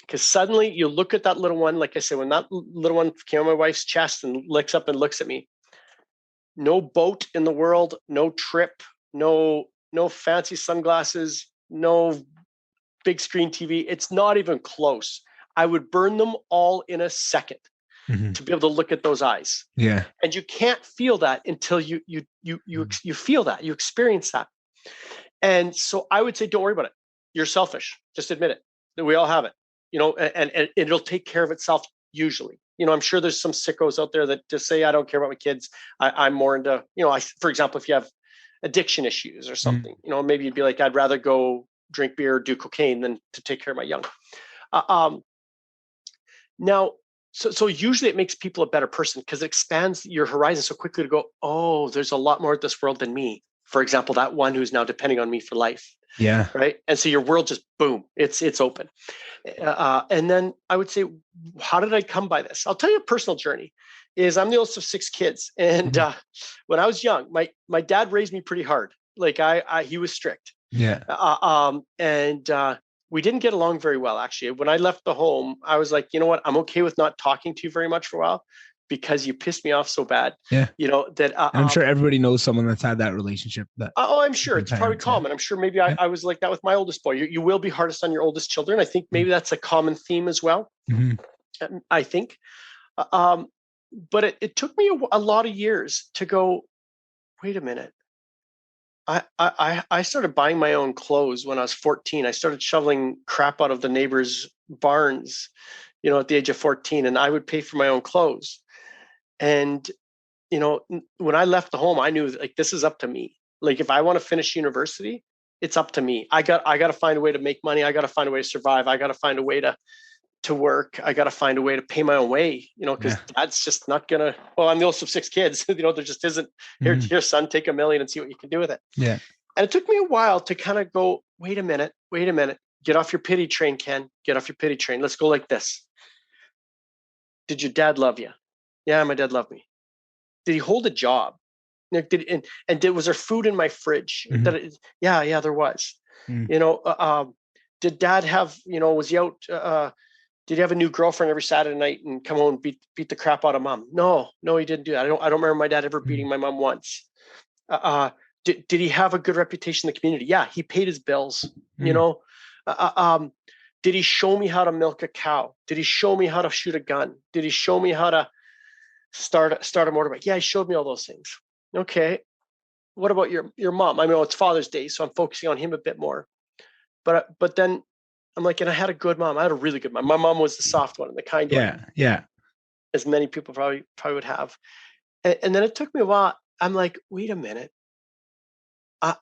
Because suddenly you look at that little one, like I said, when that little one came on my wife's chest and licks up and looks at me, no boat in the world, no trip, no fancy sunglasses, no big screen TV. It's not even close. I would burn them all in a second to be able to look at those eyes. Yeah. And you can't feel that until you feel that, you experience that. And so I would say, don't worry about it. You're selfish. Just admit it. We all have it, and it'll take care of itself usually. I'm sure there's some sickos out there that just say, I don't care about my kids. I'm more into, for example, if you have addiction issues or something, maybe you'd be like, I'd rather go drink beer or do cocaine than to take care of my young. Now, so usually it makes people a better person because it expands your horizon so quickly to go, oh, there's a lot more at this world than me. For example, that one who's now depending on me for life. Yeah. Right. And so your world just boom, it's open. And then I would say, how did I come by this? I'll tell you a personal journey. I'm the oldest of 6 kids, and when I was young, my dad raised me pretty hard. Like he was strict. Yeah. And we didn't get along very well, actually. When I left the home, I was like, you know what? I'm okay with not talking to you very much for a while, because you pissed me off so bad. Yeah. That I'm sure everybody knows someone that's had that relationship. I'm sure it's probably common. I'm sure maybe I was like that with my oldest boy. You will be hardest on your oldest children. I think maybe that's a common theme as well. I think. But it took me a lot of years to go, wait a minute. I started buying my own clothes when I was 14. I started shoveling crap out of the neighbors' barns, at the age of 14, and I would pay for my own clothes. And, when I left the home, I knew like, this is up to me. Like, if I want to finish university, it's up to me. I got to find a way to make money. I got to find a way to survive. I got to find a way to work. I got to find a way to pay my own way, because dad's just not going to, I'm the oldest of 6 kids. There just isn't here, son, take $1 million and see what you can do with it. Yeah. And it took me a while to kind of go, wait a minute, get off your pity train, Ken, get off your pity train. Let's go like this. Did your dad love you? Yeah, my dad loved me. Did he hold a job? Was there food in my fridge? Mm-hmm. Yeah, there was. Mm. Did dad have, was he out? Did he have a new girlfriend every Saturday night and come home and beat the crap out of mom? No, he didn't do that. I don't remember my dad ever beating my mom once. Did he have a good reputation in the community? Yeah, he paid his bills. Did he show me how to milk a cow? Did he show me how to shoot a gun? Did he show me how to start a motorbike? Yeah, he showed me all those things. Okay. What about your mom? I know it's Father's Day, so I'm focusing on him a bit more. But then I'm like, and I had a good mom. I had a really good mom. My mom was the soft one and the kind one. Yeah. As many people probably would have. And then it took me a while. I'm like, wait a minute. I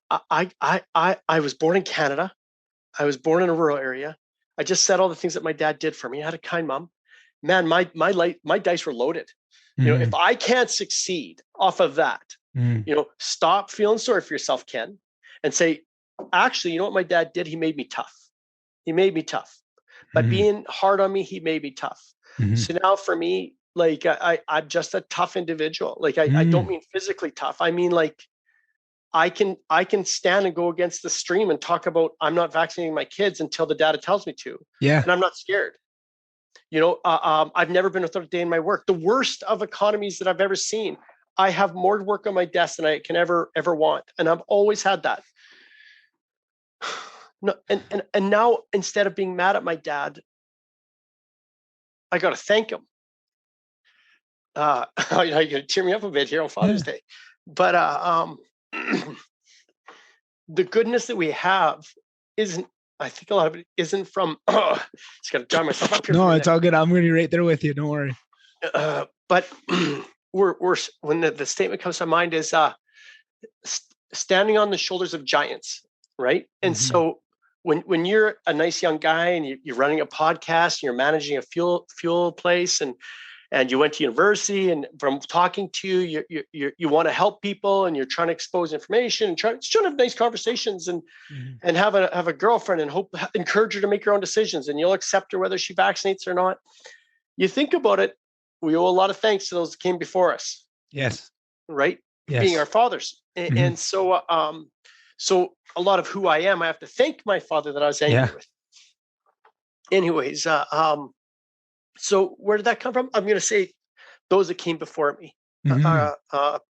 was born in Canada. I was born in a rural area. I just said all the things that my dad did for me. I had a kind mom. Man, my dice were loaded. Mm-hmm. If I can't succeed off of that, stop feeling sorry for yourself, Ken, and say, actually, you know what my dad did? He made me tough. By being hard on me, he made me tough. So now for me, like I'm just a tough individual. Like I don't mean physically tough. I mean like I can stand and go against the stream and talk about I'm not vaccinating my kids until the data tells me to. Yeah. And I'm not scared. I've never been without a day in my work. The worst of economies that I've ever seen. I have more work on my desk than I can ever want. And I've always had that. No, and now instead of being mad at my dad, I got to thank him. You're going to cheer me up a bit here on Father's Day. But the goodness that we have isn't, I think a lot of it isn't from, just got to dry myself up here. No, it's all good. I'm going to be right there with you. Don't worry. But we're when the statement comes to mind is standing on the shoulders of giants, right? And so when you're a nice young guy and you're running a podcast and you're managing a fuel place and you went to university, and from talking to you want to help people and you're trying to expose information and trying to have nice conversations and have a girlfriend and encourage her to make her own decisions, and you'll accept her whether she vaccinates or not. You think about it, we owe a lot of thanks to those that came before us. Yes. Right? Yes. Being our fathers. And so so a lot of who I am, I have to thank my father that I was angry with. Anyways, so where did that come from? I'm going to say those that came before me,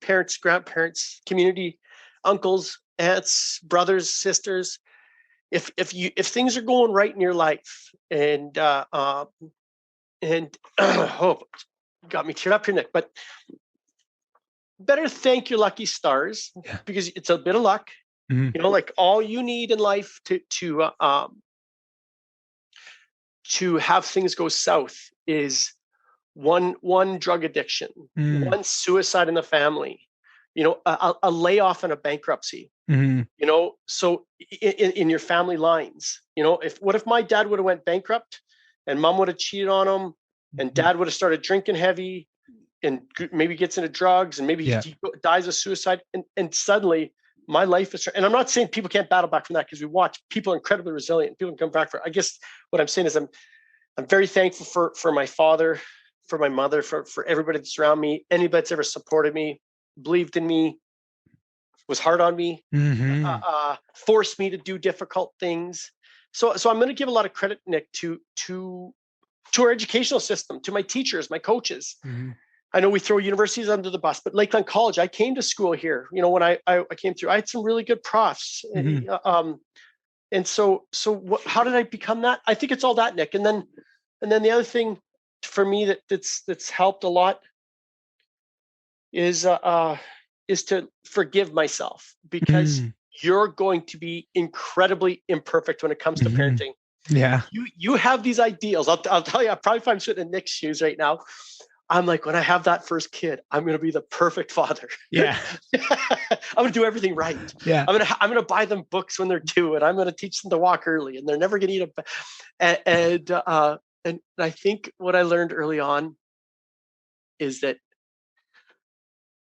parents, grandparents, community, uncles, aunts, brothers, sisters. If things are going right in your life and got me teared up here, Nick, but better thank your lucky stars because it's a bit of luck. Like all you need in life to have things go south is one drug addiction, one suicide in the family, a layoff and a bankruptcy, so in your family lines, what if my dad would have went bankrupt and mom would have cheated on him and dad would have started drinking heavy and maybe gets into drugs and maybe he dies of suicide and suddenly my life is, and I'm not saying people can't battle back from that because we watch people are incredibly resilient. People can come back I guess what I'm saying is I'm very thankful for my father, for my mother, for everybody that's around me, anybody that's ever supported me, believed in me, was hard on me, forced me to do difficult things. So I'm going to give a lot of credit, Nick, to our educational system, to my teachers, my coaches. I know we throw universities under the bus, but Lakeland College, I came to school here. When I came through, I had some really good profs. And so how did I become that? I think it's all that, Nick. And then the other thing for me that's helped a lot is to forgive myself, because you're going to be incredibly imperfect when it comes to parenting. Yeah. You have these ideals. I'll tell you, I probably if I'm sitting in Nick's shoes right now, I'm like, when I have that first kid, I'm going to be the perfect father. Yeah. I'm going to do everything right. Yeah. I'm going to buy them books when they're 2, and I'm going to teach them to walk early, and they're never going to eat and I think what I learned early on is that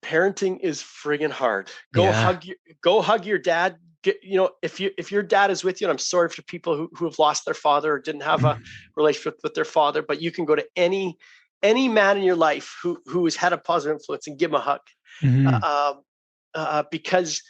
parenting is friggin' hard. Go hug your dad. If your dad is with you, and I'm sorry for people who have lost their father or didn't have a relationship with their father, but you can go to any any man in your life who has had a positive influence, and give him a hug. Because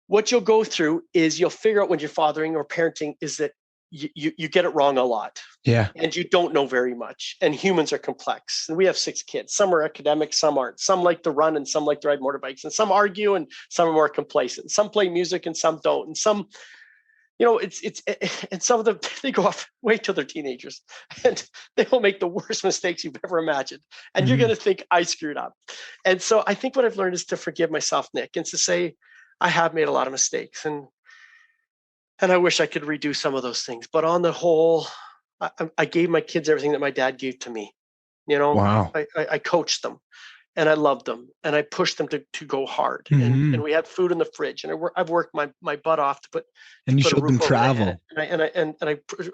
what you'll go through is you'll figure out when you're fathering or parenting is that you get it wrong a lot. Yeah. And you don't know very much. And humans are complex. And we have 6 kids. Some are academic, some aren't. Some like to run and some like to ride motorbikes. And some argue and some are more complacent. Some play music and some don't. And some, and some of them, they go off way till they're teenagers. And they will make the worst mistakes you've ever imagined. And you're going to think, I screwed up. And so I think what I've learned is to forgive myself, Nick, and to say, I have made a lot of mistakes. And I wish I could redo some of those things. But on the whole, I gave my kids everything that my dad gave to me. Wow. I coached them and I loved them and I pushed them to go hard. And we had food in the fridge and I've worked my butt off to put. And you showed them travel. And I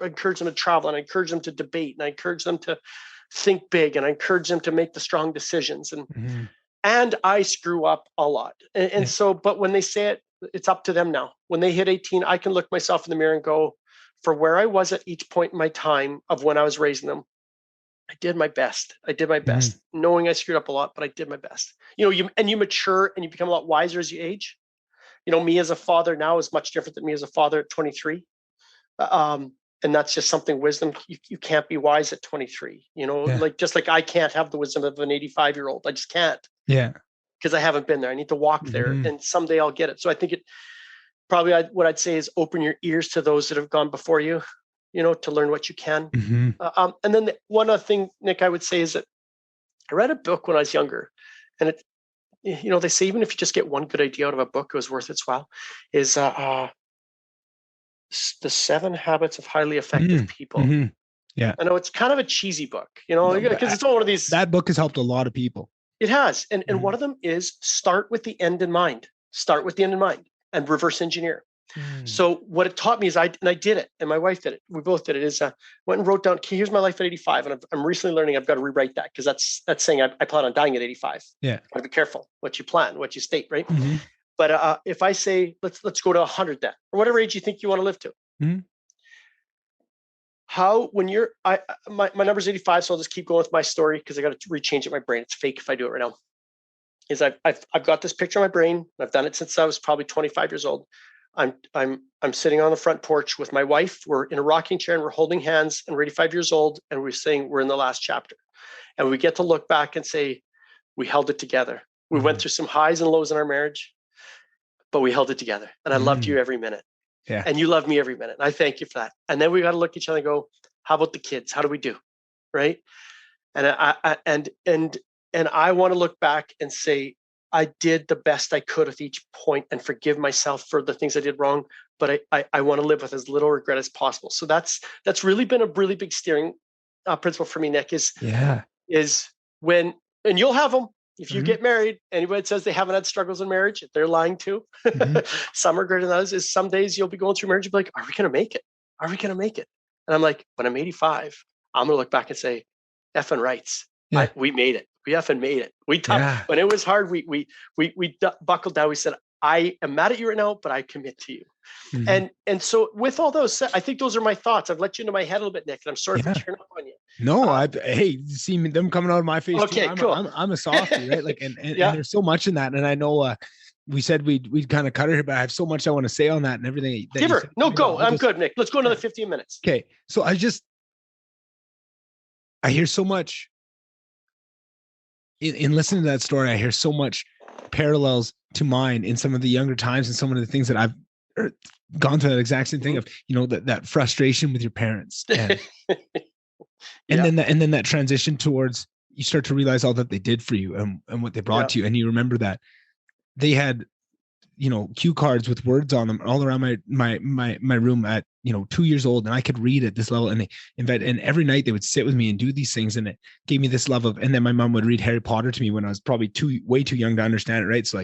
encouraged them to travel and I encouraged them to debate and I encouraged them to think big and I encouraged them to make the strong decisions. And I screw up a lot. And so, but when they say it, it's up to them now. When they hit 18, I can look myself in the mirror and go, for where I was at each point in my time of when I was raising them, I did my best. Knowing I screwed up a lot, but I did my best. You mature and you become a lot wiser as you age. Me as a father now is much different than me as a father at 23. And that's just something wisdom. You can't be wise at 23, just like I can't have the wisdom of an 85-year-old. I just can't. Yeah. Because I haven't been there. I need to walk there and someday I'll get it. So I think what I'd say is open your ears to those that have gone before you, to learn what you can. And then one other thing, Nick, I would say is that I read a book when I was younger and they say, even if you just get one good idea out of a book, it was worth its while, is The 7 Habits of Highly Effective People. Yeah. I know it's kind of a cheesy book, because it's all one of these. That book has helped a lot of people. It has. And one of them is start with the end in mind. And reverse engineer. So what it taught me is I did it, and my wife did it. We both did it. Is went and wrote down, okay, here's my life at 85, and I'm recently learning I've got to rewrite that because that's saying I plan on dying at 85. Yeah, gotta be careful what you plan, what you state, right? But if I say let's go to 100 then, or whatever age you think you want to live to. How when you're my number's 85, so I'll just keep going with my story because I got to rechange it in my brain. It's fake if I do it right now. Is I've got this picture in my brain. I've done it since I was probably 25 years old. I'm sitting on the front porch with my wife. We're in a rocking chair and we're holding hands and we're 85 years old and we're saying we're in the last chapter. And we get to look back and say, we held it together. We went through some highs and lows in our marriage, but we held it together. And I loved you every minute. Yeah. And you love me every minute. And I thank you for that. And then we got to look at each other and go, how about the kids? How do we do? Right. And I want to look back and say, I did the best I could with each point and forgive myself for the things I did wrong. But I want to live with as little regret as possible. So that's really been a really big steering principle for me, Nick, is when, and you'll have them. If you get married, anybody that says they haven't had struggles in marriage, they're lying too. Some are greater than others. Is some days you'll be going through marriage, you'll be like, are we going to make it? Are we going to make it? And I'm like, when I'm 85, I'm going to look back and say, effing rights. Yeah. We made it. We effing made it. When it was hard, we buckled down. We said, I am mad at you right now, but I commit to you. And so with all those, I think those are my thoughts. I've let you into my head a little bit, Nick, and I'm sorry for turning up on you. No, hey, see them coming out of my face. Okay, too. cool. I'm a softie, right? Like, and there's so much in that. And I know we said we'd kind of cut her here, but I have so much I want to say on that and everything. Give her. No, go. I'm good, Nick. Let's go another 15 minutes. Okay. So I hear so much in listening to that story. I hear so much parallels to mine in some of the younger times and some of the things that I've gone through that exact same thing of, that frustration with your parents and then that transition towards you start to realize all that they did for you and what they brought to you. And you remember that they had, cue cards with words on them all around my room at, 2 years old. And I could read at this level. And and every night they would sit with me and do these things. And it gave me this love of, and then my mom would read Harry Potter to me when I was probably way too young to understand it. Right. So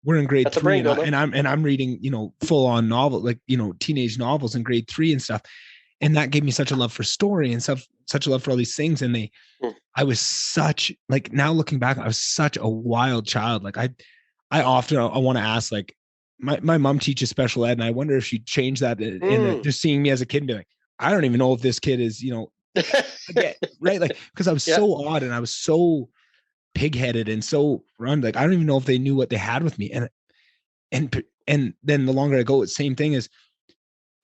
we're in grade 3 and I'm reading, full on novel, like, teenage novels in grade 3 and stuff. And that gave me such a love for story and such a love for all these things. And I was such, like, now looking back, I was such a wild child. Like I often want to ask, like, my mom teaches special ed, and I wonder if she changed that in just seeing me as a kid and be like, I don't even know if this kid is, again, right? Like, because I was so odd and I was so pig-headed and so run, like I don't even know if they knew what they had with me. And then the longer I go, it's the same thing as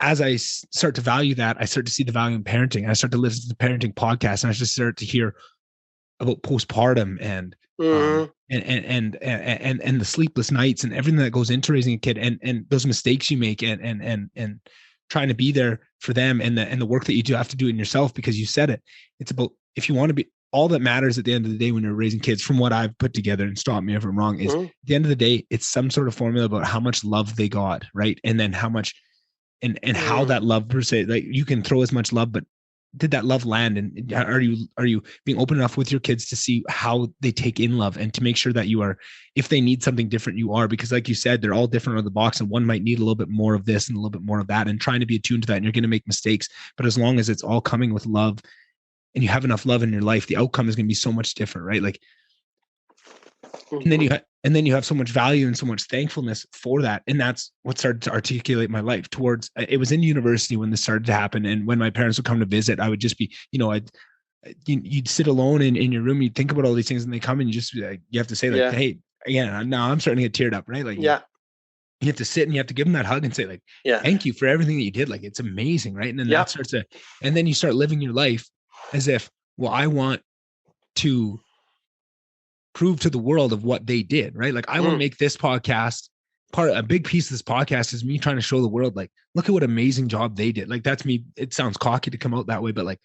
I start to value that, I start to see the value in parenting. I start to listen to the parenting podcast, and I just start to hear about postpartum and the sleepless nights and everything that goes into raising a kid, and those mistakes you make, and trying to be there for them, and the work that you do have to do in yourself, because you said it. It's about, if you want to be, all that matters at the end of the day when you're raising kids, from what I've put together, and stop me if I'm wrong, is at the end of the day, it's some sort of formula about how much love they got, right? And then how much, and how that love per se, like you can throw as much love, but did that love land? And are you being open enough with your kids to see how they take in love, and to make sure that you are, if they need something different, you are, because like you said, they're all different out of the box, and one might need a little bit more of this and a little bit more of that, and trying to be attuned to that. And you're going to make mistakes, but as long as it's all coming with love, and you have enough love in your life, the outcome is going to be so much different, right? Like, and then you have so much value and so much thankfulness for that. And that's what started to articulate my life towards, it was in university when this started to happen. And when my parents would come to visit, I would just be, you'd sit alone in your room, you'd think about all these things, and they come, and you just, you have to say like, hey, again, now I'm starting to get teared up, right? Like, you have to sit and you have to give them that hug and say like, thank you for everything that you did. Like, it's amazing. Right. And then that starts to, and then you start living your life as if, well, I want to prove to the world of what they did, right? Like, I want to make this podcast a big piece of this podcast is me trying to show the world, like, look at what amazing job they did. Like, that's me. It sounds cocky to come out that way, but like,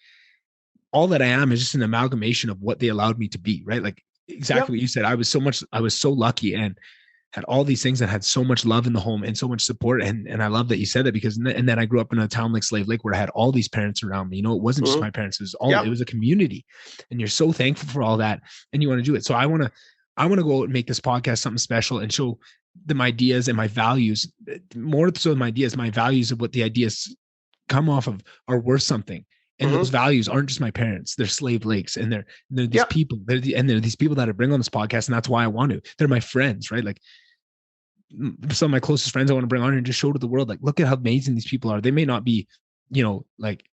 all that I am is just an amalgamation of what they allowed me to be, right? Like, exactly what you said. I was so lucky, and had all these things that had so much love in the home and so much support. And I love that you said that, because, and then I grew up in a town like Slave Lake, where I had all these parents around me. It wasn't just my parents. It was it was a community, and you're so thankful for all that, and you want to do it. So I want to go out and make this podcast something special, and show them ideas and my values, more so than my ideas, my values of what the ideas come off of are worth something. And those values aren't just my parents. They're Slave Lakes, and they're these people. They're these people that I bring on this podcast, and that's why I want to. They're my friends, right? Like, some of my closest friends I want to bring on and just show to the world, like, look at how amazing these people are. They may not be, like,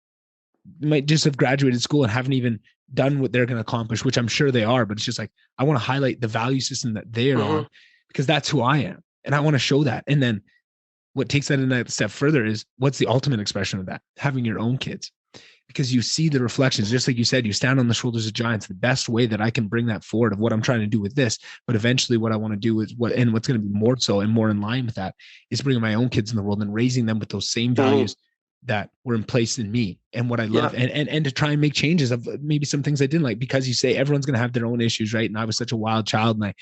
might just have graduated school and haven't even done what they're going to accomplish, which I'm sure they are. But it's just like, I want to highlight the value system that they're on, because that's who I am, and I want to show that. And then what takes that a step further is, what's the ultimate expression of that? Having your own kids. Because you see the reflections, just like you said, you stand on the shoulders of giants. The best way that I can bring that forward of what I'm trying to do with this, but eventually what I want to do is what's going to be more so and more in line with that, is bringing my own kids in the world and raising them with those same values that were in place in me, and what I love, and to try and make changes of maybe some things I didn't like, because you say everyone's going to have their own issues, right? And I was such a wild child, and I,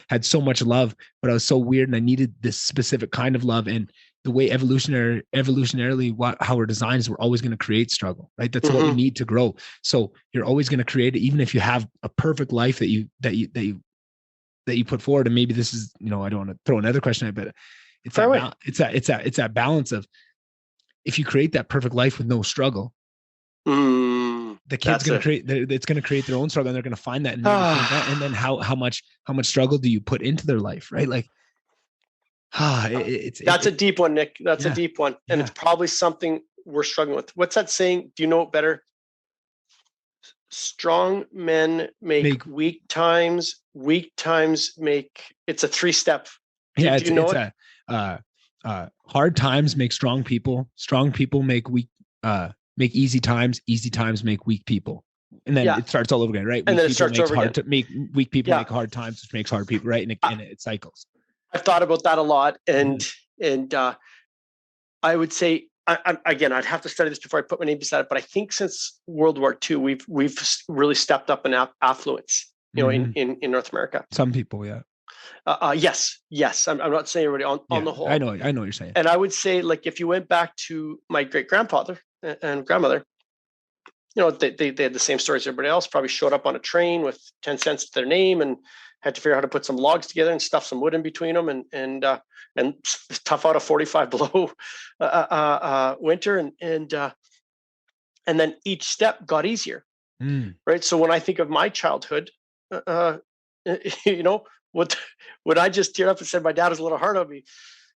had so much love, but I was so weird, and I needed this specific kind of love. And the way evolutionarily, how we're designed is we're always going to create struggle, right? That's what we need to grow. So you're always going to create it, even if you have a perfect life that you put forward. And maybe this is, I don't want to throw another question at, but it's that balance of, if you create that perfect life with no struggle, the kid's going to create, it's going to create their own struggle, and they're going to find that. And then how much struggle do you put into their life, right? Like, that's a deep one, Nick. That's a deep one. And it's probably something we're struggling with. What's that saying? Do you know it better? Strong men make weak times make, it's a 3-step. Do you know it? Hard times make strong people make easy times make weak people. And then it starts all over again, right? And then it starts over again. Make weak people make hard times, which makes hard people, right? And it cycles. I've thought about that a lot, and I would say, again, I'd have to study this before I put my name beside it, but I think since World War II, we've really stepped up in affluence, in North America. Some people, yes. I'm not saying everybody on the whole. I know what you're saying. And I would say, like, if you went back to my great grandfather and grandmother, they had the same stories as everybody else. Probably showed up on a train with 10 cents to their name, and had to figure out how to put some logs together and stuff some wood in between them, and tough out a 45 below winter, and then each step got easier, right? So when I think of my childhood, when I just teared up and said my dad was a little hard on me,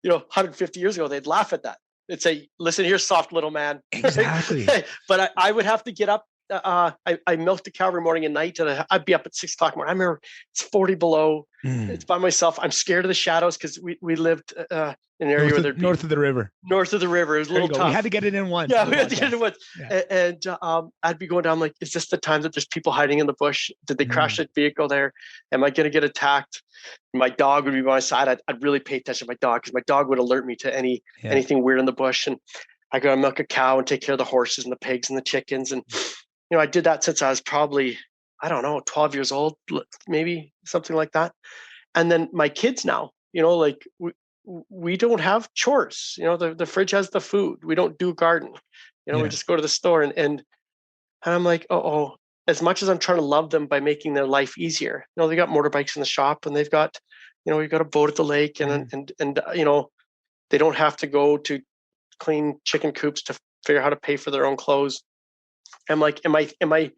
150 years ago, they'd laugh at that. They'd say, "Listen here, soft little man." Exactly. But I would have to get up I milked the cow every morning and night, and I'd be up at 6 o'clock in the morning. I remember it's 40 below. It's by myself. I'm scared of the shadows because we lived in an area where north of the river. North of the river. It was a little tough. We had to get it in once. Yeah, we had to get it in once. Yeah. And I'd be going down like, is this the time that there's people hiding in the bush? Did they crash a vehicle there? Am I going to get attacked? My dog would be by my side. I'd really pay attention to my dog because my dog would alert me to anything weird in the bush. And I go milk a cow and take care of the horses and the pigs and the chickens. And, I did that since I was probably, 12 years old, maybe something like that. And then my kids now, like we don't have chores. The fridge has the food. We don't do garden. We just go to the store and I'm like, as much as I'm trying to love them by making their life easier, they got motorbikes in the shop and they've got, we've got a boat at the lake and they don't have to go to clean chicken coops to figure out how to pay for their own clothes. I'm like, am I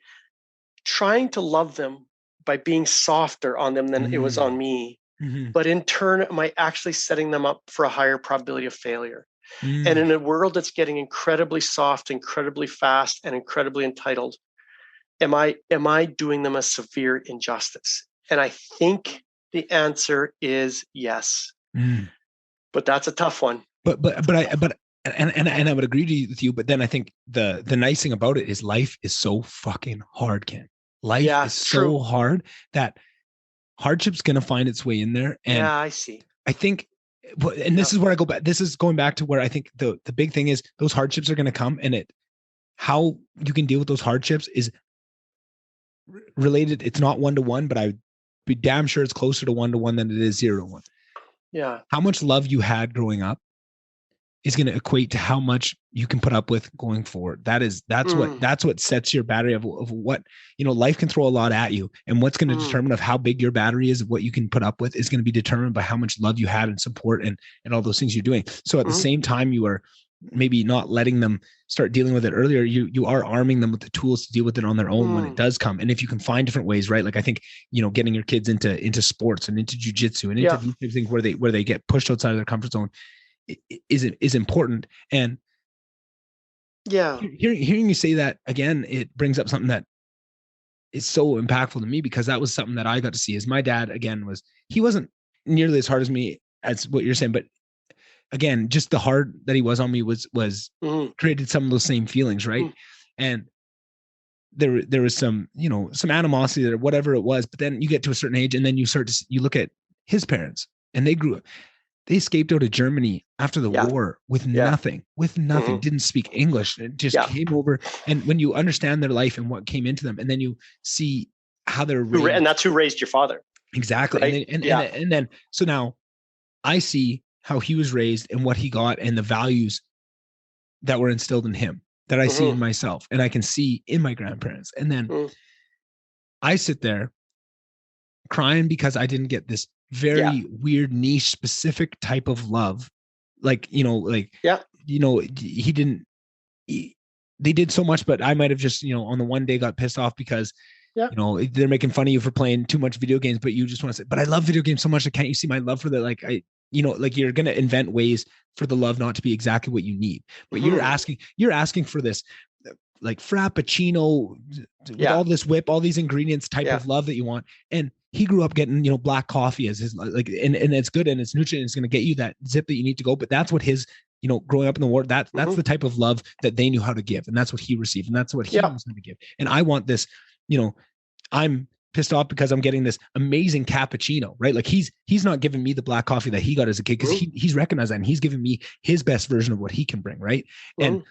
trying to love them by being softer on them than it was on me? But in turn, am I actually setting them up for a higher probability of failure? And in a world that's getting incredibly soft, incredibly fast, and incredibly entitled, am I doing them a severe injustice? And I think the answer is yes. But that's a tough one. But I would agree with you. But then I think the nice thing about it is life is so fucking hard, Ken. Life is so hard that hardship's going to find its way in there. And I see. I think, and this is where I go back. This is going back to where I think the big thing is those hardships are going to come, and how you can deal with those hardships is related. It's not 1-to-1, but I'd be damn sure it's closer to 1-to-1 than it is 0-to-1. Yeah. How much love you had growing up is going to equate to how much you can put up with going forward. That's what sets your battery of what, life can throw a lot at you, and what's going to determine of how big your battery is, of what you can put up with, is going to be determined by how much love you had and support and all those things you're doing. So at the same time, you are maybe not letting them start dealing with it earlier. You are arming them with the tools to deal with it on their own when it does come. And if you can find different ways, right? Like I think, getting your kids into sports and into jujitsu and into these things where they get pushed outside of their comfort zone is important. And hearing you say that again, it brings up something that is so impactful to me, because that was something that I got to see. As my dad, again, he wasn't nearly as hard as me as what you're saying, but again, just the hard that he was on me was created some of those same feelings, right? And there was some animosity or whatever it was. But then you get to a certain age, and then you look at his parents, and they escaped out of Germany after the war with nothing, didn't speak English, just came over. And when you understand their life and what came into them, and then you see how they're raised. And that's who raised your father. Exactly. Right? And then, so now I see how he was raised and what he got and the values that were instilled in him that I see in myself and I can see in my grandparents. And then I sit there crying because I didn't get this very weird, niche, specific type of love. They did so much, but I might've just, on the one day got pissed off because, they're making fun of you for playing too much video games, but you just want to say, but I love video games so much. Can't you see my love for that? Like you're going to invent ways for the love not to be exactly what you need, but you're asking for this, like Frappuccino with all this whip, all these ingredients type of love that you want. And he grew up getting, black coffee as his, and it's good and it's nutrient. It's going to get you that zip that you need to go. But that's what his, growing up in the war, that's the type of love that they knew how to give. And that's what he received. And that's what he was going to give. And I want this, I'm pissed off because I'm getting this amazing cappuccino, right? Like he's not giving me the black coffee that he got as a kid, because he's recognized that and he's giving me his best version of what he can bring, right? And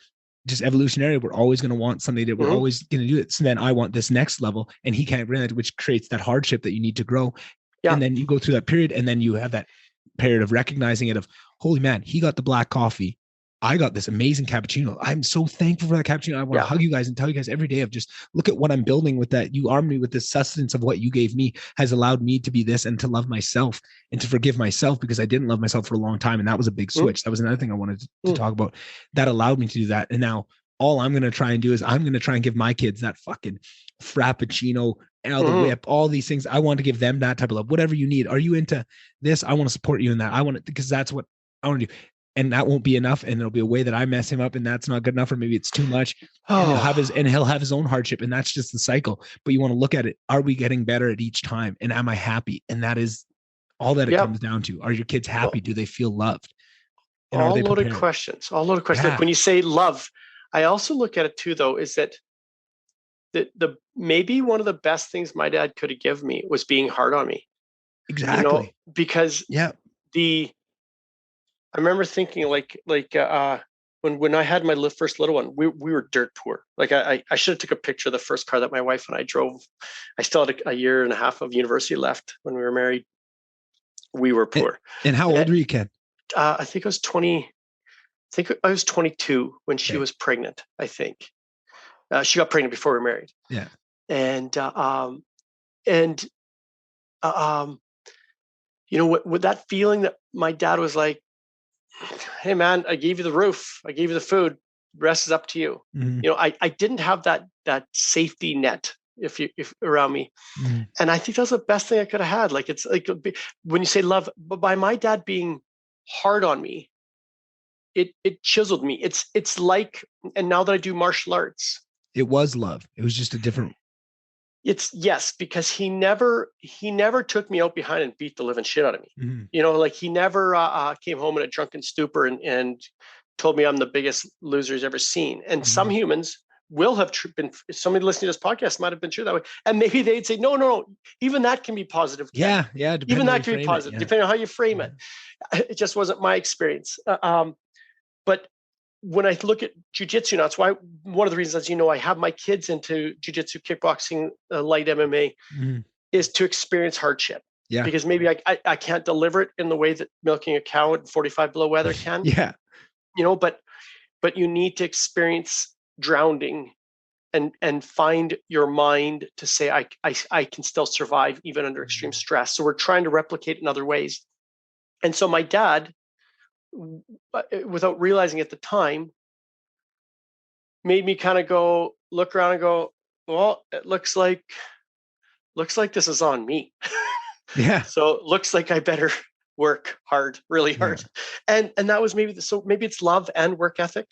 just evolutionary, we're always going to want something that we're always going to do it. So then I want this next level, and he can't bring that, which creates that hardship that you need to grow. Yeah. And then you go through that period, and then you have that period of recognizing it of, holy man, he got the black coffee. I got this amazing cappuccino. I'm so thankful for that cappuccino. I want to hug you guys and tell you guys every day of just look at what I'm building with that. You armed me with this sustenance of what you gave me has allowed me to be this and to love myself and to forgive myself, because I didn't love myself for a long time. And that was a big switch. That was another thing I wanted to talk about that allowed me to do that. And now all I'm going to try and do is I'm going to try and give my kids that fucking Frappuccino, the whip, all these things. I want to give them that type of love, whatever you need. Are you into this? I want to support you in that. I want it because that's what I want to do. and that won't be enough. And there'll be a way that I mess him up, and that's not good enough, or maybe it's too much. And he'll have his own hardship, and that's just the cycle. But you want to look at it. Are we getting better at each time? And am I happy? And that is all that it comes down to. Are your kids happy? Do they feel loved? And all loaded questions. All loaded questions. Like when you say love, I also look at it too, though, is that the maybe one of the best things my dad could have given me was being hard on me. Exactly. Because I remember thinking when I had my first little one, we were dirt poor. Like I should have took a picture of the first car that my wife and I drove. I still had a year and a half of university left when we were married. We were poor. And how old were you, Ken? I think I was 20. I think I was 22 when she was pregnant. I think she got pregnant before we were married. Yeah. And with that feeling that my dad was like, hey man, I gave you the roof, I gave you the food, the rest is up to you. Mm-hmm. I didn't have that safety net if around me. Mm-hmm. And I think that's the best thing I could have had. Like, it's like when you say love, but by my dad being hard on me, it chiseled me. It's like, and now that I do martial arts, it was love. It was just a different. Yes, because he never took me out behind and beat the living shit out of me. Mm-hmm. Like he never came home in a drunken stupor and told me I'm the biggest loser he's ever seen. And some humans will have been, somebody listening to this podcast might have been true that way. And maybe they'd say, no, even that can be positive. Yeah. Even that can be positive, depending on how you frame it. It just wasn't my experience. But when I look at jiu-jitsu now, it's why one of the reasons, as I have my kids into jiu-jitsu, kickboxing, light MMA, is to experience hardship. Yeah. Because maybe I can't deliver it in the way that milking a cow in 45 below weather can. Yeah. But you need to experience drowning and find your mind to say, I can still survive even under extreme stress. So we're trying to replicate in other ways. And so my dad, without realizing at the time, made me kind of look around and go, well, it looks like this is on me. Yeah. So it looks like I better work hard, really hard. Yeah. And that was maybe it's love and work ethic.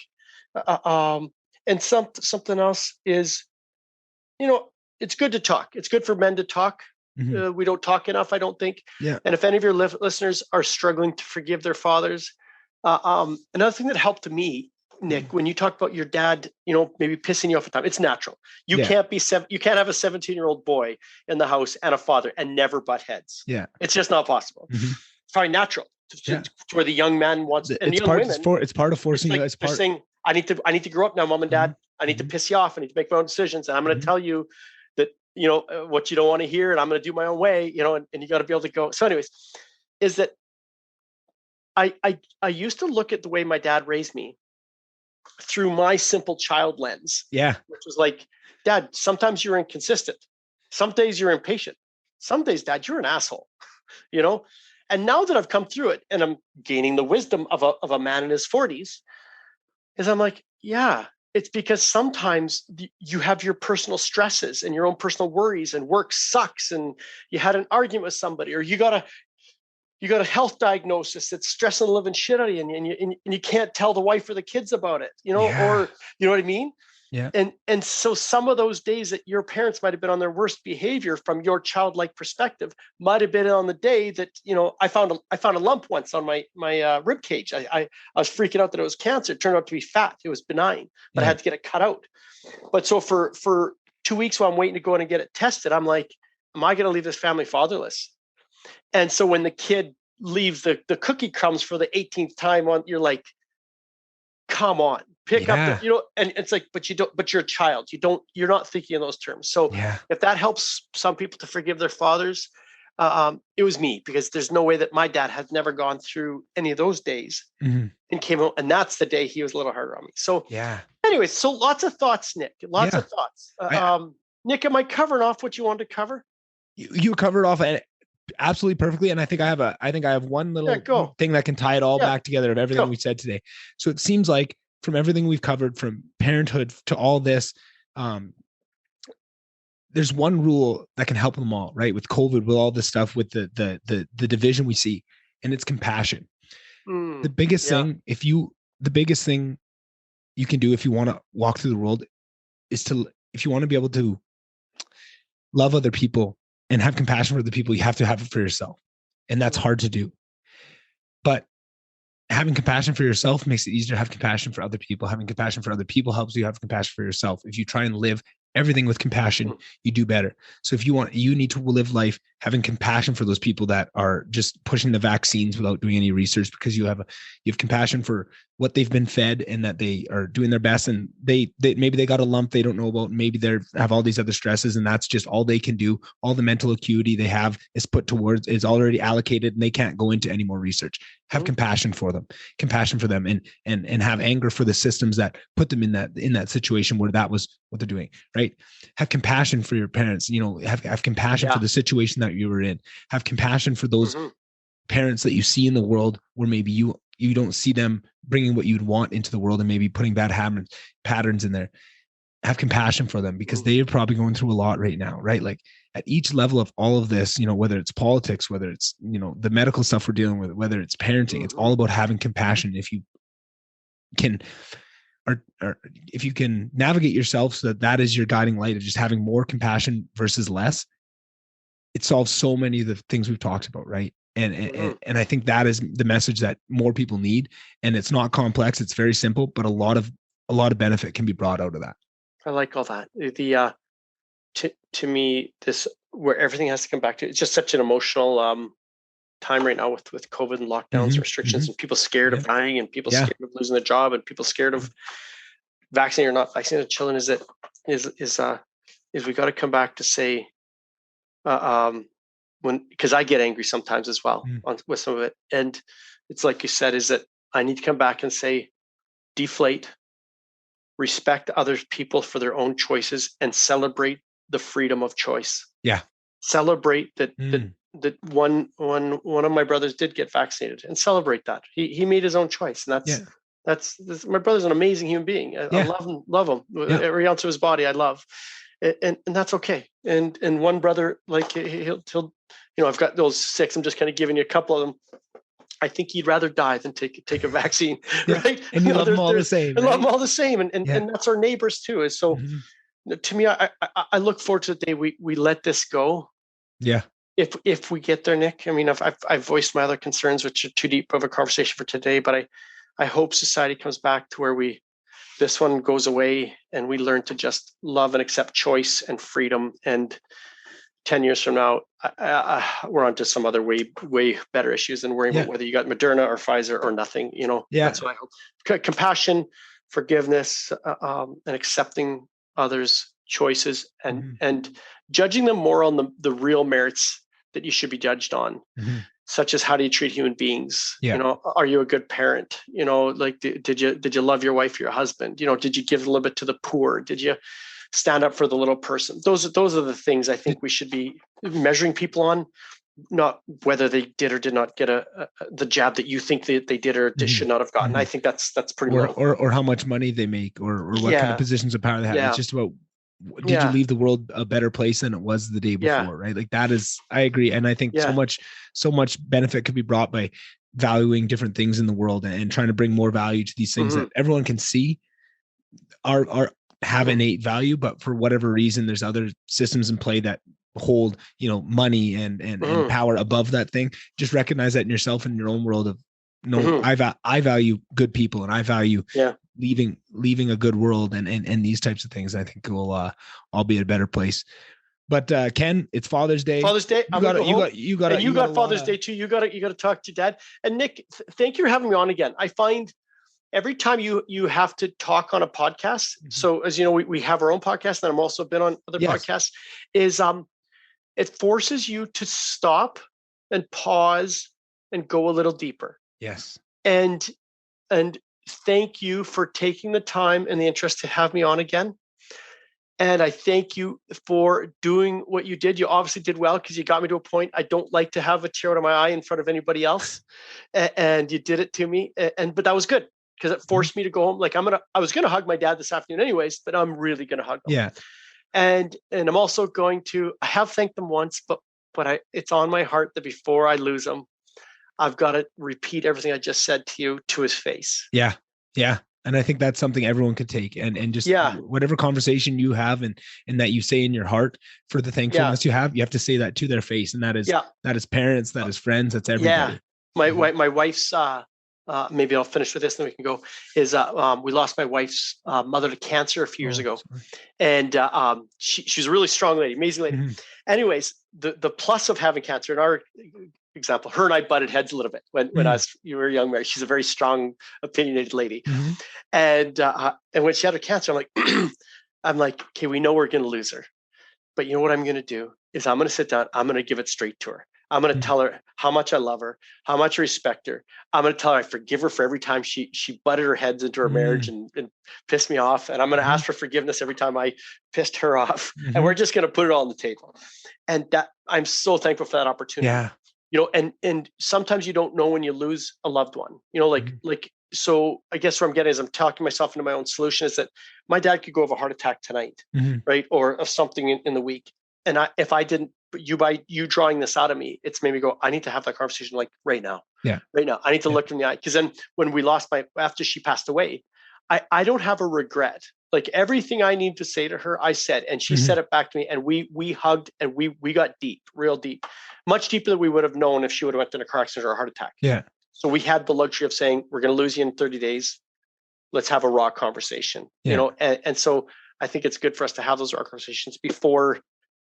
And something else is, it's good to talk. It's good for men to talk. Mm-hmm. We don't talk enough, I don't think. Yeah. And if any of your listeners are struggling to forgive their fathers, another thing that helped me, Nick, when you talk about your dad, maybe pissing you off at time, it's natural. You can't have a 17-year-old boy in the house and a father and never butt heads. Yeah. It's just not possible. Mm-hmm. It's probably natural to where the young man wants, and young women. It's part of forcing. They're saying, I need to grow up now, mom and dad. I need to piss you off. I need to make my own decisions. And I'm going to tell you that, what you don't want to hear, and I'm going to do my own way, and you got to be able to go. So anyways, is that I used to look at the way my dad raised me through my simple child lens. Yeah. Which was like, Dad, sometimes you're inconsistent. Some days you're impatient. Some days, Dad, you're an asshole, And now that I've come through it and I'm gaining the wisdom of a man in his 40s, is I'm like, yeah, it's because sometimes you have your personal stresses and your own personal worries, and work sucks, and you had an argument with somebody, or you got a health diagnosis that's stressing the living shit out of you, and you can't tell the wife or the kids about it, or you know what I mean? Yeah. And so some of those days that your parents might have been on their worst behavior from your childlike perspective might have been on the day that, I found a lump once on my rib cage. I was freaking out that it was cancer. It turned out to be fat. It was benign, but I had to get it cut out. But so for 2 weeks while I'm waiting to go in and get it tested, I'm like, am I going to leave this family fatherless? And so when the kid leaves the cookie crumbs for the 18th time you're like, come on, pick up, and it's like, but you're a child. You're not thinking in those terms. So if that helps some people to forgive their fathers, it was me, because there's no way that my dad had never gone through any of those days and came out. And that's the day he was a little harder on me. So anyways, so lots of thoughts, Nick, lots of thoughts. Nick, am I covering off what you wanted to cover? You covered off absolutely perfectly. And I think I have one little thing that can tie it all back together of everything we said today. So it seems like from everything we've covered, from parenthood to all this, there's one rule that can help them all, right? With COVID, with all this stuff, with the division we see, and it's compassion. The biggest thing, the biggest thing you can do if you want to walk through the world is if you want to be able to love other people and have compassion for the people, you have to have it for yourself. And that's hard to do. But having compassion for yourself makes it easier to have compassion for other people. Having compassion for other people helps you have compassion for yourself. If you try and live everything with compassion, you do better. So if you need to live life having compassion for those people that are just pushing the vaccines without doing any research, because you have compassion for what they've been fed and that they are doing their best, and they maybe they got a lump they don't know about, maybe they have all these other stresses, and that's just all they can do. All the mental acuity they have is already allocated, and they can't go into any more research. Have compassion for them, and have anger for the systems that put them in that situation where that was what they're doing, right? Have compassion for your parents, have compassion for the situation that you were in. Have compassion for those parents that you see in the world where maybe you don't see them bringing what you'd want into the world and maybe putting bad patterns in there. Have compassion for them, because they are probably going through a lot right now, right? Like at each level of all of this, whether it's politics, whether it's, the medical stuff we're dealing with, whether it's parenting, it's all about having compassion. If you can, or if you can navigate yourself so that is your guiding light of just having more compassion versus less, it solves so many of the things we've talked about, right? And I think that is the message that more people need. And it's not complex; it's very simple, but a lot of benefit can be brought out of that. I like all that. To me, this where everything has to come back to, it's just such an emotional time right now with COVID and lockdowns, restrictions, and people scared of dying, and people scared of losing their job, and people scared of vaccinated or not vaccinated children. Is we got to come back to say, because I get angry sometimes as well with some of it, and it's like you said, is that I need to come back and say, deflate. Respect other people for their own choices and celebrate the freedom of choice. Yeah. Celebrate that one of my brothers did get vaccinated, and celebrate that. He made his own choice. And that's my brother's an amazing human being. I love him. Every ounce of his body I love. And that's okay. And one brother, like he'll I've got those 6. I'm just kind of giving you a couple of them. I think he'd rather die than take a vaccine, right? And you love them all the same. I love them all the same, and that's our neighbors too. Is so to me, I look forward to the day we let this go. Yeah. If we get there, Nick. I mean, I've voiced my other concerns, which are too deep of a conversation for today. But I hope society comes back to where this one goes away and we learn to just love and accept choice and freedom. And 10 years from now, we're on to some other way better issues than worrying about whether you got Moderna or Pfizer or nothing. That's what I hope. Compassion, forgiveness, and accepting others' choices, and judging them more on the real merits that you should be judged on, such as how do you treat human beings? Are you a good parent? Like did you love your wife, your husband? Did you give a little bit to the poor? Did you stand up for the little person? Those are the things I think we should be measuring people on, not whether they did or did not get the jab that you think that they did or should not have gotten. I think that's pretty wrong. Or how much money they make, or what kind of positions of power they have. It's just about, did you leave the world a better place than it was the day before, right? Like that is, I agree. And I think so much benefit could be brought by valuing different things in the world and trying to bring more value to these things that everyone can see have innate value, but for whatever reason, there's other systems in play that hold, money and power above that thing. Just recognize that in yourself and in your own world of, I value good people, and I value leaving a good world and these types of things. I think will all be a better place. But Ken, it's Father's Day. Father's Day. You got Father's Day too. You got to talk to Dad. And Nick, thank you for having me on again. I find every time you have to talk on a podcast. So as you know, we have our own podcast, and I've also been on other podcasts. It forces you to stop and pause and go a little deeper. Yes. And thank you for taking the time and the interest to have me on again. And I thank you for doing what you did. You obviously did well, because you got me to a point. I don't like to have a tear out of my eye in front of anybody else. And you did it to me. But that was good, because it forced me to go home. Like I was gonna hug my dad this afternoon anyways, but I'm really gonna hug him. Yeah. And I'm also going to, I have thanked them once, but it's on my heart that before I lose them, I've got to repeat everything I just said to you to his face. Yeah. Yeah. And I think that's something everyone could take and just whatever conversation you have and that you say in your heart for the thankfulness you have to say that to their face. And that is parents, that is friends, that's everybody. Yeah. My wife's, maybe I'll finish with this and then we can go, is we lost my wife's mother to cancer a few years ago. Sorry. And she's a really strong lady, amazing lady. Mm-hmm. Anyways, the plus of having cancer in our example, her and I butted heads a little bit when you were young, Mary. She's a very strong, opinionated lady. Mm-hmm. And when she had her cancer, I'm like, okay, we know we're going to lose her. But you know what I'm going to do is I'm going to sit down. I'm going to give it straight to her. I'm going to tell her how much I love her, how much I respect her. I'm going to tell her I forgive her for every time she butted her heads into her marriage and pissed me off. And I'm going to ask for forgiveness every time I pissed her off. And we're just going to put it all on the table. And that I'm so thankful for that opportunity. Yeah. And sometimes you don't know when you lose a loved one, so I guess where I'm getting is I'm talking myself into my own solution is that my dad could go have a heart attack tonight, right? Or of something in the week. And if I didn't, by you drawing this out of me, it's made me go, I need to have that conversation like right now. Yeah. Right now. I need to look in the eye. Because then when we lost after she passed away, I don't have a regret. Like everything I need to say to her, I said, and she said it back to me, and we hugged and we got deep, real deep, much deeper than we would have known if she would have went in a car accident or a heart attack. Yeah. So we had the luxury of saying, we're going to lose you in 30 days. Let's have a raw conversation, and so I think it's good for us to have those raw conversations before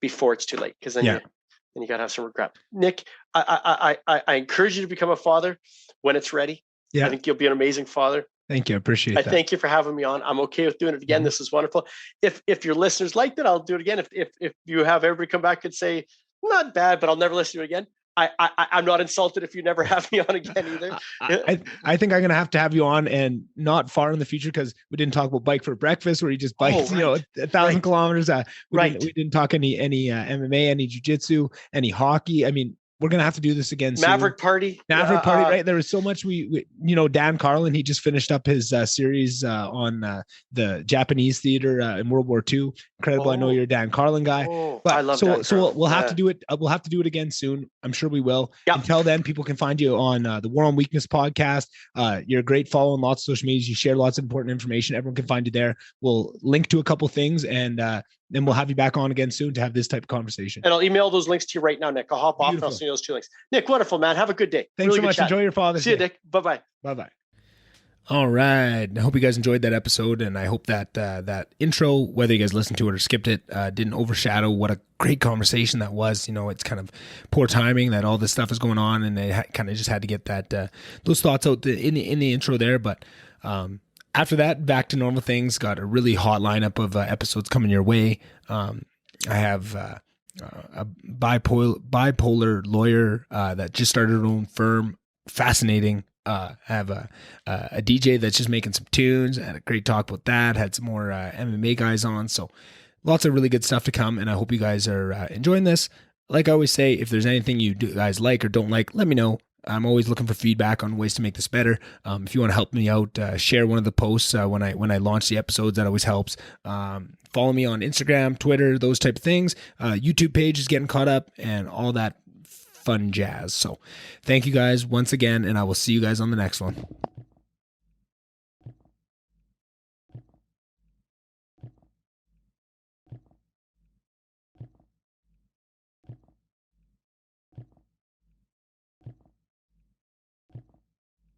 it's too late. Cause then you got to have some regret. Nick, I encourage you to become a father when it's ready. Yeah. I think you'll be an amazing father. Thank you. I appreciate that. Thank you for having me on. I'm okay with doing it again. This is wonderful. If your listeners liked it, I'll do it again. If you have everybody come back and say, not bad, but I'll never listen to it again. I'm not insulted if you never have me on again either. I think I'm going to have you on, and not far in the future, because we didn't talk about bike for breakfast where he just bikes, 1,000 kilometers. We didn't talk any MMA, any jiu-jitsu, any hockey. I mean, we're going to have to do this again soon. Maverick Party, right? There was so much we Dan Carlin, he just finished up his series on the Japanese theater in World War II. Incredible. I know you're a Dan Carlin guy. But I love that. So we'll have to do it. We'll have to do it again soon. I'm sure we will. Yep. Until then, people can find you on the War on Weakness podcast. You're a great follow on lots of social medias. You share lots of important information. Everyone can find you there. We'll link to a couple things, and then we'll have you back on again soon to have this type of conversation. And I'll email those links to you right now, Nick. I'll hop off and I'll send you those 2 links. Nick, wonderful, man. Have a good day. Thanks so much. Chat. Enjoy your Father's Day. See you, Nick. Bye-bye. Bye-bye. All right. I hope you guys enjoyed that episode, and I hope that that intro, whether you guys listened to it or skipped it, didn't overshadow what a great conversation that was. It's kind of poor timing that all this stuff is going on, and they kind of just had to get that those thoughts out in the intro there. But after that, back to normal things. Got a really hot lineup of episodes coming your way. I have a bipolar lawyer that just started her own firm. Fascinating. I have a DJ that's just making some tunes. I had a great talk about that. Had some more MMA guys on. So lots of really good stuff to come, and I hope you guys are enjoying this. Like I always say, if there's anything you guys like or don't like, let me know. I'm always looking for feedback on ways to make this better. If you want to help me out, share one of the posts when I launch the episodes. That always helps. Follow me on Instagram, Twitter, those type of things. YouTube page is getting caught up, and all that fun jazz. So thank you guys once again, and I will see you guys on the next one.